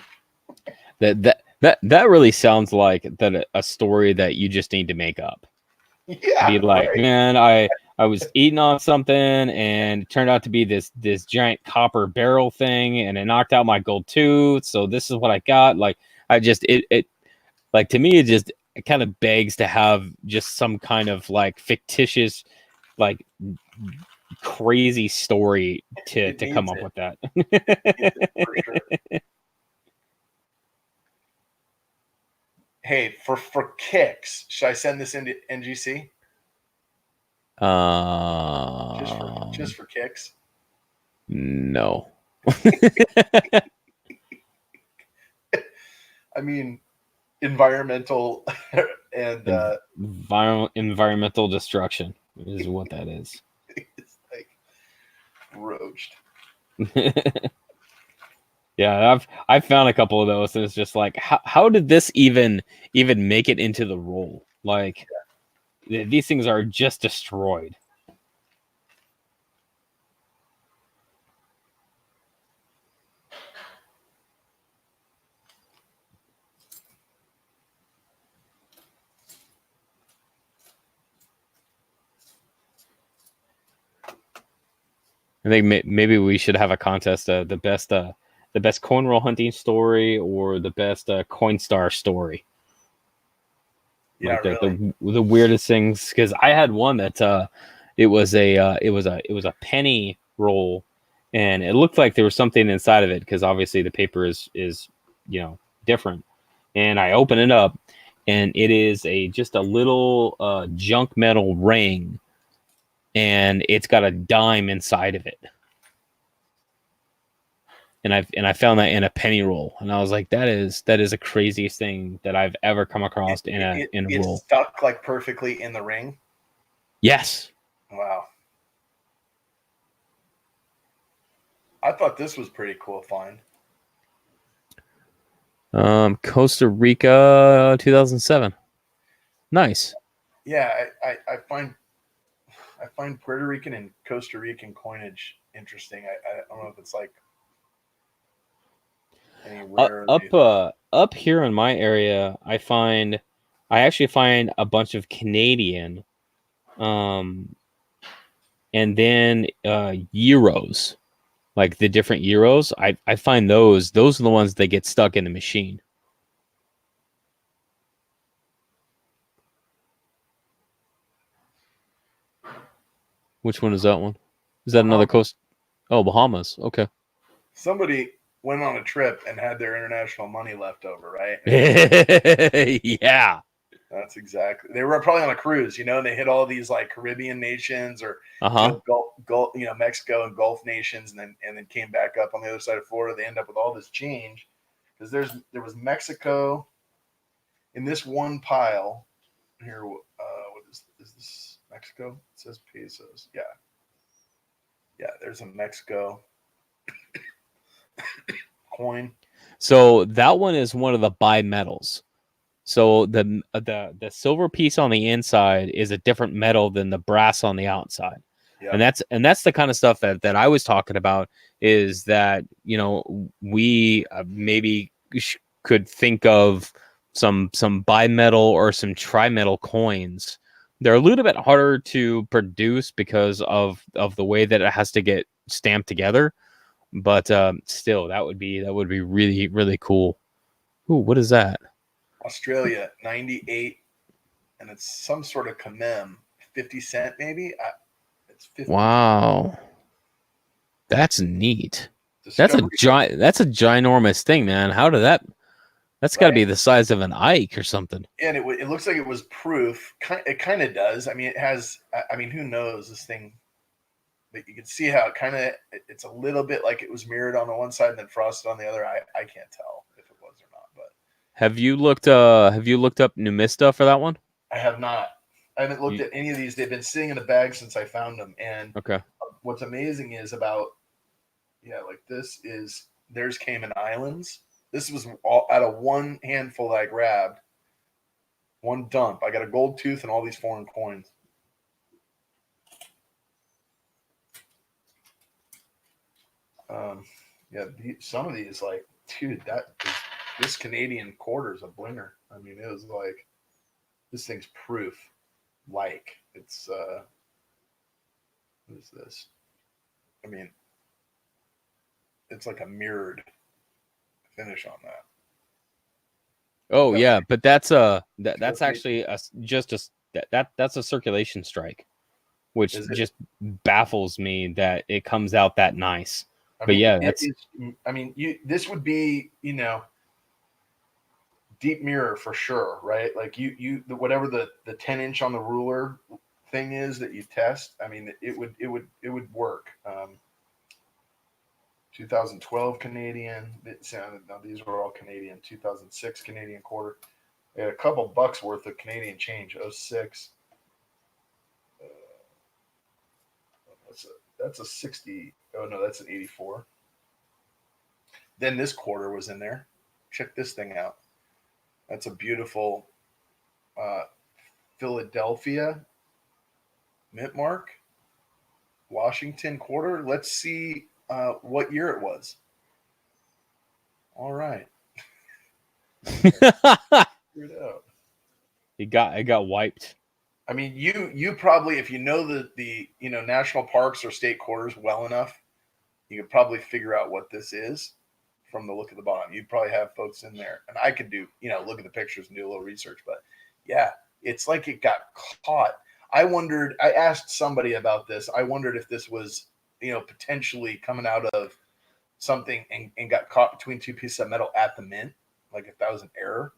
That really sounds like a story that you just need to make up. Yeah. Be like, right. Man, I was eating on something and it turned out to be this giant copper barrel thing and it knocked out my gold tooth. So this is what I got. To me, it kind of begs to have just some kind of fictitious, crazy story to come up with that. For sure. Hey, for kicks, should I send this into NGC? Just for kicks? No. Environmental and environmental destruction is what that is. It's roached. Yeah, I've found a couple of those, and it's just how did this even make it into the roll? These things are just destroyed. I think maybe we should have a contest, the best coin roll hunting story or the best Coinstar story. Yeah, really. The weirdest things, because I had one that it was a penny roll, and it looked like there was something inside of it because obviously the paper is different. And I open it up, and it is just a little junk metal ring, and it's got a dime inside of it. And I found that in a penny roll, and I was like, that is the craziest thing that I've ever come across in a roll. It's stuck like perfectly in the ring. Yes. Wow. I thought this was pretty cool find. Costa Rica, 2007. Nice. Yeah, I find Puerto Rican and Costa Rican coinage interesting. I don't know if it's like any up here in my area, I actually find a bunch of Canadian, and then euros, like the different euros. I find those are the ones that get stuck in the machine. Which one is that one? Is that another coast? Oh, Bahamas. Okay. Somebody went on a trip and had their international money left over, right? Yeah. That's exactly. They were probably on a cruise, and they hit all these like Caribbean nations or Gulf, Mexico and Gulf nations, and then came back up on the other side of Florida. They end up with all this change because there was Mexico in this one pile here. What is this? Mexico? It says pesos. Yeah. There's a Mexico coin. So that one is one of the bimetals. So the silver piece on the inside is a different metal than the brass on the outside. Yep. And that's the kind of stuff that I was talking about, is that we maybe could think of some bimetal or some trimetal coins. They're a little bit harder to produce because of the way that it has to get stamped together, but still that would be really, really cool. Ooh, what is that? Australia, 98, and it's some sort of commem, 50 cent maybe. It's 50. Wow, that's neat. That's a ginormous thing, man. How did that? That's got to be the size of an Ike or something. And it looks like it was proof. It kind of does. I mean, it has. I mean, who knows this thing? But you can see how it's a little bit like it was mirrored on the one side and then frosted on the other. I can't tell if it was or not, but. Have you looked up Numista for that one? I have not. I haven't looked at any of these. They've been sitting in a bag since I found them. And what's amazing is like there's Cayman Islands. This was all out of one handful that I grabbed. One dump. I got a gold tooth and all these foreign coins. Some of these, like, dude, this Canadian quarter is a blinger. I mean, it was like, this thing's proof. Like, it's what is this? I mean, it's like a mirrored finish on that. Oh yeah, but that's actually that's a circulation strike, which just baffles me that it comes out that nice. This would be, deep mirror for sure, right? Like whatever the 10-inch on the ruler thing is that you test. I mean, it would work. 2012 Canadian. No, these were all Canadian. 2006 Canadian quarter. They had a couple bucks worth of Canadian change. 06. That's a 60. Oh no, that's an 84. Then this quarter was in there. Check this thing out. That's a beautiful Philadelphia mint mark. Washington quarter. Let's see what year it was. All right. It got wiped. I mean, you probably, if you know the national parks or state quarters well enough, you could probably figure out what this is from the look of the bottom. You'd probably have folks in there, and I could do look at the pictures and do a little research. But yeah, it's like it got caught. I asked somebody about this. I wondered if this was potentially coming out of something and got caught between two pieces of metal at the mint. like if that was an error.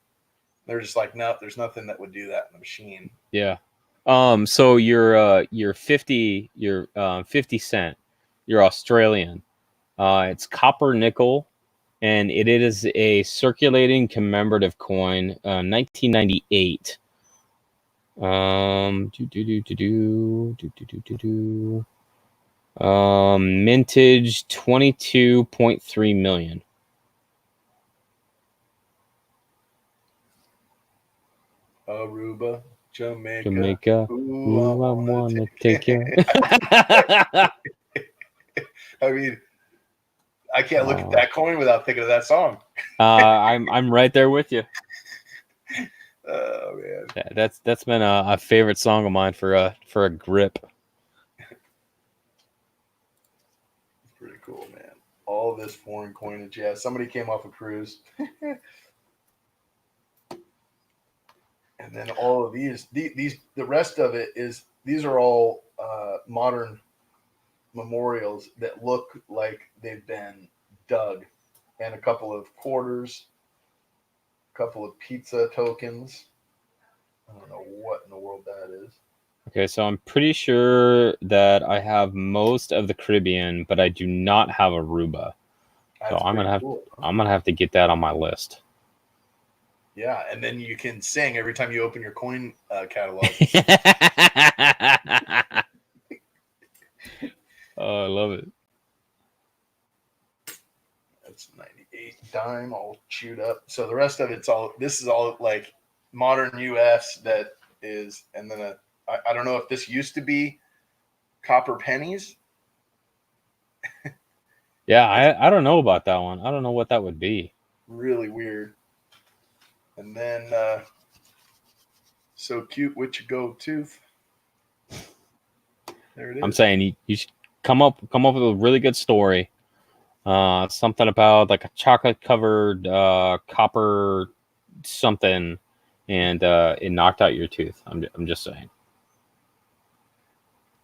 They're just like, no, there's nothing that would do that in the machine. Yeah. So you're 50 cent. You're Australian. It's copper nickel, and it is a circulating commemorative coin, 1998. Mintage 22.3 million. Aruba, Jamaica. Ooh, I wanna take you. I mean, I can't look at that coin without thinking of that song. I'm right there with you. Oh man, That's been a favorite song of mine for a grip. it's pretty cool, man. All this foreign coinage. Yeah, somebody came off a cruise, and then all of these the rest of it is these are all modern memorials that look like they've been dug, and a couple of quarters, a couple of pizza tokens. I don't know what in the world that is. Okay, so I'm pretty sure that I have most of the Caribbean, but I do not have Aruba. So That's I'm pretty gonna have cool. I'm gonna have to get that on my list. Yeah, and then you can sing every time you open your coin catalog. Oh, I love it. That's 98 dime, all chewed up. So the rest of it's all. This is all like modern U.S. that is, and then I don't know if this used to be copper pennies. Yeah, I don't know about that one. I don't know what that would be. Really weird. And then so cute, what you go tooth. There it is. I'm saying you should come up with a really good story. Something about like a chocolate covered copper something, and it knocked out your tooth. I'm just saying.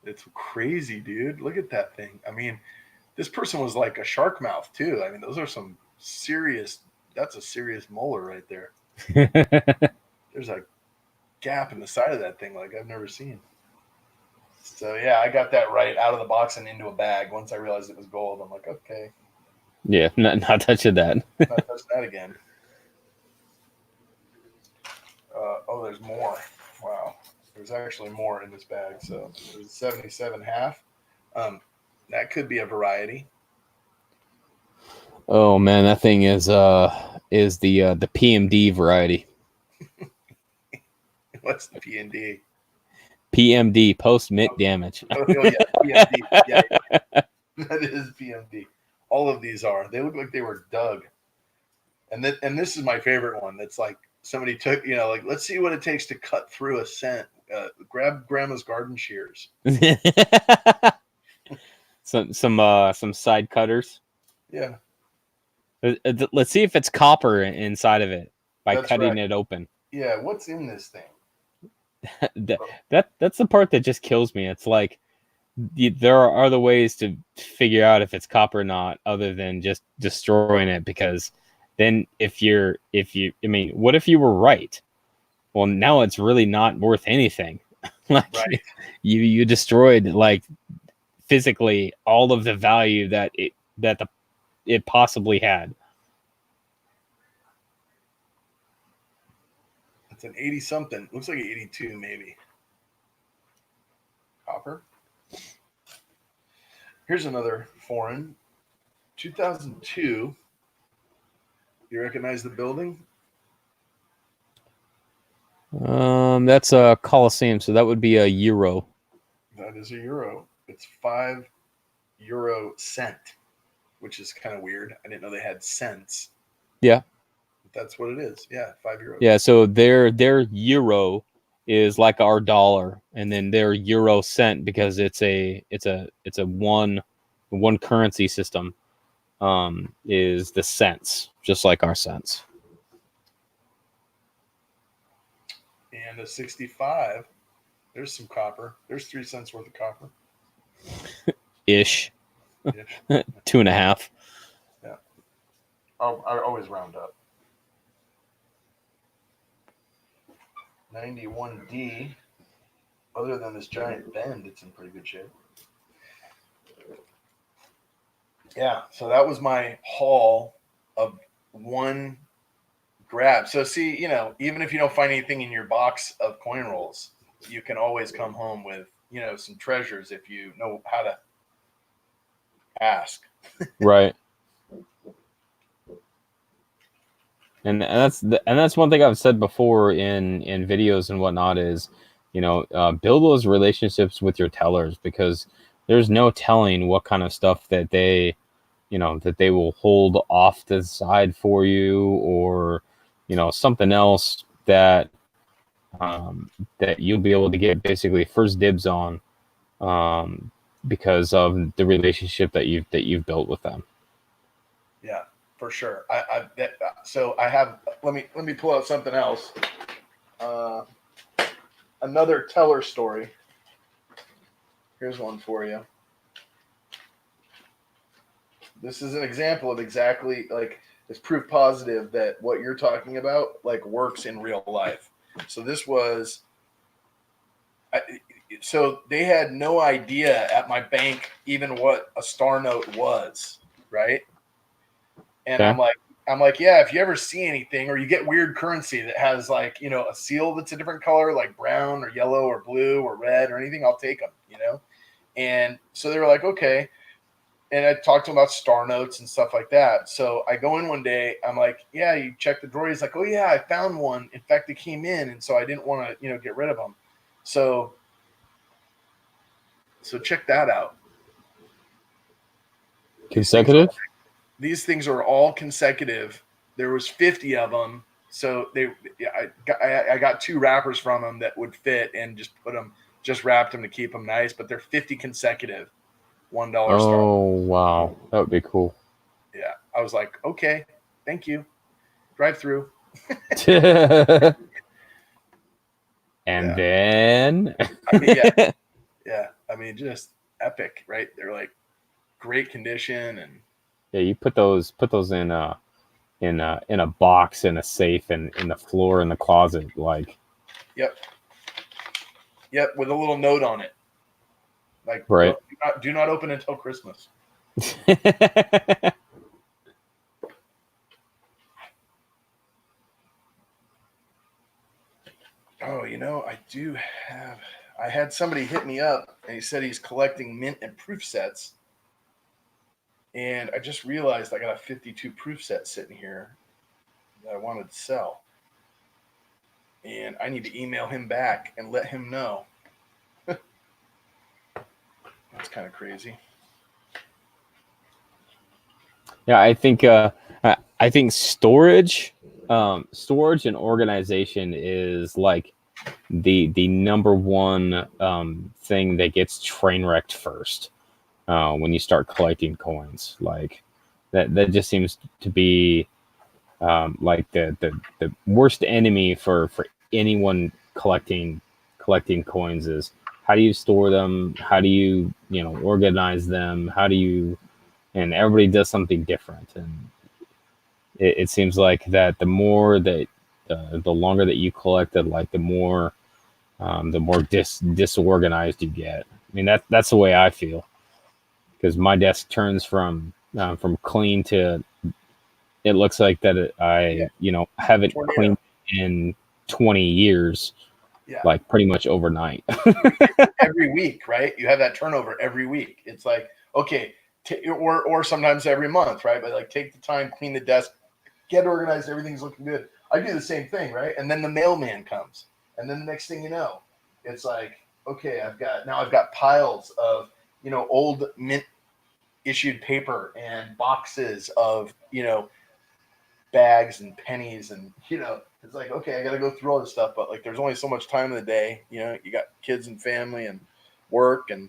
It's crazy, dude. Look at that thing. I mean, this person was like a shark mouth too. I mean, those are some serious. That's a serious molar right there. There's a gap in the side of that thing like I've never seen. So yeah, I got that right out of the box and into a bag. Once I realized it was gold, I'm like, okay, Yeah, not touching that. not touch that again. Oh, there's more. Wow, there's actually more in this bag. So there's a 77 half. That could be a variety. Oh man, that thing is the PMD variety. What's the P&D? PMD, post mint damage. Oh yeah, PMD. Yeah, that is PMD. All of these are. They look like they were dug. And this is my favorite one. That's like somebody took, like let's see what it takes to cut through a cent. Grab grandma's garden shears. some side cutters. Yeah. Let's see if it's copper inside of it by That's cutting right. it open. Yeah, what's in this thing? That's the part that just kills me. It's like there are other ways to figure out if it's copper or not, other than just destroying it. Because then if you, I mean, what if you were right? Well, now it's really not worth anything. Like Right. you destroyed like physically all of the value that it possibly had. It's an 80 something. Looks like an 82 maybe. Copper. Here's another foreign. 2002. You recognize the building? That's a Coliseum, so that would be a euro. That is a euro. It's 5 euro cent, which is kind of weird. I didn't know they had cents. Yeah. But that's what it is. Yeah, 5 euros. Yeah, so their euro is like our dollar, and then their euro cent, because it's a one currency system, is the cents, just like our cents. And a 65. There's some copper. There's 3 cents worth of copper. Ish. Ish. 2.5. Yeah. I always round up. 91D. Other than this giant bend, it's in pretty good shape. Yeah, so that was my haul of one grab. So see, you know, even if you don't find anything in your box of coin rolls, you can always come home with, you know, some treasures if you know how to ask. Right. And that's one thing I've said before in videos and whatnot is, you know, build those relationships with your tellers, because there's no telling what kind of stuff that they, you know, that they will hold off to the side for you, or, you know, something else that that you'll be able to get basically first dibs on, because of the relationship that you've built with them. Yeah, for sure. So I have. Let me pull out something else. Another teller story. Here's one for you. This is an example of exactly like it's proof positive that what you're talking about like works in real life. So this was. So they had no idea at my bank even what a star note was, right? And Okay. I'm like, yeah, if you ever see anything or you get weird currency that has like, you know, a seal that's a different color, like brown or yellow or blue or red or anything, I'll take them, you know? And so they were like, okay. And I talked to him about star notes and stuff like that. So I go in one day, I'm like, yeah, you check the drawer. He's like, oh yeah, I found one. In fact, it came in. And so I didn't want to, you know, get rid of them. So check that out. Consecutive? These things are all consecutive. There was 50 of them. So I got 2 wrappers from them that would fit and just wrapped them to keep them nice. But they're 50 consecutive $1 star. Oh, wow. That would be cool. Yeah. I was like, okay, thank you. Drive through. And then Yeah. I mean, just epic, right? They're like great condition, and yeah, you put those in a box in a safe and in the floor in the closet, like. Yep, with a little note on it, like, right. Do not open until Christmas. Oh, you know, I had somebody hit me up and he said he's collecting mint and proof sets. And I just realized I got a 52 proof set sitting here that I wanted to sell. And I need to email him back and let him know. That's kind of crazy. Yeah, I think storage and organization is like the number one thing that gets train wrecked first when you start collecting coins. Like that just seems to be like the worst enemy for anyone collecting coins is, how do you store them? How do you organize them? How do you, and everybody does something different. And it seems like that the more that the longer that you collected, like the more disorganized you get. I mean, that's the way I feel, because my desk turns from clean to, it looks like that I haven't cleaned in 20 years. Yeah. Like pretty much overnight. Every week, right? You have that turnover every week. It's like, okay, or sometimes every month, right? But like, take the time, clean the desk, get organized, everything's looking good. I do the same thing, right? And then the mailman comes, and then the next thing you know, it's like, okay, I've got piles of old mint issued paper and boxes of bags and pennies, and it's like, okay, I got to go through all this stuff, but like, there's only so much time in the day. You got kids and family and work, and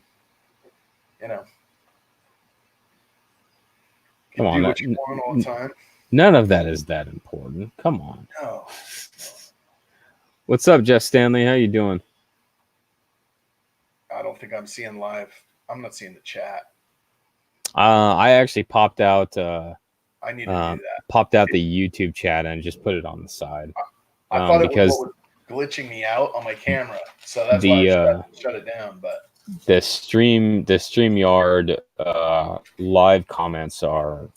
Come on, do what you want all the time. None of that is that important. Come on. No. What's up, Jeff Stanley? How you doing? I don't think I'm seeing live. I'm not seeing the chat. I actually popped out. I need to do that. Popped out the YouTube chat and just put it on the side. I thought because it was glitching me out on my camera, so that's why I shut it down. But the StreamYard live comments are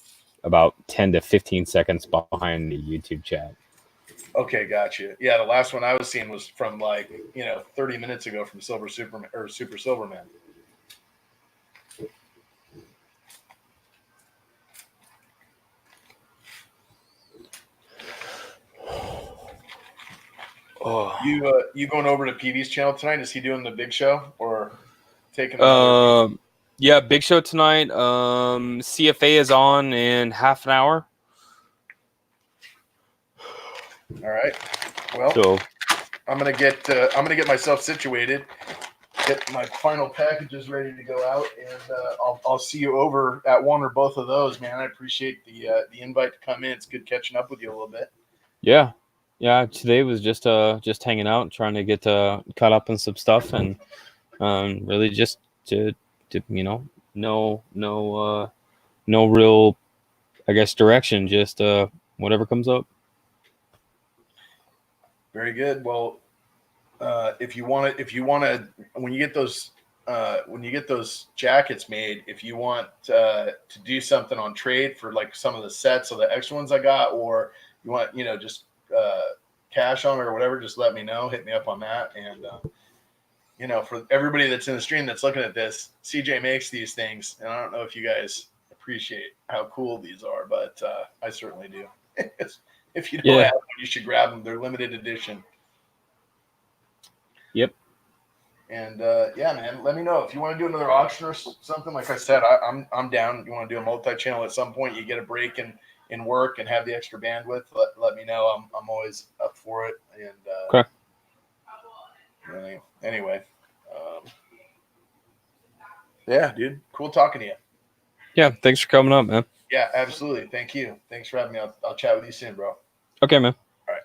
about 10 to 15 seconds behind the YouTube chat. Okay, gotcha. Yeah, the last one I was seeing was from 30 minutes ago from Silver Superman or Super Silverman. Oh. You going over to PV's channel tonight? Is he doing the big show or taking? Yeah, big show tonight. CFA is on in half an hour. All right. Well, so I'm gonna get myself situated, get my final packages ready to go out, and I'll see you over at one or both of those, man. I appreciate the invite to come in. It's good catching up with you a little bit. Yeah. Today was just hanging out, trying to get caught up on some stuff, and really just to no real, I guess, direction. Just whatever comes up. Very good. Well, if you want to, when you get those jackets made, if you want to do something on trade for like some of the sets of the extra ones I got, or you want just cash on it or whatever, just let me know. Hit me up on that. And for everybody that's in the stream that's looking at this, CJ makes these things, and I don't know if you guys appreciate how cool these are, but I certainly do. If you don't have them, you should grab them. They're limited edition. Yep. And yeah, man, let me know if you want to do another auction or something. Like I said, I'm down. You want to do a multi-channel at some point? You get a break in work and have the extra bandwidth. Let me know. I'm always up for it. And okay. Anyway, yeah, dude, cool talking to you. Yeah, thanks for coming up, man. Yeah, absolutely. Thank you. Thanks for having me. I'll chat with you soon, bro. Okay, man. All right.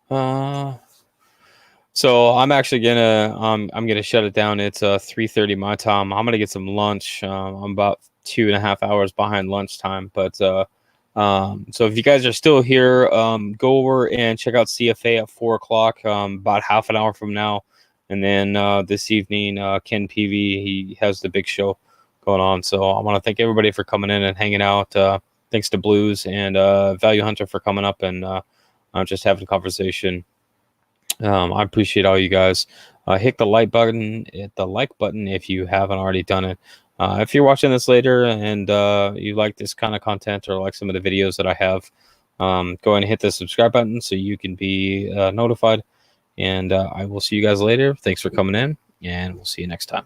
Bye. So I'm actually gonna I'm gonna shut it down. It's 3:30 my time. I'm gonna get some lunch. I'm about 2.5 hours behind lunchtime, but so if you guys are still here, go over and check out CFA at 4 o'clock, about half an hour from now. And then this evening, Ken PV, he has the big show going on. So I want to thank everybody for coming in and hanging out. Thanks to Blues and Value Hunter for coming up and just having a conversation. I appreciate all you guys. Hit the like button if you haven't already done it. If you're watching this later and you like this kind of content or like some of the videos that I have, go ahead and hit the subscribe button so you can be notified. And I will see you guys later. Thanks for coming in, and we'll see you next time.